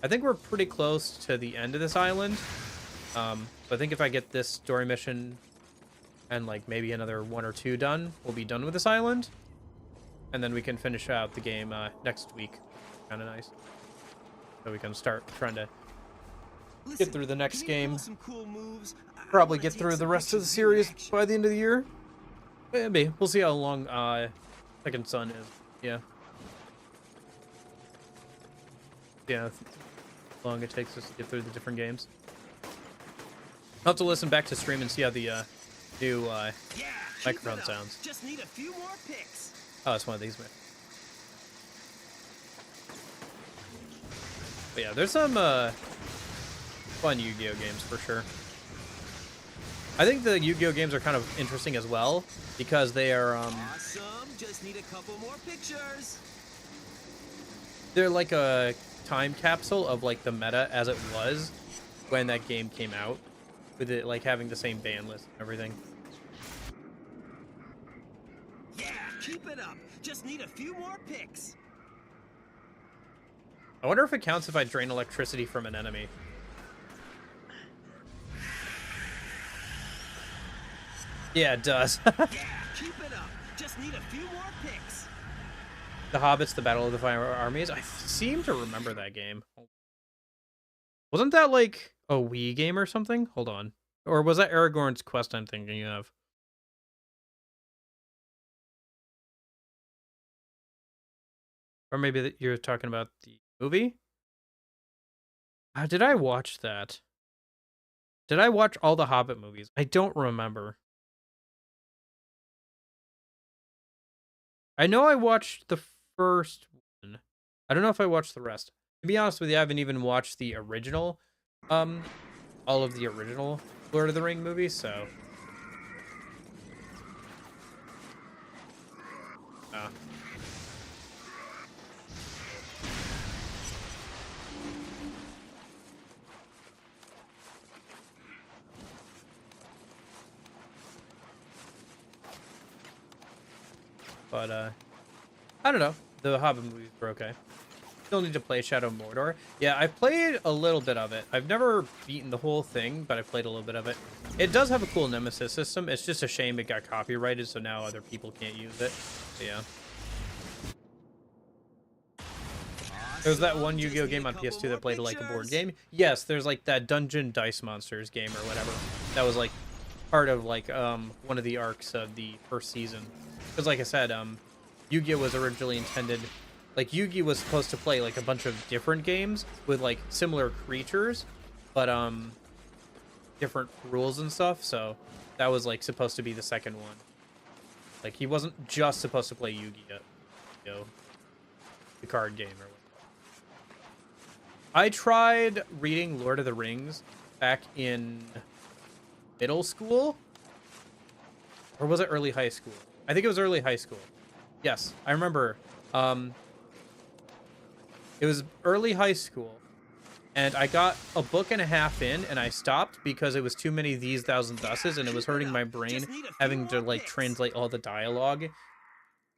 I think we're pretty close to the end of this island. So I think if I get this story mission and like maybe another 1 or 2 done, we'll be done with this island. and then we can finish out the game next week. Kind of nice. So we can start trying to get through the next game. Probably get through the rest of the series by the end of the year. Maybe. We'll see how long Second Son is. Yeah. Yeah, how long it takes us to get through the different games. I'll have to listen back to stream and see how the new microphone sounds. Just need a few more picks. Oh, it's one of these, man. But yeah, there's some fun Yu-Gi-Oh games for sure. I think the Yu-Gi-Oh games are kind of interesting as well because they are Awesome. Just need a couple more pictures. they're like a time capsule of like the meta as it was when that game came out, with it like having the same ban list and everything. Yeah, keep it up. Just need a few more picks. I wonder if it counts if I drain electricity from an enemy. Yeah, it does. Yeah, keep it up. Just need a few more picks. The Hobbits, the Battle of the Fire Armies. I seem to remember that game. Wasn't that like a Wii game or something? Hold on. Or was that Aragorn's Quest I'm thinking of? Or maybe you're talking about the movie? Did I watch that? Did I watch all the Hobbit movies? I don't remember. I know I watched the first one. I don't know if I watched the rest. To be honest with you, I haven't even watched the original, all of the original Lord of the Ring movies, so. But, I don't know. The Hobbit movies were okay. Still need to play Shadow of Mordor. Yeah, I played a little bit of it. I've never beaten the whole thing, but I played a little bit of it. It does have a cool Nemesis system. It's just a shame it got copyrighted, so now other people can't use it. But yeah. There was that one Yu-Gi-Oh game on PS2 that played like a board game. Yes, there's like that Dungeon Dice Monsters game or whatever. That was like part of like one of the arcs of the first season. Because like I said, Yu-Gi-Oh was originally intended, like Yu-Gi was supposed to play like a bunch of different games with like similar creatures, but different rules and stuff. So that was like supposed to be the second one. Like he wasn't just supposed to play Yu-Gi-Oh, the card game or whatever. I tried reading Lord of the Rings back in middle school, or was it early high school? I think it was early high school. Yes, I remember. It was early high school, and I got a book and a half in, and I stopped because it was too many these, thous, and thuses, and it was hurting my brain having to like translate all the dialogue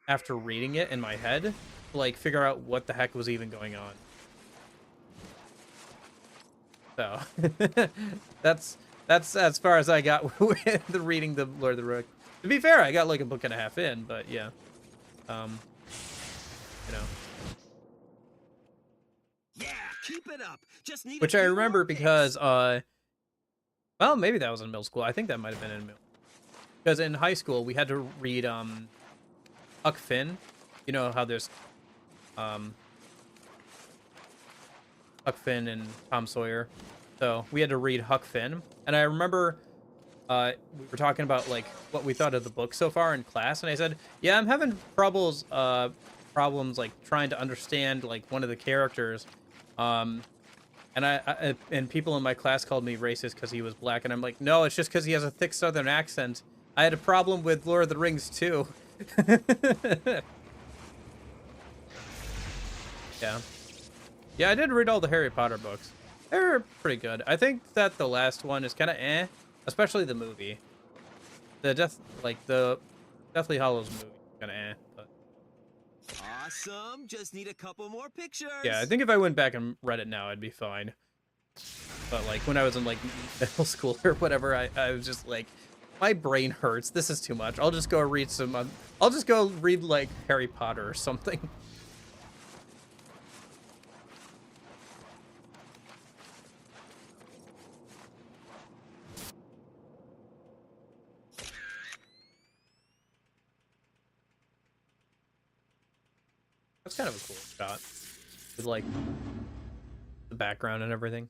after reading it in my head to like figure out what the heck was even going on. So that's as far as I got with the reading the Lord of the Rings. To be fair, I got like a book and a half in, but yeah. You know. Yeah, keep it up. Just need Which I remember because well, maybe that was in middle school. I think that might have been in middle. Because in high school we had to read Huck Finn. You know how there's Huck Finn and Tom Sawyer. So we had to read Huck Finn. And I remember we were talking about like what we thought of the book so far in class, and I said, yeah, I'm having problems like trying to understand like one of the characters. And and people in my class called me racist because he was black, and I'm like, no, it's just because he has a thick southern accent. I had a problem with Lord of the Rings too. Yeah, I did read all the Harry Potter books. They're pretty good. I think that the last one is kind of eh, especially the movie. The Deathly Hallows movie, kind of eh. But Awesome. Just need a couple more pictures. yeah, I think if I went back and read it now, I'd be fine. But like when I was in like middle school or whatever, I was just like, My brain hurts. This is too much. I'll just go read some. I'll just go read like Harry Potter or something. That's kind of a cool shot with like the background and everything.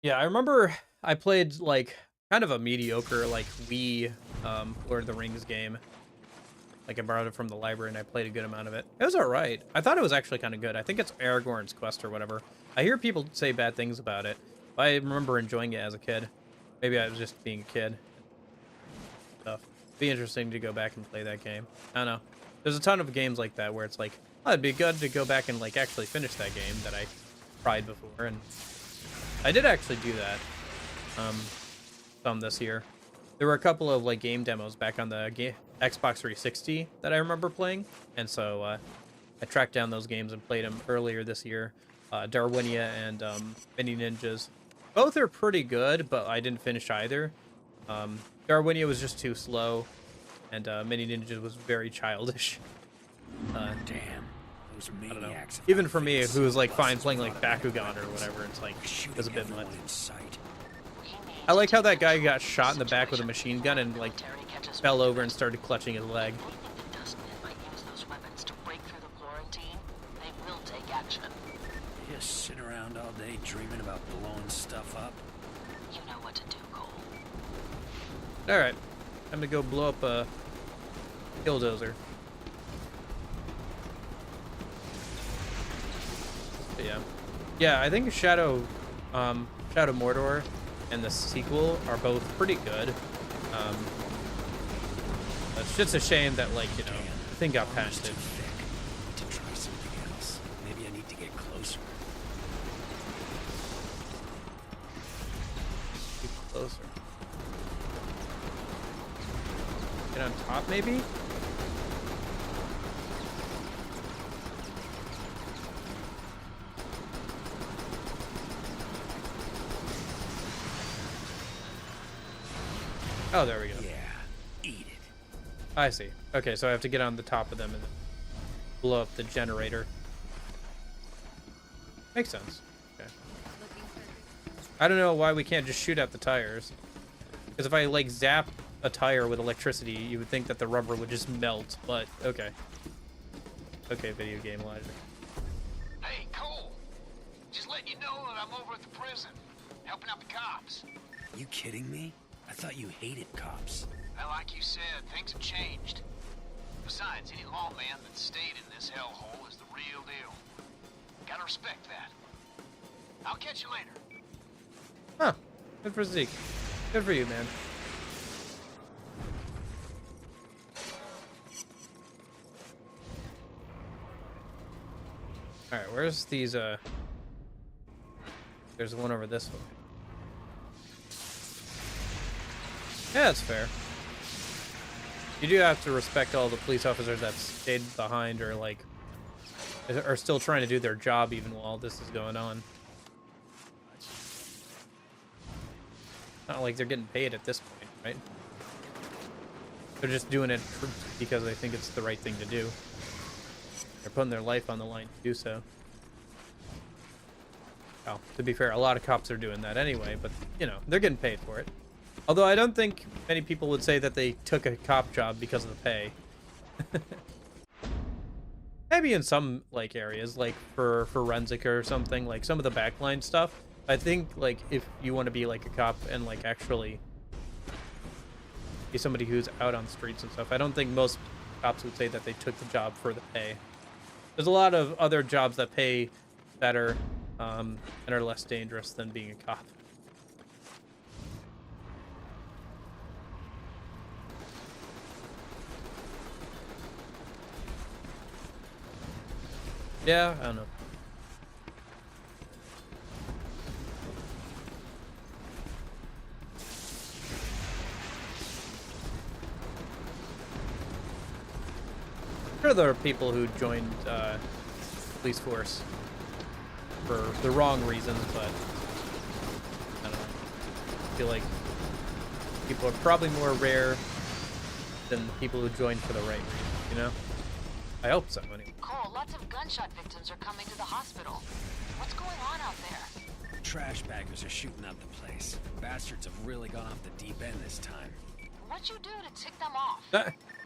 Yeah, I remember I played like kind of a mediocre like Wii Lord of the Rings game. Like I borrowed it from the library and I played a good amount of it. It was alright. I thought it was actually kind of good. I think it's Aragorn's Quest or whatever. I hear people say bad things about it. But I remember enjoying it as a kid. Maybe I was just being a kid. Stuff. Be interesting to go back and play that game. I don't know. There's a ton of games like that where it's like, oh, it'd be good to go back and like actually finish that game that I tried before, and I did actually do that. Some this year. There were a couple of like game demos back on the Xbox 360 that I remember playing, and so I tracked down those games and played them earlier this year. Darwinia and Mini Ninjas. Both are pretty good, but I didn't finish either. Darwinia was just too slow, and Mini Ninjas was very childish. Damn, those maniacs. Even for me, who was like fine playing like Bakugan or whatever, it's like it was a bit much. I like how that guy got shot in the back with a machine gun and like fell over and started clutching his leg. Just sit around all day dreaming about blowing stuff up. You know what to do, Cole. Alright, I'm gonna go blow up a killdozer. But yeah, I think Shadow Mordor and the sequel are both pretty good. It's just a shame that, like, you know, the thing got patched in. To try something else. Maybe I need to get closer. Get closer. Get on top, maybe? Oh, there we go. Yeah, eat it. I see. Okay, so I have to get on the top of them and then blow up the generator. Makes sense. Okay. I don't know why we can't just shoot at the tires. Because if I, like, zap a tire with electricity, you would think that the rubber would just melt, but okay. Okay, video game logic. Hey, Cole. Just letting you know that I'm over at the prison, helping out the cops. You kidding me? I thought you hated cops. Well, like you said, things have changed. Besides, any lawman that stayed in this hellhole is the real deal. Gotta respect that. I'll catch you later. Huh. Good for Zeke. Good for you, man. Alright, where's these, There's one over this way. Yeah, that's fair. You do have to respect all the police officers that stayed behind or, like, are still trying to do their job even while this is going on. Not like they're getting paid at this point, right? They're just doing it because they think it's the right thing to do. They're putting their life on the line to do so. Well, to be fair, a lot of cops are doing that anyway, but, you know, they're getting paid for it. Although I don't think many people would say that they took a cop job because of the pay. Maybe in some, like, areas, like for forensic or something, like some of the backline stuff. I think, like, if you want to be, like, a cop and, like, actually be somebody who's out on the streets and stuff, I don't think most cops would say that they took the job for the pay. There's a lot of other jobs that pay better and are less dangerous than being a cop. Yeah, I don't know. I'm sure there are people who joined police force for the wrong reasons, but I don't know. I feel like people are probably more rare than the people who join for the right reason, you know? I hope so, anyway. Cole, lots of gunshot victims are coming to the hospital. What's going on out there? Trash baggers are shooting up the place. Bastards have really gone off the deep end this time. What'd you do to tick them off?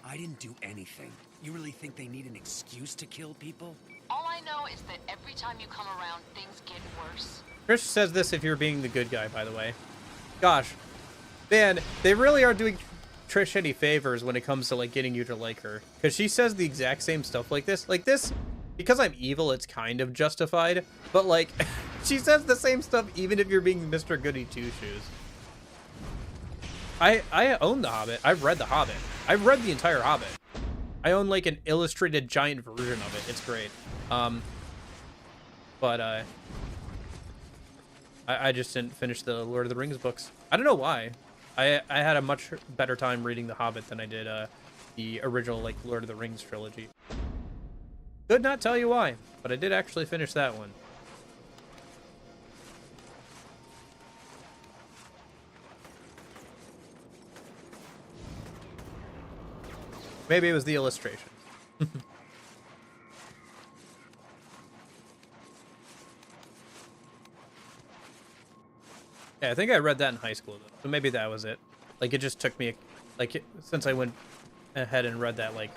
I didn't do anything. You really think they need an excuse to kill people? All I know is that every time you come around, things get worse. Trish says this if you're being the good guy, by the way. Gosh, man, they really are doing Trish any favors when it comes to, like, getting you to like her. Because she says the exact same stuff like this. Like this, because I'm evil, it's kind of justified. But, like, she says the same stuff even if you're being Mr. Goody Two-Shoes. I own The Hobbit. I've read The Hobbit. I've read the entire Hobbit. I own, like, an illustrated giant version of it. It's great. I just didn't finish the Lord of the Rings books. I don't know why. I had a much better time reading The Hobbit than I did the original, like, Lord of the Rings trilogy. Could not tell you why, but I did actually finish that one. Maybe it was the illustration. Yeah, I think I read that in high school, though. So maybe that was it. Like, it just took me, like, since I went ahead and read that, like,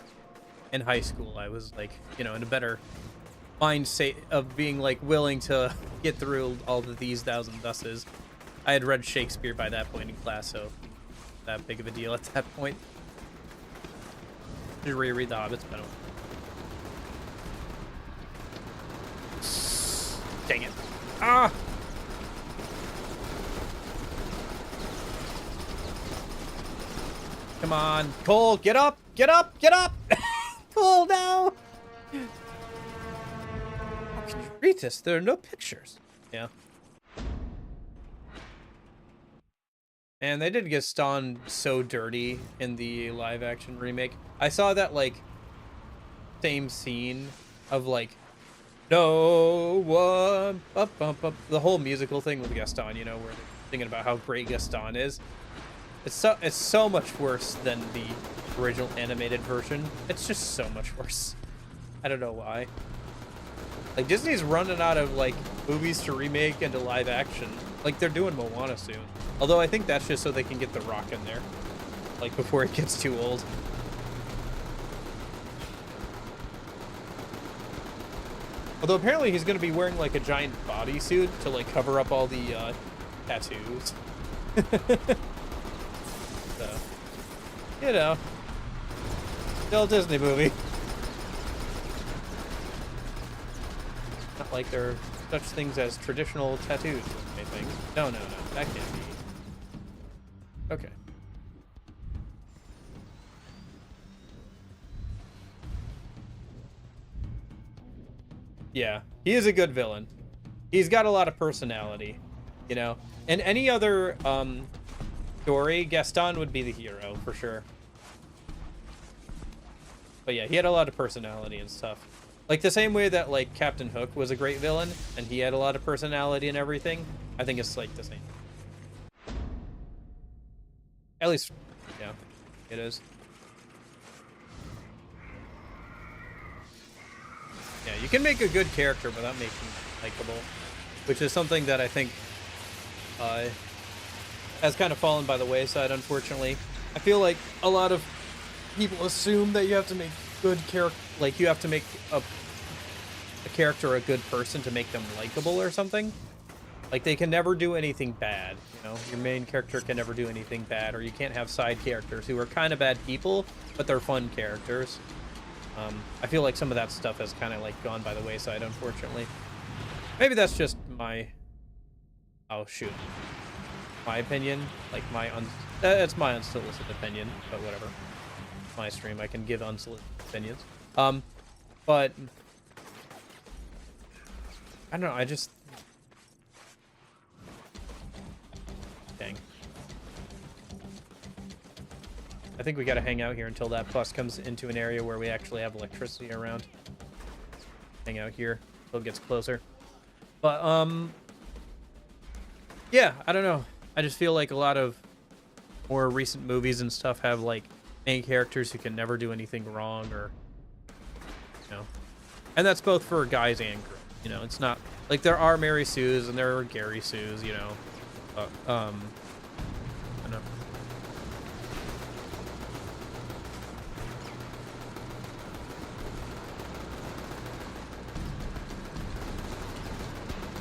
in high school, I was, like, you know, in a better mindset of being, like, willing to get through all of these thousand thuses. I had read Shakespeare by that point in class, so that big of a deal at that point. Just reread The Hobbits, but dang it. Ah! Come on, Cole, get up! Get up! Get up! Cole, no! How can you read this? There are no pictures. Yeah. And they did Gaston so dirty in the live-action remake. I saw that, like, same scene of, like, no one, up, up, up, the whole musical thing with Gaston, you know, where they're thinking about how great Gaston is. It's so much worse than the original animated version. It's just so much worse. I don't know why. Like, Disney's running out of, like, movies to remake into live action. Like, they're doing Moana soon. Although I think that's just so they can get The Rock in there. Like, before it gets too old. Although apparently he's going to be wearing, like, a giant bodysuit to, like, cover up all the tattoos. So, you know. Still a Disney movie. Not like there are such things as traditional tattoos, I think. No, that can't be. Okay. Yeah, he is a good villain. He's got a lot of personality, you know. In any other story, Gaston would be the hero for sure. But yeah, he had a lot of personality and stuff. Like the same way that, like, Captain Hook was a great villain and he had a lot of personality and everything. I think it's like the same. At least, yeah, it is. Yeah, you can make a good character without making it likable, which is something that I think has kind of fallen by the wayside, unfortunately. I feel like a lot of people assume that you have to make good character, like you have to make a character a good person to make them likable or something. Like, they can never do anything bad, you know? Your main character can never do anything bad, or you can't have side characters who are kind of bad people, but they're fun characters. I feel like some of that stuff has kind of, like, gone by the wayside, unfortunately. Maybe that's just my... Oh, shoot. My opinion? Like, it's my unsolicited opinion, but whatever. It's my stream, I can give unsolicited opinions. But... I don't know, I just... Dang. I think we gotta hang out here until that bus comes into an area where we actually have electricity around. hang out here until it gets closer. But yeah, I don't know. I just feel like a lot of more recent movies and stuff have like main characters who can never do anything wrong, or you know, and that's both for guys and girls. You know, it's not like there are Mary Sues and there are Gary Sues. You know, I don't know.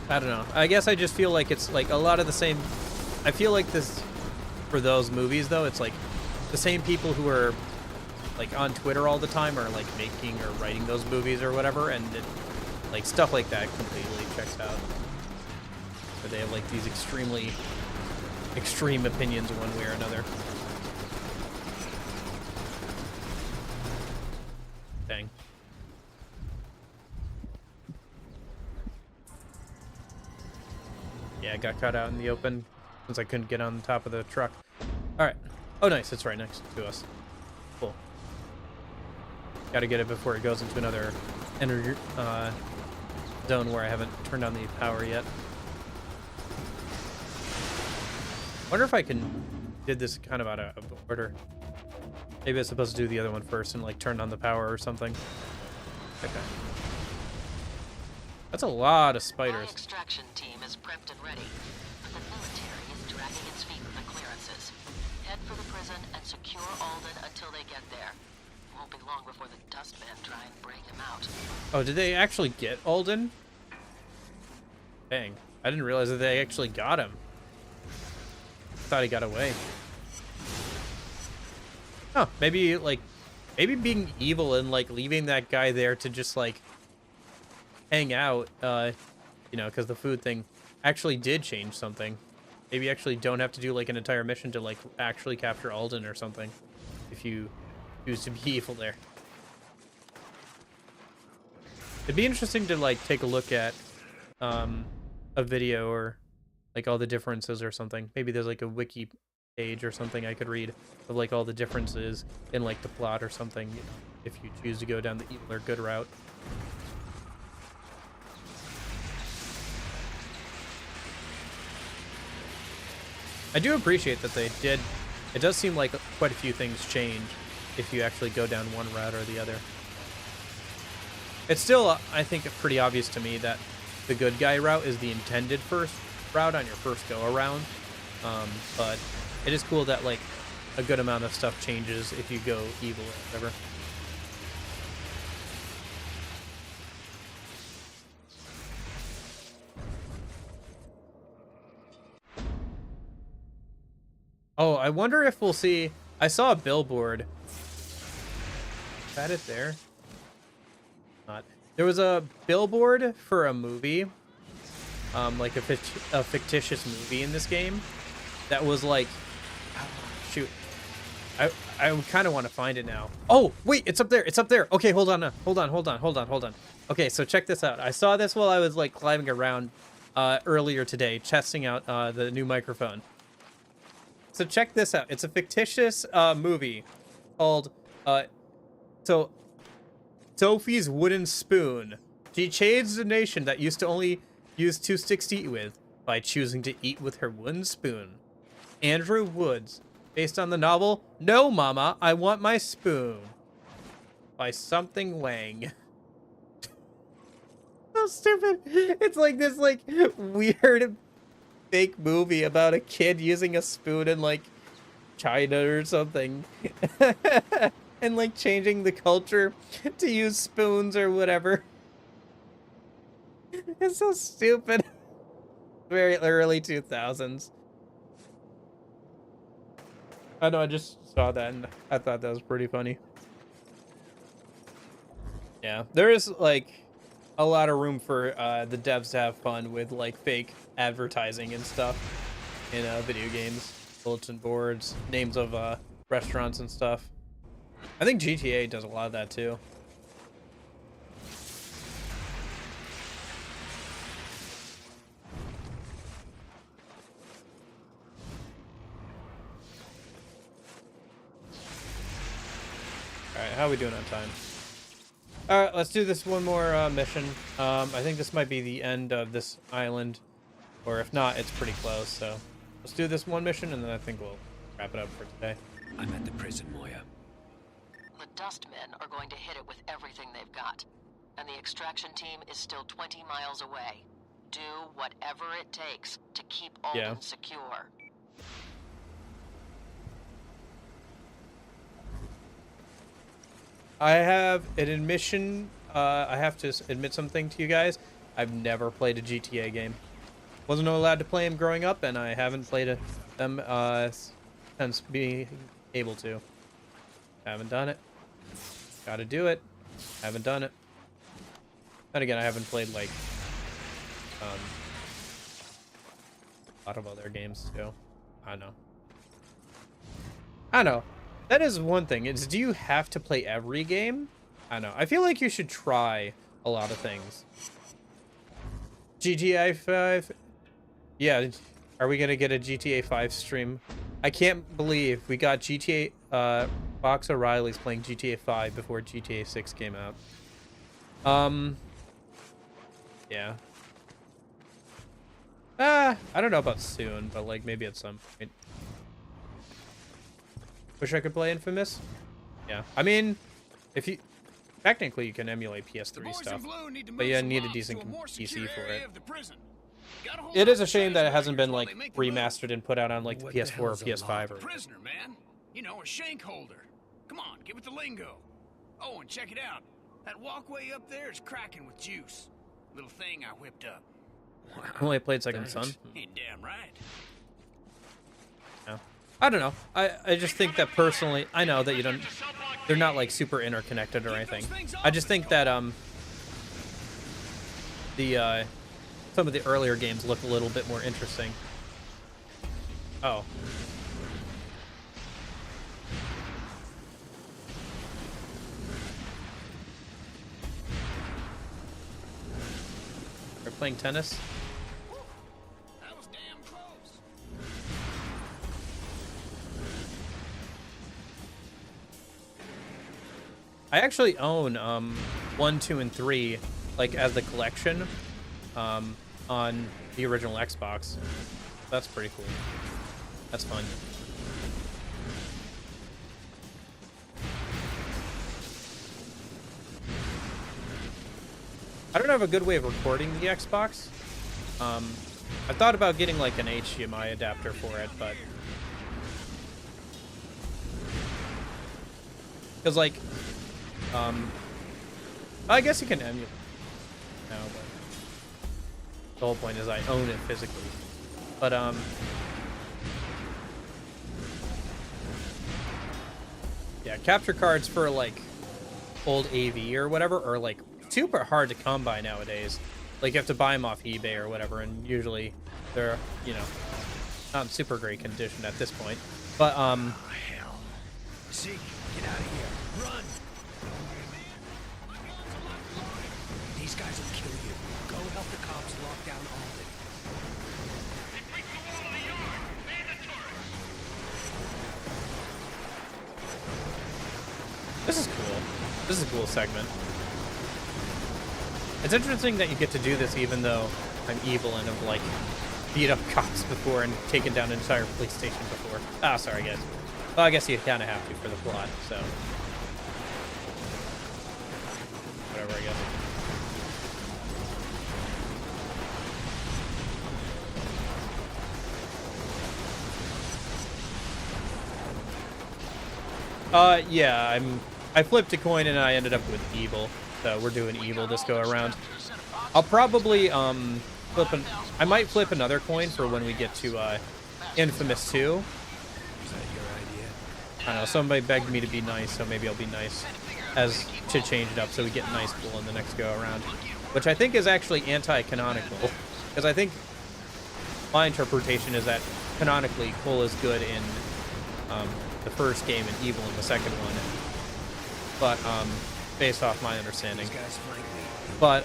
I don't know. I guess I just feel like it's like a lot of the same. I feel like this for those movies though. It's like the same people who are like on Twitter all the time are like making or writing those movies or whatever, and it, like stuff like that completely checks out. Where they have like these extremely extreme opinions one way or another. Dang. Yeah, I got caught out in the open since I couldn't get on the top of the truck. All right. Oh, nice. It's right next to us. Cool. Got to get it before it goes into another energy zone where I haven't turned on the power yet. Wonder if I did this kind of out of order. Maybe I'm supposed to do the other one first and like turn on the power or something. Okay. That's a lot of spiders. My extraction team is prepped and ready, but the military is dragging its feet with the clearances. Head for the prison and secure Alden until they get there. It won't be long before the Dustmen try and bring him out. Oh, did they actually get Alden? Dang, I didn't realize that they actually got him. I thought he got away. Oh, maybe being evil and like leaving that guy there to just like hang out, you know, because the food thing actually did change something. Maybe you actually don't have to do like an entire mission to like actually capture Alden or something if you choose to be evil there. It'd be interesting to like take a look at a video or like all the differences or something. Maybe there's like a wiki page or something I could read of like all the differences in like the plot or something, you know, if you choose to go down the evil or good route. I do appreciate that they did. It does seem like quite a few things change if you actually go down one route or the other. It's still, I think, pretty obvious to me that the good guy route is the intended first route on your first go around. But it is cool that like a good amount of stuff changes if you go evil or whatever. Oh, I wonder if we'll see. I saw a billboard. Is that it there? Not. There was a billboard for a movie, like a fictitious movie in this game, that was like, shoot, I kind of want to find it now. Oh wait, it's up there. It's up there. Okay, hold on. Hold on. Okay, so check this out. I saw this while I was like climbing around earlier today, testing out the new microphone. So check this out. It's a fictitious movie called Sophie's Wooden Spoon. She changed a nation that used to only use two sticks to eat with by choosing to eat with her wooden spoon. Andrew Woods, based on the novel No Mama, I Want My Spoon by something Wang. So stupid. It's like this like weird fake movie about a kid using a spoon in like China or something and like changing the culture to use spoons or whatever. It's so stupid. Very early 2000s. I know, I just saw that and I thought that was pretty funny. Yeah, there is like a lot of room for the devs to have fun with like fake advertising and stuff in video games, bulletin boards, names of restaurants and stuff. I think GTA does a lot of that too. All right, how are we doing on time? All right, let's do this one more mission. I think this might be the end of this island, or if not, it's pretty close. So let's do this one mission, and then I think we'll wrap it up for today. I'm at the prison, Moya. The Dustmen are going to hit it with everything they've got. And the extraction team is still 20 miles away. Do whatever it takes to keep Alden secure. I have an admission. I have to admit something to you guys. I've never played a GTA game. Wasn't allowed to play them growing up, and I haven't played them since being able to. Haven't done it. Gotta do it. Haven't done it. Then again, I haven't played like a lot of other games too. I know. That is one thing. Is do you have to play every game? I know. I feel like you should try a lot of things. GTA 5. Yeah, are we gonna get a GTA 5 stream? I can't believe we got GTA. Fox O'Reilly's playing GTA 5 before GTA 6 came out. Yeah. I don't know about soon, but like maybe at some point. Wish I could play inFamous. Yeah, I mean, if you technically you can emulate PS3 stuff, but you need a decent PC for it. It is a shame that it hasn't been like remastered and put out on like the PS4 or PS5 or. Prisoner, man. You know, a shank holder. Come on, get with the lingo. Oh, and check it out. That walkway up there is cracking with juice. Little thing I whipped up. Wow. Only played Second Son. Ain't damn right. Yeah. I don't know. I just think that personally, I know that you don't. They're not like super interconnected or anything. I just think that some of the earlier games look a little bit more interesting. Oh. They're playing tennis. That was damn close. I actually own 1, 2, and 3 like as the collection on the original Xbox. That's pretty cool. That's fun. I don't have a good way of recording the Xbox. I thought about getting like an HDMI adapter for it, but because like I guess you can emulate. No, but the whole point is I own it physically. But yeah, capture cards for like old AV or whatever are like super hard to come by nowadays. Like you have to buy them off eBay or whatever, and usually they're, you know, not in super great condition at this point. But Oh, hell. Zeke, get out of here. Run! These guys will kill you. Go help the cops lock down Alden. this is cool. This is a cool segment. It's interesting that you get to do this even though I'm evil and have like beat up cops before and taken down an entire police station before. Ah, sorry guys. Well, I guess you kind of have to for the plot, so whatever, I guess. Yeah, I flipped a coin and I ended up with evil. So we're doing evil this go around. I'll probably I might flip another coin for when we get to inFamous 2. Is that your idea? I don't know, somebody begged me to be nice, so maybe I'll be nice as to change it up so we get nice cool in the next go around. Which I think is actually anti-canonical. Because I think my interpretation is that canonically Cole is good in the first game and evil in the second one. But based off my understanding. These guys flank me. But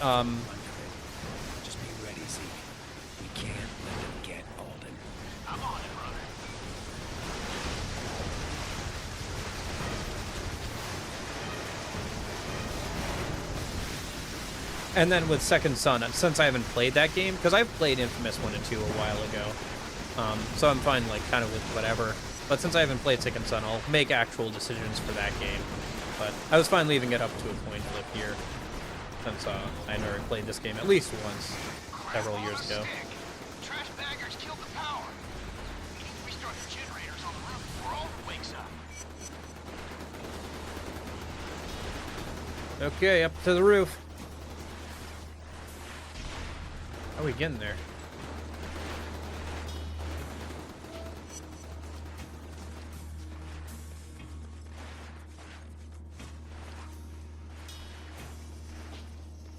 Just be ready, Zeke. We can't let them get Alden. I'm on it, brother. And then with Second Son, since I haven't played that game, because I've played Infamous 1 and 2 a while ago, so I'm fine, like, kind of with whatever. But since I haven't played Second Son, I'll make actual decisions for that game. But I was fine leaving it up to a coin flip here, since I had already played this game at least once, several years ago. Trash baggers killed the power. We need to restart the generators on the roof before Alden wakes up. Okay, up to the roof. How are we getting there?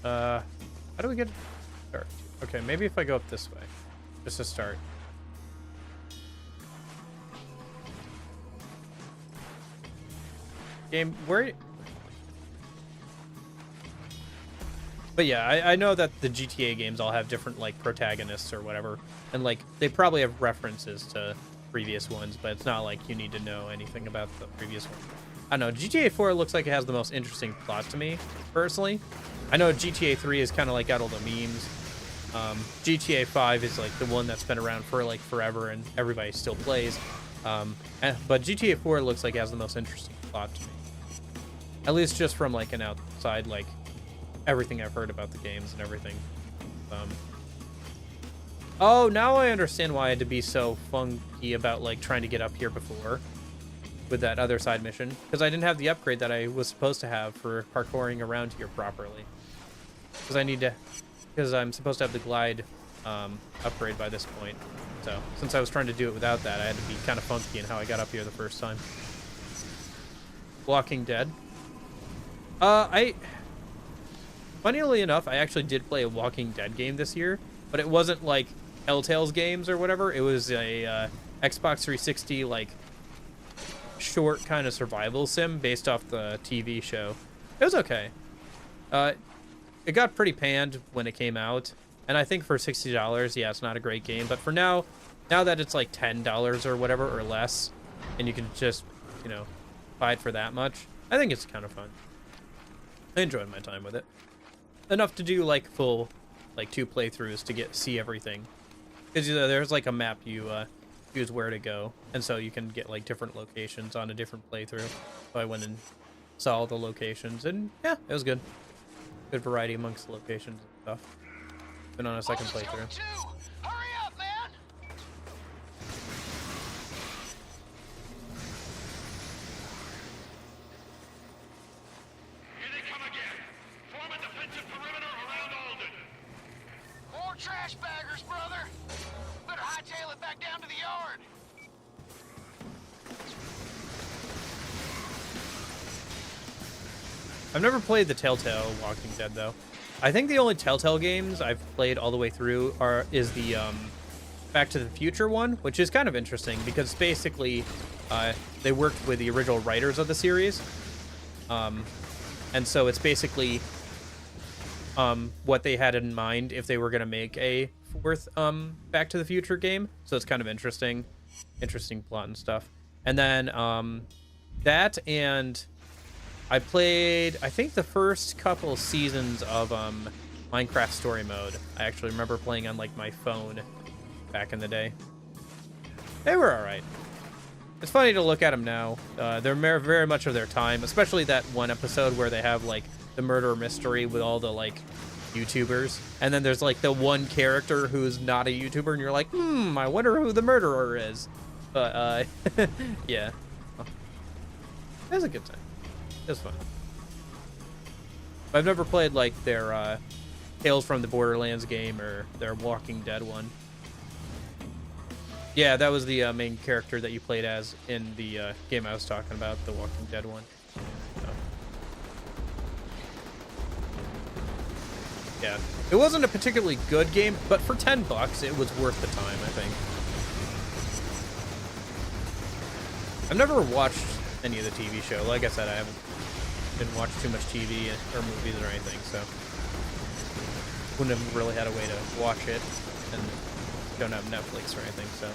How do we get to start? Okay, maybe if I go up this way, just to start. Game, where? But yeah, I know that the GTA games all have different, like, protagonists or whatever, and, like, they probably have references to previous ones, but it's not like you need to know anything about the previous one. I don't know, GTA 4 looks like it has the most interesting plot to me, personally. I know GTA 3 is kind of, like, got all the memes. GTA 5 is, like, the one that's been around for, like, forever, and everybody still plays. But GTA 4 looks like it has the most interesting plot to me. At least just from, like, an outside, like, everything I've heard about the games and everything. Oh, now I understand why I had to be so funky about, like, trying to get up here before with that other side mission, because I didn't have the upgrade that I was supposed to have for parkouring around here properly. Because I'm supposed to have the glide upgrade by this point. So since I was trying to do it without that, I had to be kind of funky in how I got up here the first time. Walking Dead. Funnily enough, I actually did play a Walking Dead game this year, but it wasn't like Telltale's games or whatever. It was a Xbox 360, like, short kind of survival sim based off the TV show. It was okay. It got pretty panned when it came out, and I think for $60, yeah, it's not a great game. But for now that it's like $10 or whatever or less, and you can just, you know, buy it for that much, I think it's kind of fun. I enjoyed my time with it. Enough to do like full, like 2 playthroughs to see everything, because there's like a map you choose where to go, and so you can get like different locations on a different playthrough. So I went and saw all the locations, and yeah, it was good. Good variety amongst the locations and stuff. Been on a second playthrough. Hurry up, man! Here they come again. Form a defensive perimeter around Alden. More trash baggers, brother. Better hightail it back down to the yard. I've never played the Telltale Walking Dead, though. I think the only Telltale games I've played all the way through is the Back to the Future one, which is kind of interesting because basically they worked with the original writers of the series. And so it's basically what they had in mind if they were going to make a 4th Back to the Future game. So it's kind of interesting plot and stuff. And then that, and I played, I think, the first couple seasons of Minecraft Story Mode. I actually remember playing on, like, my phone back in the day. They were alright. It's funny to look at them now. They're very much of their time, especially that one episode where they have, like, the murder mystery with all the, like, YouTubers. And then there's, like, the one character who's not a YouTuber, and you're like, I wonder who the murderer is. But, yeah. It was a good time. It was fun. I've never played, like, their Tales from the Borderlands game or their Walking Dead one. Yeah, that was the main character that you played as in the game I was talking about, the Walking Dead one. So. Yeah, it wasn't a particularly good game, but for $10, it was worth the time, I think. I've never watched any of the TV show. Like I said, I didn't watch too much TV or movies or anything, so wouldn't have really had a way to watch it, and don't have Netflix or anything, so.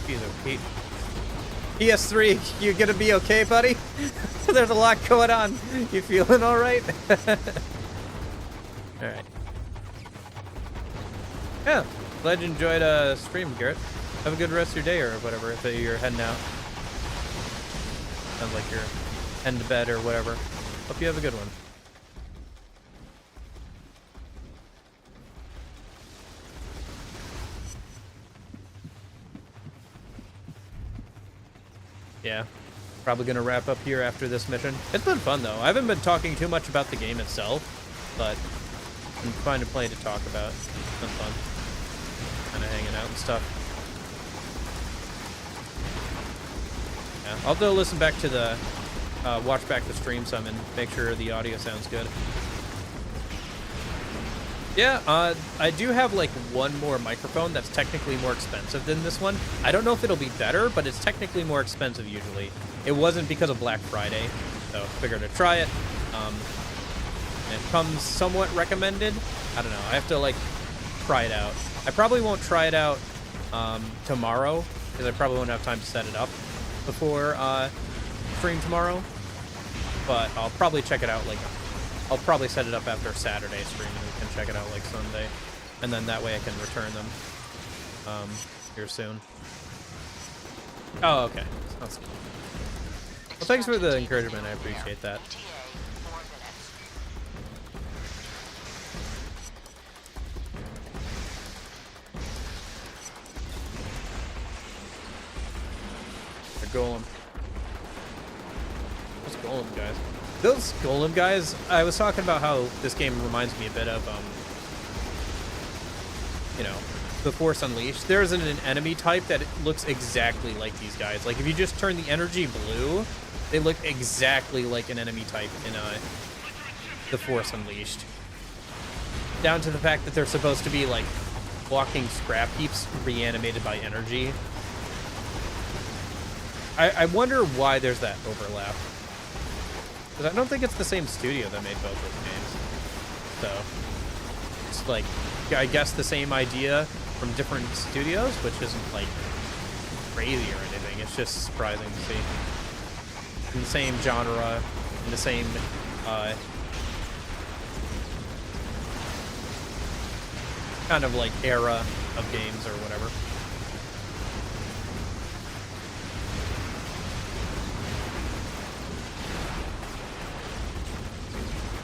Jeez, Pete. PS3, you gonna be okay, buddy? There's a lot going on. You feeling all right? All right. Yeah, glad you enjoyed stream, Garrett. Have a good rest of your day or whatever if you're heading out. Sounds like you're heading to bed or whatever. Hope you have a good one. Yeah, probably gonna wrap up here after this mission. It's been fun though. I haven't been talking too much about the game itself, but I'm finding plenty to talk about. It's been fun. Kind of hanging out and stuff. Yeah, I'll have to listen back to the, watch back the stream some and make sure the audio sounds good. Yeah, I do have like one more microphone that's technically more expensive than this one. I don't know if it'll be better, but it's technically more expensive usually. It wasn't because of Black Friday, so figured to try it. It comes somewhat recommended. I don't know, I have to like try it out. I probably won't try it out tomorrow, because I probably won't have time to set it up before stream tomorrow. But I'll probably check it out like, I'll probably set it up after Saturday stream and we can check it out like Sunday. And then that way I can return them here soon. Oh, okay. Sounds good. Well, thanks for the encouragement. I appreciate that. Golem. Those Golem guys. Those Golem guys, I was talking about how this game reminds me a bit of, you know, The Force Unleashed. There's an enemy type that looks exactly like these guys. Like, if you just turn the energy blue, they look exactly like an enemy type in The Force Unleashed. Down to the fact that they're supposed to be, like, walking scrap heaps reanimated by energy. I wonder why there's that overlap. Because I don't think it's the same studio that made both those games. So, it's like, I guess the same idea from different studios, which isn't, like, crazy or anything. It's just surprising to see. In the same genre, in the same, kind of, like, era of games or whatever.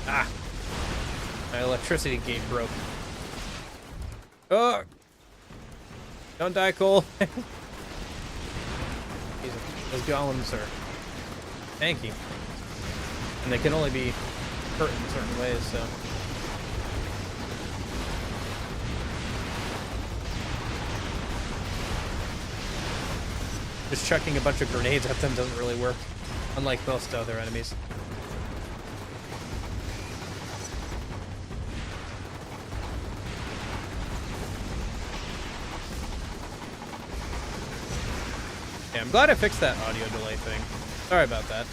Ah! My electricity gate broke. Oh! Don't die, Cole. Those golems are tanky. And they can only be hurt in certain ways, so. Just chucking a bunch of grenades at them doesn't really work, unlike most other enemies. Yeah, I'm glad I fixed that audio delay thing. Sorry about that.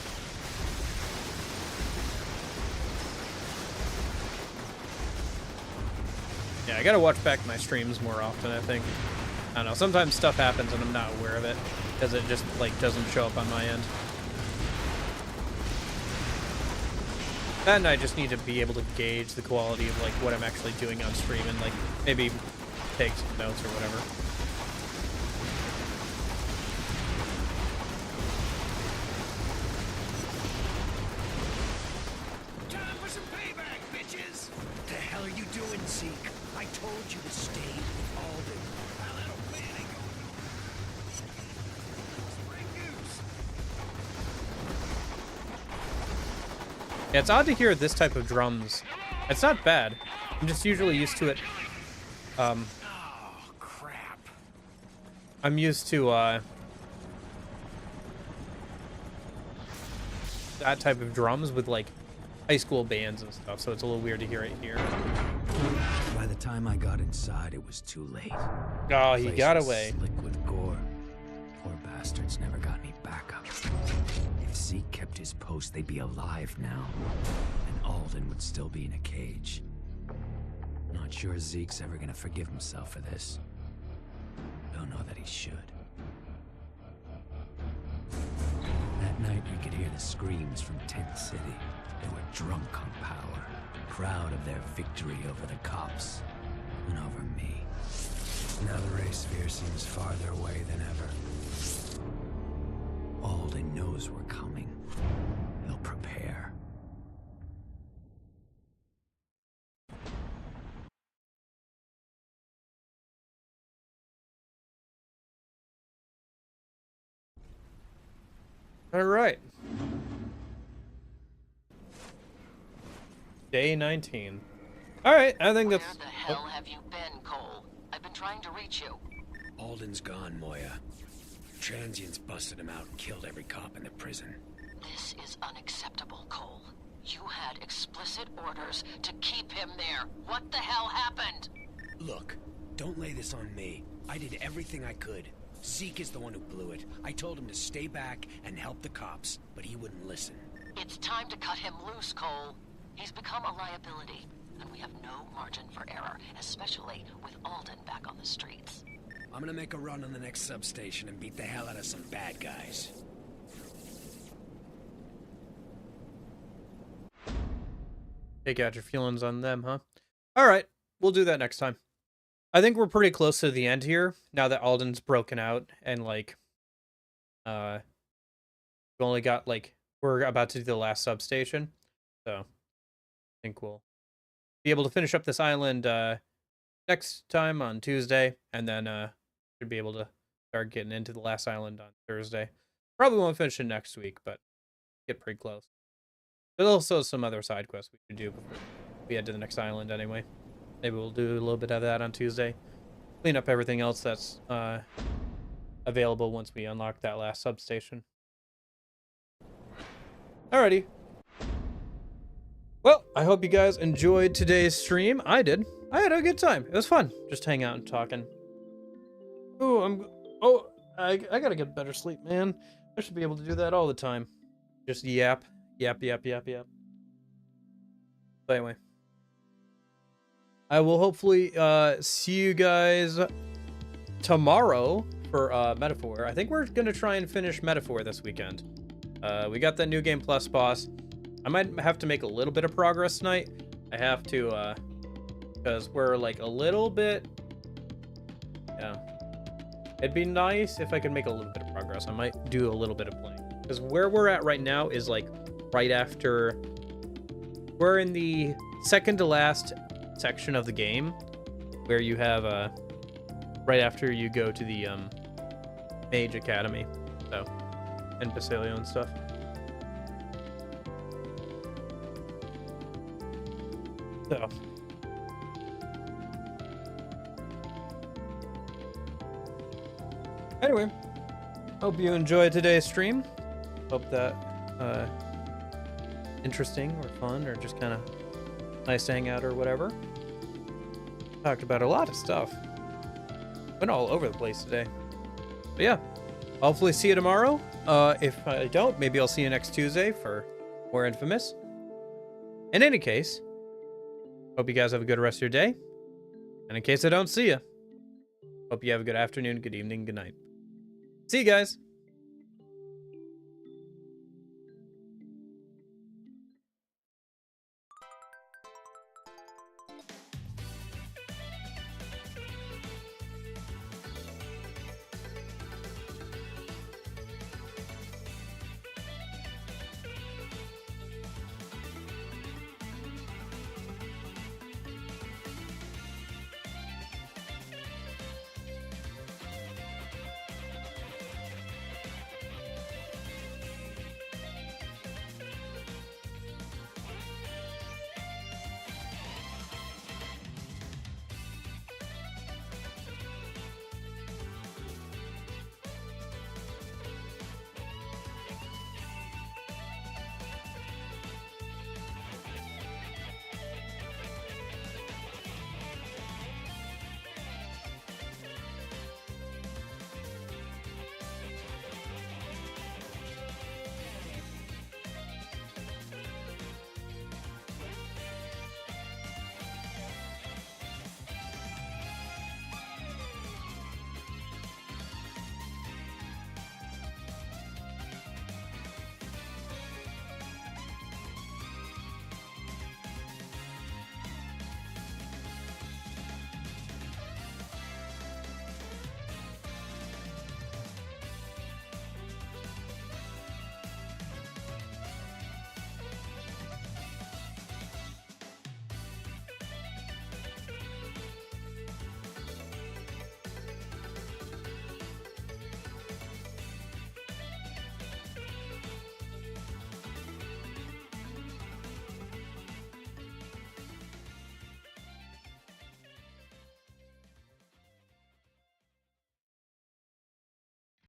Yeah, I gotta watch back my streams more often, I think. I don't know, sometimes stuff happens and I'm not aware of it, because it just, like, doesn't show up on my end. And I just need to be able to gauge the quality of, like, what I'm actually doing on stream and, like, maybe take some notes or whatever. Time for some payback, bitches! What the hell are you doing, Zeke? I told you to stay with Alden. A little planning going on. Spring goose. Yeah, it's odd to hear this type of drums. It's not bad. I'm just usually used to it. Oh, crap. I'm used to, that type of drums with, like, high school bands and stuff, so it's a little weird to hear it here. By the time I got inside, it was too late. Oh, he Place got was away. Slick with gore. Poor bastards never got any backup. If Zeke kept his post, they'd be alive now. And Alden would still be in a cage. Not sure Zeke's ever gonna forgive himself for this. Don't know that he should. night, we could hear the screams from Tent City. They were drunk on power, proud of their victory over the cops and over me. Now the race sphere seems farther away than ever. Alden knows we're coming. He'll prepare. All right. Day 19. All right, I think that's... Where the hell have you been, Cole? I've been trying to reach you. Alden's gone, Moya. Transients busted him out and killed every cop in the prison. This is unacceptable, Cole. You had explicit orders to keep him there. What the hell happened? Look, don't lay this on me. I did everything I could. Zeke is the one who blew it. I told him to stay back and help the cops, but he wouldn't listen. It's time to cut him loose, Cole. He's become a liability, and we have no margin for error, especially with Alden back on the streets. I'm gonna make a run on the next substation and beat the hell out of some bad guys. Take out your feelings on them, huh? All right, we'll do that next time. I think we're pretty close to the end here, now that Alden's broken out, and, like, we've only got, like, we're about to do the last substation, so I think we'll be able to finish up this island, next time on Tuesday, and then, should be able to start getting into the last island on Thursday. Probably won't finish it next week, but get pretty close. There's also some other side quests we should do before we head to the next island anyway. Maybe we'll do a little bit of that on Tuesday. Clean up everything else that's available once we unlock that last substation. Alrighty. Well, I hope you guys enjoyed today's stream. I did. I had a good time. It was fun. Just hanging out and talking. I gotta get better sleep, man. I should be able to do that all the time. Just yap. Yap. But anyway. I will hopefully see you guys tomorrow for Metaphor. I think we're going to try and finish Metaphor this weekend. We got that New Game Plus boss. I might have to make a little bit of progress tonight. I have to, because we're like a little bit... Yeah. It'd be nice if I could make a little bit of progress. I might do a little bit of playing. Because where we're at right now is like right after... We're in the second to last section of the game where you have right after you go to the Mage Academy, so, and Basilio and stuff. So anyway, hope you enjoyed today's stream. Hope that interesting or fun or just kind of nice to hang out or whatever. Talked about a lot of stuff. Went all over the place today. But yeah, hopefully see you tomorrow. If I don't, maybe I'll see you next Tuesday for more inFamous. In any case, hope you guys have a good rest of your day. And in case I don't see you, hope you have a good afternoon, good evening, good night. See you guys.